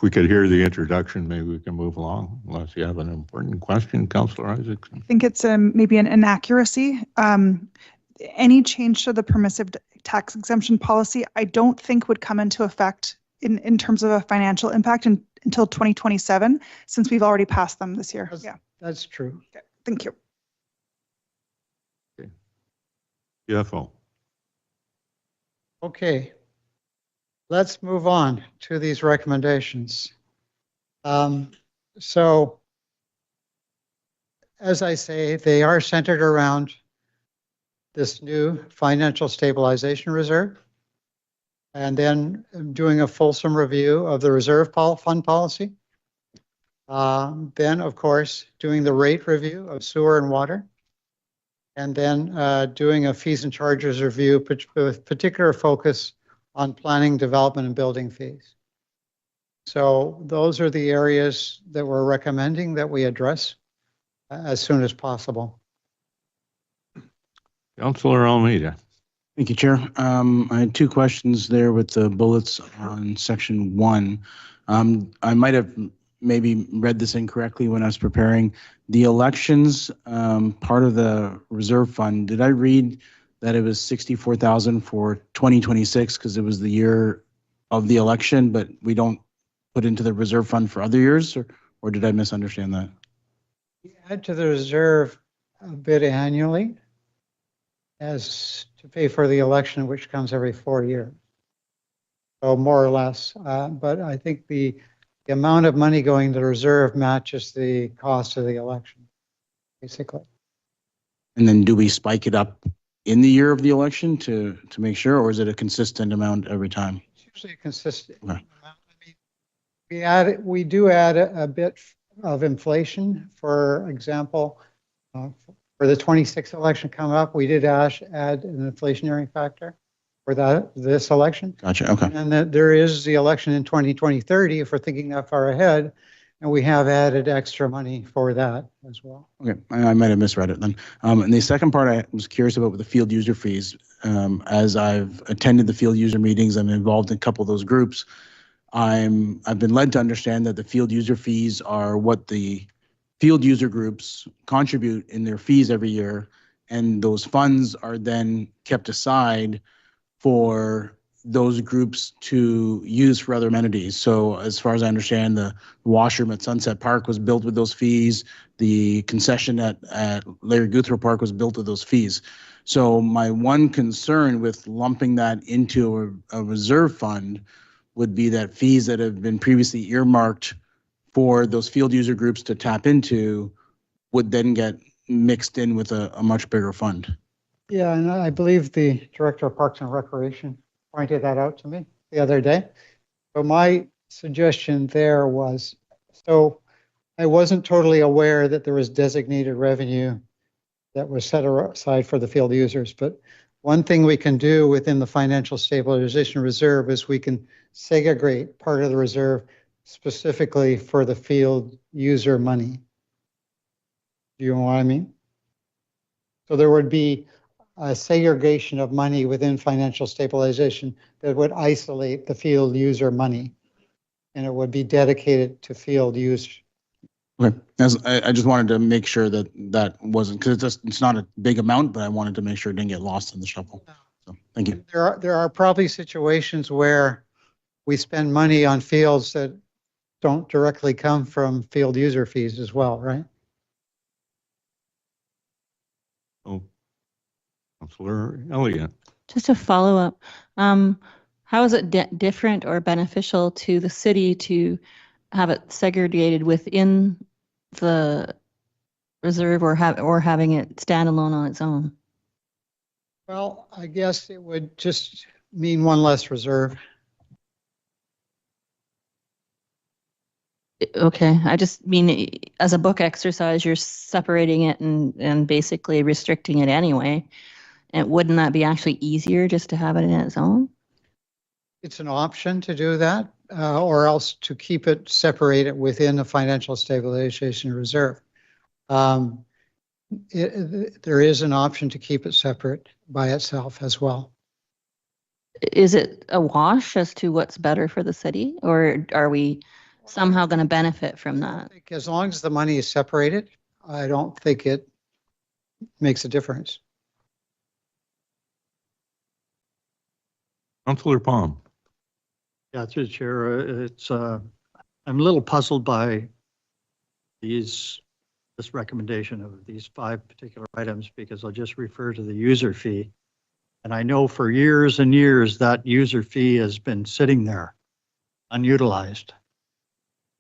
we could hear the introduction, maybe we can move along, unless you have an important question, Councillor Isaacson. I think it's maybe an inaccuracy. Any change to the permissive tax exemption policy, I don't think would come into effect in terms of a financial impact until 2027, since we've already passed them this year. That's true. Okay. Thank you. Okay. CFO. Okay. Let's move on to these recommendations. So, as I say, they are centered around this new financial stabilization reserve, and then doing a fulsome review of the reserve fund policy. Then, of course, doing the rate review of sewer and water, and then doing a fees and charges review with particular focus on planning, development, and building fees. So those are the areas that we're recommending that we address as soon as possible. Councillor Almeida. Thank you, Chair. I had 2 questions there with the bullets on section 1. I might have maybe read this incorrectly when I was preparing. The elections, part of the reserve fund, did I read that it was 64,000 for 2026 because it was the year of the election, but we don't put into the reserve fund for other years, or did I misunderstand that? We add to the reserve a bit annually as to pay for the election, which comes every 4 years. So more or less, but I think the amount of money going to the reserve matches the cost of the election, basically. And then do we spike it up in the year of the election to make sure, or is it a consistent amount every time? It's usually consistent. Okay. We do add a bit of inflation. For example, for the 26th election coming up, we did add an inflationary factor for this election. Gotcha. Okay. And that there is the election in 2030, if we're thinking that far ahead, and we have added extra money for that as well. Okay, I might have misread it then. And the second part I was curious about with the field user fees. As I've attended the field user meetings, I'm involved in a couple of those groups. I've been led to understand that the field user fees are what the field user groups contribute in their fees every year, and those funds are then kept aside for those groups to use for other amenities. So as far as I understand, the washroom at Sunset Park was built with those fees. The concession at Larry Guthrie Park was built with those fees. So my one concern with lumping that into a reserve fund would be that fees that have been previously earmarked for those field user groups to tap into would then get mixed in with a much bigger fund. Yeah, and I believe the Director of Parks and Recreation pointed that out to me the other day. So my suggestion there was, so I wasn't totally aware that there was designated revenue that was set aside for the field users, but one thing we can do within the financial stabilization reserve is we can segregate part of the reserve specifically for the field user money. Do you know what I mean? So there would be a segregation of money within financial stabilization that would isolate the field user money, and it would be dedicated to field use. Okay, I just wanted to make sure that that wasn't, because it's not a big amount, but I wanted to make sure it didn't get lost in the shuffle. So thank you. There are probably situations where we spend money on fields that don't directly come from field user fees as well, right? Oh, Councillor Elliott. Just a follow-up. How is it different or beneficial to the city to have it segregated within the reserve, or having it standalone on its own? Well, I guess it would just mean one less reserve. Okay, I just mean as a book exercise, you're separating it and basically restricting it anyway. And wouldn't that be actually easier just to have it in its own? It's an option to do that, or else to keep it separated within the financial stabilization reserve. There is an option to keep it separate by itself as well. Is it a wash as to what's better for the city, or are we somehow going to benefit from that? As long as the money is separated, I don't think it makes a difference. Councillor Palm. Yeah, through the chair, I'm a little puzzled by this recommendation of these 5 particular items, because I'll just refer to the user fee. And I know for years and years that user fee has been sitting there unutilized,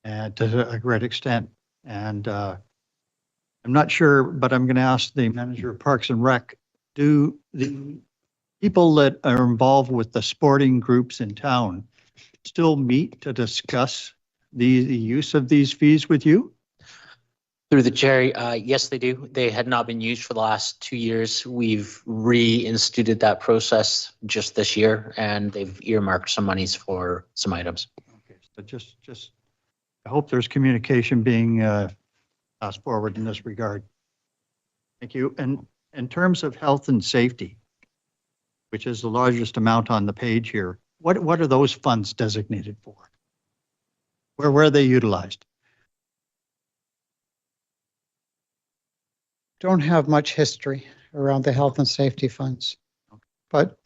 and to a great extent. And I'm not sure, but I'm going to ask the manager of Parks and Rec, do the people that are involved with the sporting groups in town still meet to discuss the use of these fees with you? Through the chair, yes, they do. They had not been used for the last 2 years. We've reinstituted that process just this year, and they've earmarked some monies for some items. Okay, so just I hope there's communication being passed forward in this regard. Thank you. And in terms of health and safety, which is the largest amount on the page here, what are those funds designated for? Where are they utilized? Don't have much history around the health and safety funds, but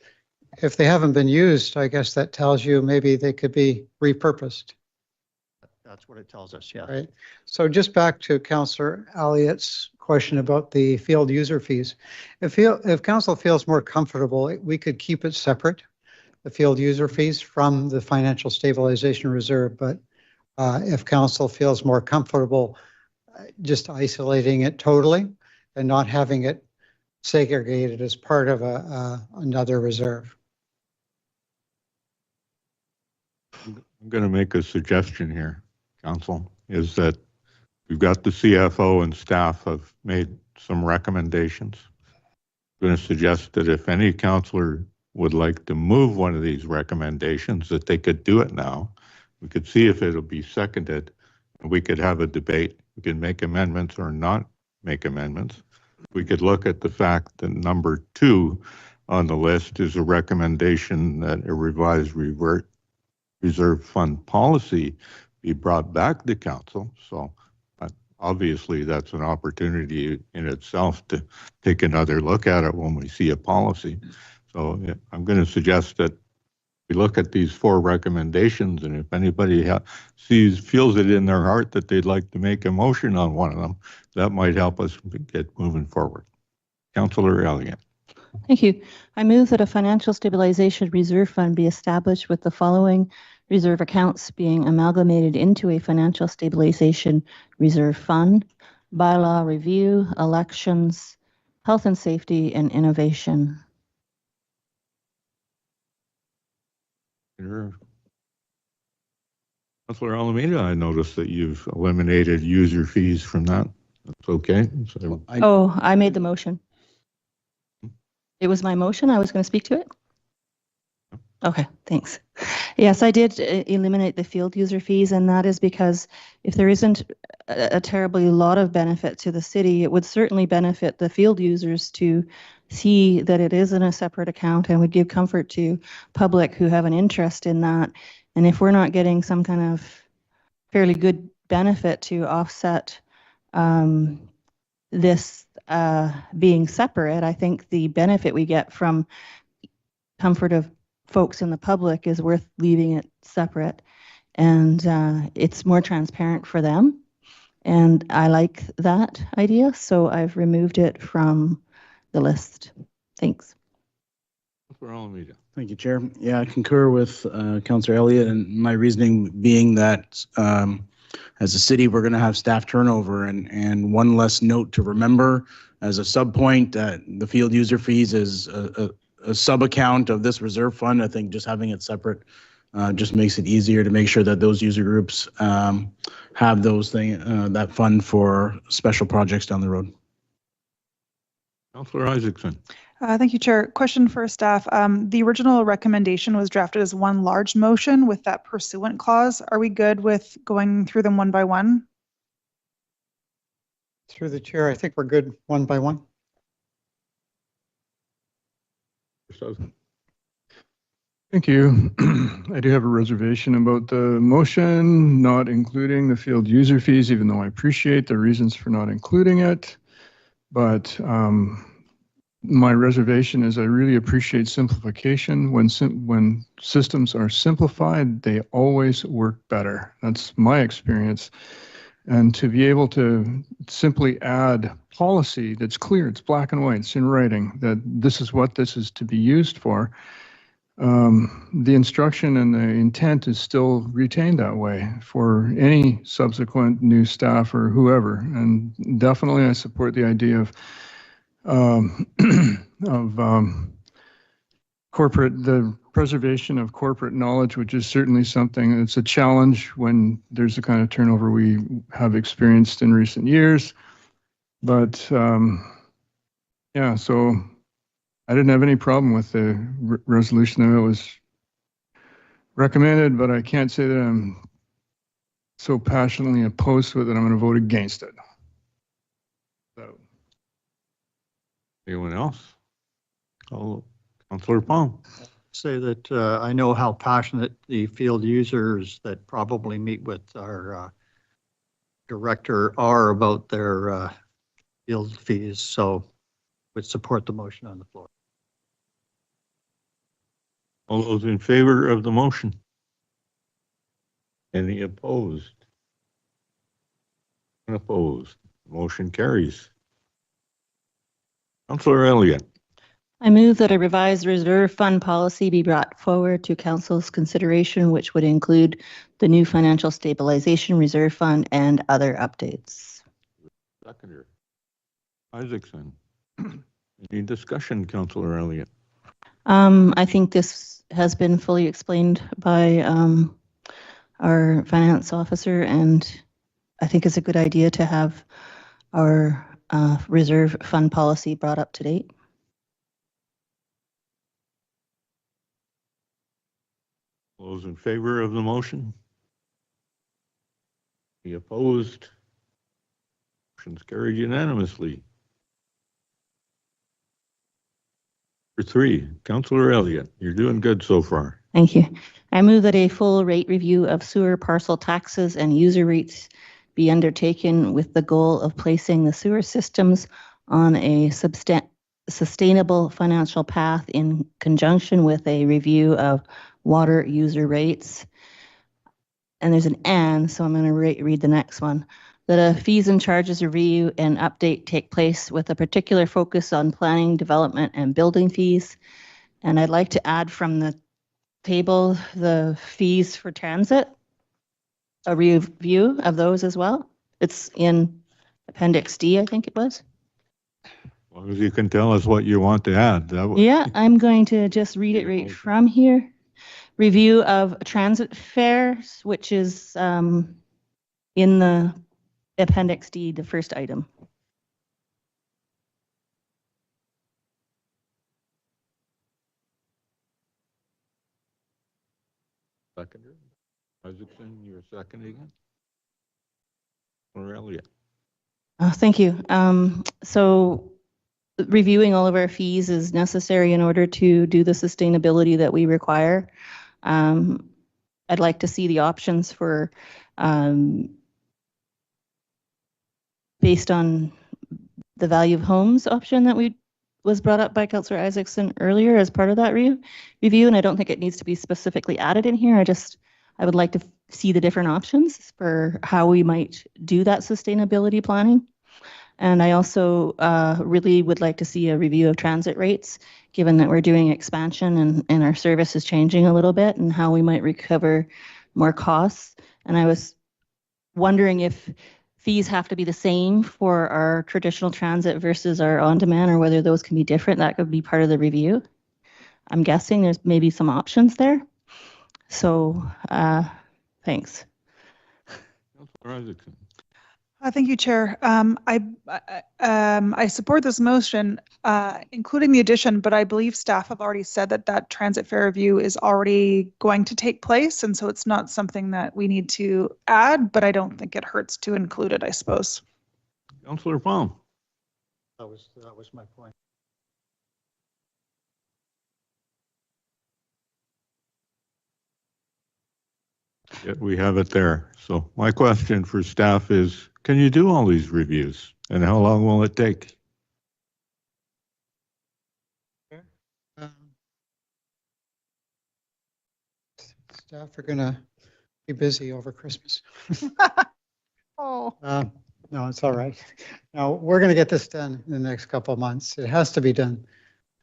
if they haven't been used, I guess that tells you maybe they could be repurposed. That's what it tells us, yeah. Right. So just back to Councillor Elliott's question about the field user fees. If council feels more comfortable, we could keep it separate, the field user fees from the financial stabilization reserve. But if council feels more comfortable just isolating it totally and not having it segregated as part of another reserve. I'm going to make a suggestion here, Council, is that we've got the CFO and staff have made some recommendations. I'm going to suggest that if any councillor would like to move one of these recommendations, that they could do it now. We could see if it'll be seconded, and we could have a debate. We could make amendments or not make amendments. We could look at the fact that number 2 on the list is a recommendation that a revised reserve fund policy be brought back to council. So obviously that's an opportunity in itself to take another look at it when we see a policy. So I'm going to suggest that we look at these 4 recommendations, and if anybody feels it in their heart that they'd like to make a motion on one of them, that might help us get moving forward. Councillor Elliott. Thank you. I move that a financial stabilization reserve fund be established with the following reserve accounts being amalgamated into a financial stabilization reserve fund: bylaw review, elections, health and safety, and innovation. Sure. Councillor Alameda, I noticed that you've eliminated user fees from that. That's okay. So, I made the motion. It was my motion. I was going to speak to it. Okay, thanks. Yes, I did eliminate the field user fees, and that is because if there isn't a terribly lot of benefit to the city, it would certainly benefit the field users to see that it is in a separate account and would give comfort to public who have an interest in that. And if we're not getting some kind of fairly good benefit to offset this being separate, I think the benefit we get from comfort of folks in the public is worth leaving it separate, and it's more transparent for them, and I like that idea, so I've removed it from the list. Thanks. Thank you, Chair. Yeah, I concur with Councillor Elliott, and my reasoning being that as a city, we're going to have staff turnover, and one less note to remember as a sub point that the field user fees is a sub account of this reserve fund. I think just having it separate just makes it easier to make sure that those user groups have those that fund for special projects down the road. Councillor Isaacson. Thank you, Chair. Question for staff. The original recommendation was drafted as one large motion with that pursuant clause. Are we good with going through them one by one? Through the chair, I think we're good one by one. Thank you. I do have a reservation about the motion not including the field user fees, even though I appreciate the reasons for not including it. But my reservation is I really appreciate simplification. When systems are simplified, they always work better. That's my experience. And to be able to simply add policy that's clear, it's black and white, it's in writing, that this is what this is to be used for, the instruction and the intent is still retained that way for any subsequent new staff or whoever. And definitely I support the idea of the preservation of corporate knowledge, which is certainly something that's a challenge when there's the kind of turnover we have experienced in recent years. But yeah, so I didn't have any problem with the resolution that was recommended, but I can't say that I'm so passionately opposed to it that I'm going to vote against it. So. Anyone else? Oh, Councillor Pong. Say that I know how passionate the field users that probably meet with our director are about their field fees, so would support the motion on the floor. All those in favor of the motion? Any opposed? Unopposed. Motion carries. Councillor Elliott. I move that a revised reserve fund policy be brought forward to council's consideration, which would include the new financial stabilization reserve fund and other updates. Seconder. Isaacson. Any discussion, Councillor Elliott? I think this has been fully explained by our finance officer, and I think it's a good idea to have our reserve fund policy brought up to date. Those in favor of the motion? Any opposed? Motion's carried unanimously. For 3, Councillor Elliott, you're doing good so far. Thank you. I move that a full rate review of sewer parcel taxes and user rates be undertaken with the goal of placing the sewer systems on a sustainable financial path in conjunction with a review of water user rates. And there's an and, so I'm going to read the next one. That a fees and charges review and update take place with a particular focus on planning, development, and building fees. And I'd like to add from the table the fees for transit, a review of those as well. It's in Appendix D, I think it was. As long as you can tell us what you want to add. Yeah, I'm going to just read it right from here. Review of transit fares, which is in the Appendix D, the first item. Seconder? Isaacson, you're seconding it? Or Elliott? Thank you. So reviewing all of our fees is necessary in order to do the sustainability that we require. I'd like to see the options for based on the value of homes option that was brought up by Councillor Isaacson earlier as part of that review, and I don't think it needs to be specifically added in here. I would like to see the different options for how we might do that sustainability planning. And I also really would like to see a review of transit rates, given that we're doing expansion and our service is changing a little bit, and how we might recover more costs. And I was wondering if fees have to be the same for our traditional transit versus our on-demand, or whether those can be different. That could be part of the review. I'm guessing there's maybe some options there. So, thanks. Thank you, Chair. I support this motion, including the addition, but I believe staff have already said that transit fare review is already going to take place, and so it's not something that we need to add, but I don't think it hurts to include it, I suppose. Councillor Palm. That was my point. Yeah, we have it there. So my question for staff is, can you do all these reviews, and how long will it take? Staff are going to be busy over Christmas. Oh. No, it's all right. No, we're going to get this done in the next couple of months. It has to be done.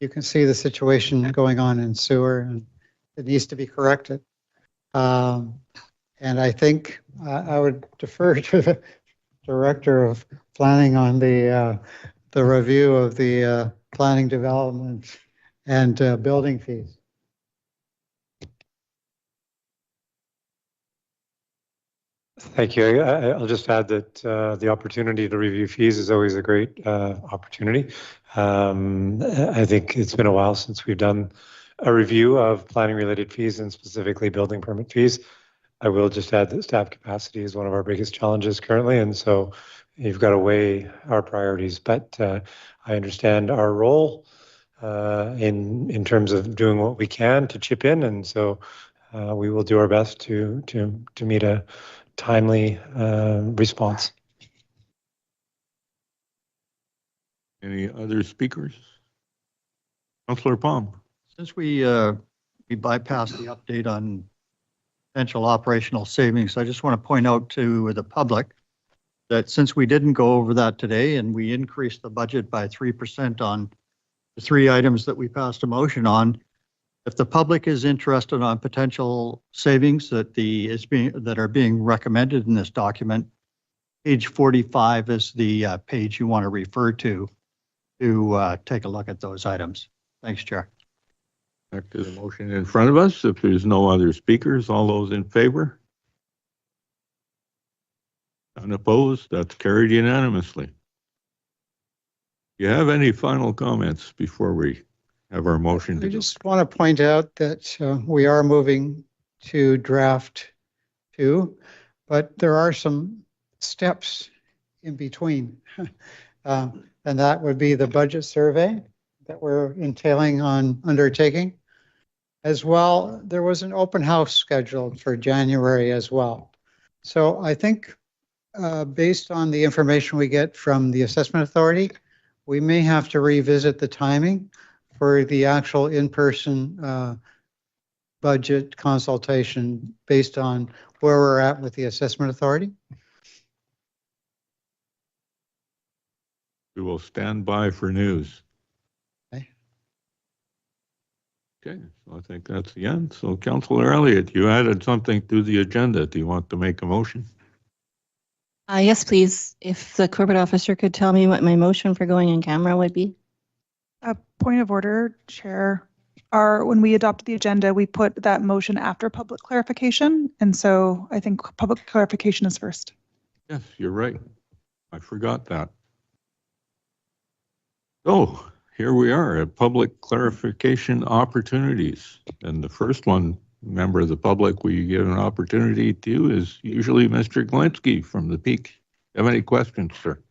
You can see the situation going on in sewer, and it needs to be corrected. And I think I would defer to the Director of Planning on the review of the planning development and building fees. Thank you. I'll just add that the opportunity to review fees is always a great opportunity. I think it's been a while since we've done a review of planning related fees and specifically building permit fees. I will just add that staff capacity is one of our biggest challenges currently, and so you've got to weigh our priorities. But I understand our role in terms of doing what we can to chip in, and so we will do our best to meet a timely response. Any other speakers? Councillor Palm. Since we bypassed the update on potential operational savings, I just want to point out to the public that since we didn't go over that today and we increased the budget by 3% on the 3 items that we passed a motion on, if the public is interested on potential savings that are being recommended in this document, page 45 is the page you want to refer to. to take a look at those items. Thanks, Chair. Back to the motion in front of us. If there's no other speakers, all those in favor? Unopposed? That's carried unanimously. Do you have any final comments before we have our motion? I just want to point out that we are moving to draft 2, but there are some steps in between. And that would be the budget survey that we're entailing on undertaking. As well, there was an open house scheduled for January as well. So I think based on the information we get from the assessment authority, we may have to revisit the timing for the actual in-person budget consultation based on where we're at with the assessment authority. We will stand by for news. Okay, so I think that's the end. So Councillor Elliott, you added something to the agenda. Do you want to make a motion? Yes, please. If the corporate officer could tell me what my motion for going in camera would be. A point of order, Chair. When we adopted the agenda, we put that motion after public clarification. And so I think public clarification is first. Yes, you're right. I forgot that. Oh, here we are at public clarification opportunities. And the first one, member of the public we give an opportunity to is usually Mr. Glinsky from the Peak. Have any questions, sir?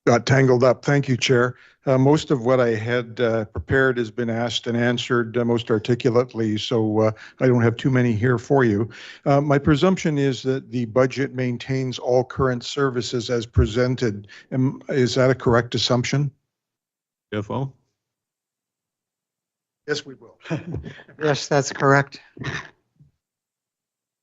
Got tangled up. Thank you, Chair. Most of what I had prepared has been asked and answered most articulately, so I don't have too many here for you. My presumption is that the budget maintains all current services as presented. Is that a correct assumption? CFO? Yes, we will. Yes, that's correct.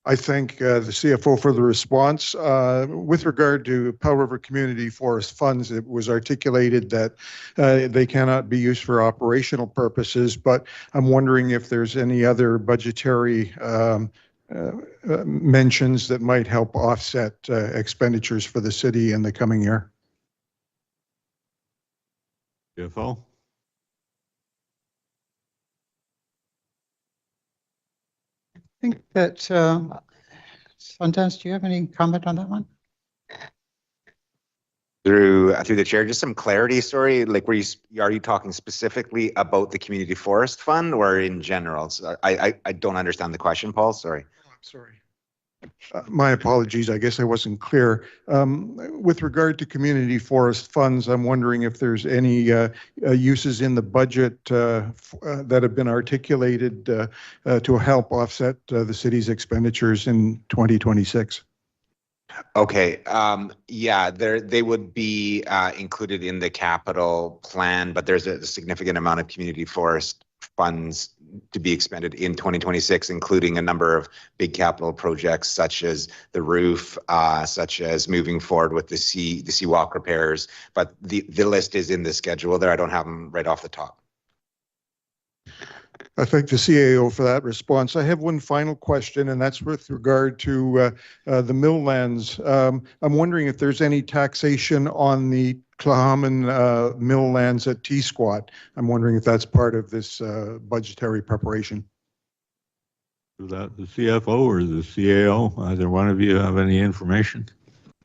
I thank the CFO for the response. With regard to Powell River Community Forest funds, it was articulated that they cannot be used for operational purposes, but I'm wondering if there's any other budgetary mentions that might help offset expenditures for the city in the coming year. CFO? I think that, Sundance, do you have any comment on that one? Through the chair, just some clarity, sorry, like are you talking specifically about the community forest fund or in general? So I don't understand the question, Paul, sorry. Oh, I'm sorry. My apologies, I guess I wasn't clear. With regard to community forest funds, I'm wondering if there's any uses in the budget that have been articulated to help offset the city's expenditures in 2026. Okay, yeah, they would be included in the capital plan, but there's a significant amount of community forest funds to be expended in 2026, including a number of big capital projects such as the roof, such as moving forward with the seawalk repairs. But the list is in the schedule there. I don't have them right off the top. I thank the CAO for that response. I have one final question, and that's with regard to the mill lands. I'm wondering if there's any taxation on the Clahaman mill lands at T-Squat. I'm wondering if that's part of this budgetary preparation. Is that the CFO or the CAO? Either one of you have any information?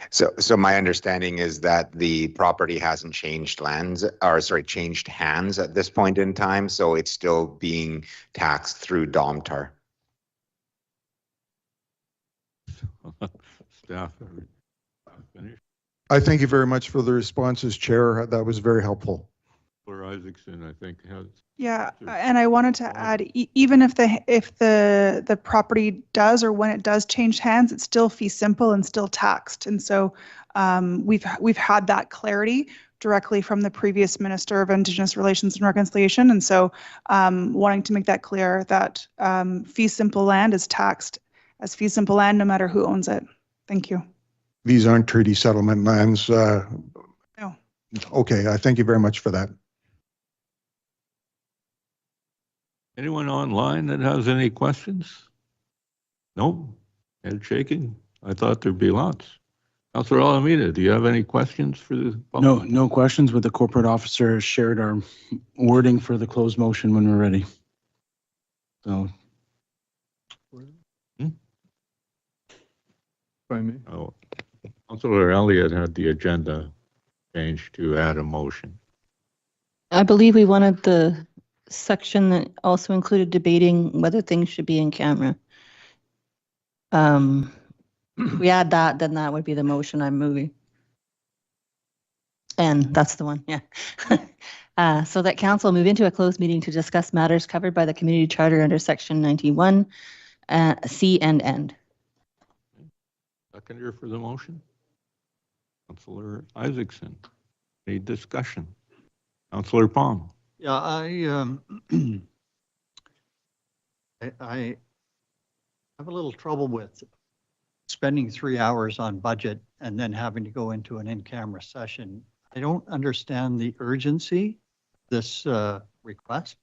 So my understanding is that the property hasn't changed changed hands at this point in time. So it's still being taxed through Domtar. Staff, finished? I thank you very much for the responses, Chair. That was very helpful. Isaacson, I think, has. Yeah, and I wanted to add, even if the property does or when it does change hands, it's still fee simple and still taxed. And so we've had that clarity directly from the previous Minister of Indigenous Relations and Reconciliation. And so wanting to make that clear that fee simple land is taxed as fee simple land no matter who owns it. Thank you. these aren't treaty settlement lands. No. Okay, I thank you very much for that. Anyone online that has any questions? Nope. Head shaking. I thought there'd be lots. Councilor Alameda, do you have any questions for the public? No questions, but the corporate officer shared our wording for the closed motion when we're ready. So. Hmm? By me. Oh, Councilor Elliott had the agenda changed to add a motion. I believe we wanted the section that also included debating whether things should be in camera. If we add that, then that would be the motion I'm moving. And that's the one, yeah. So that council move into a closed meeting to discuss matters covered by the community charter under section 91, C and end. Seconder for the motion? Councilor Isaacson. Any discussion? Councilor Palm. Yeah, I have a little trouble with spending 3 hours on budget and then having to go into an in-camera session. I don't understand the urgency of this request.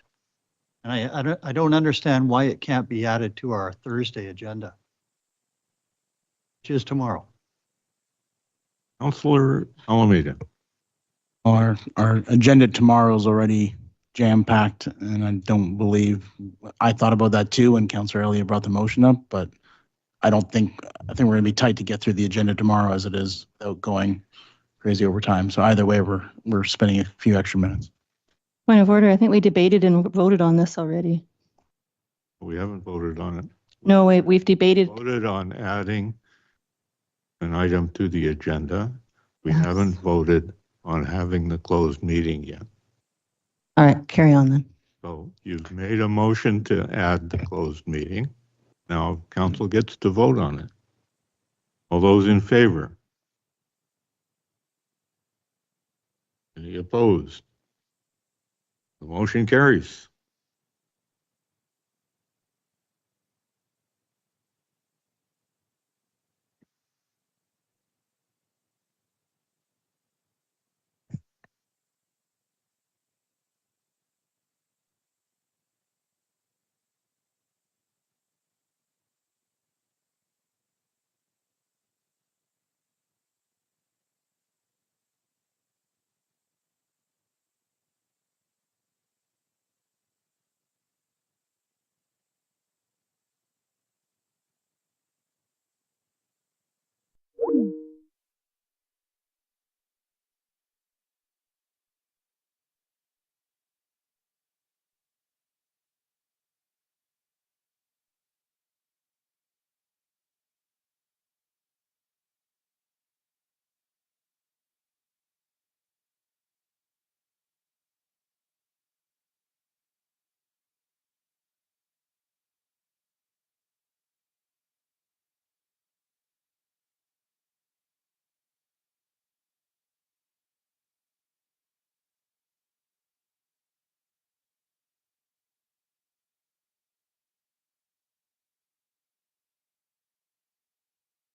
And I don't understand why it can't be added to our Thursday agenda, which is tomorrow. Councilor Alameda. Our agenda tomorrow is already jam-packed, and I don't believe, I thought about that too when Councillor Elliott brought the motion up, but I think we're going to be tight to get through the agenda tomorrow as it is without going crazy over time. So either way, we're spending a few extra minutes. Point of order, I think we debated and voted on this already. We haven't voted on it. No, we've debated. Voted on adding an item to the agenda. We haven't voted on having the closed meeting yet. All right, carry on then. So you've made a motion to add the closed meeting. Now council gets to vote on it. All those in favor? Any opposed? The motion carries.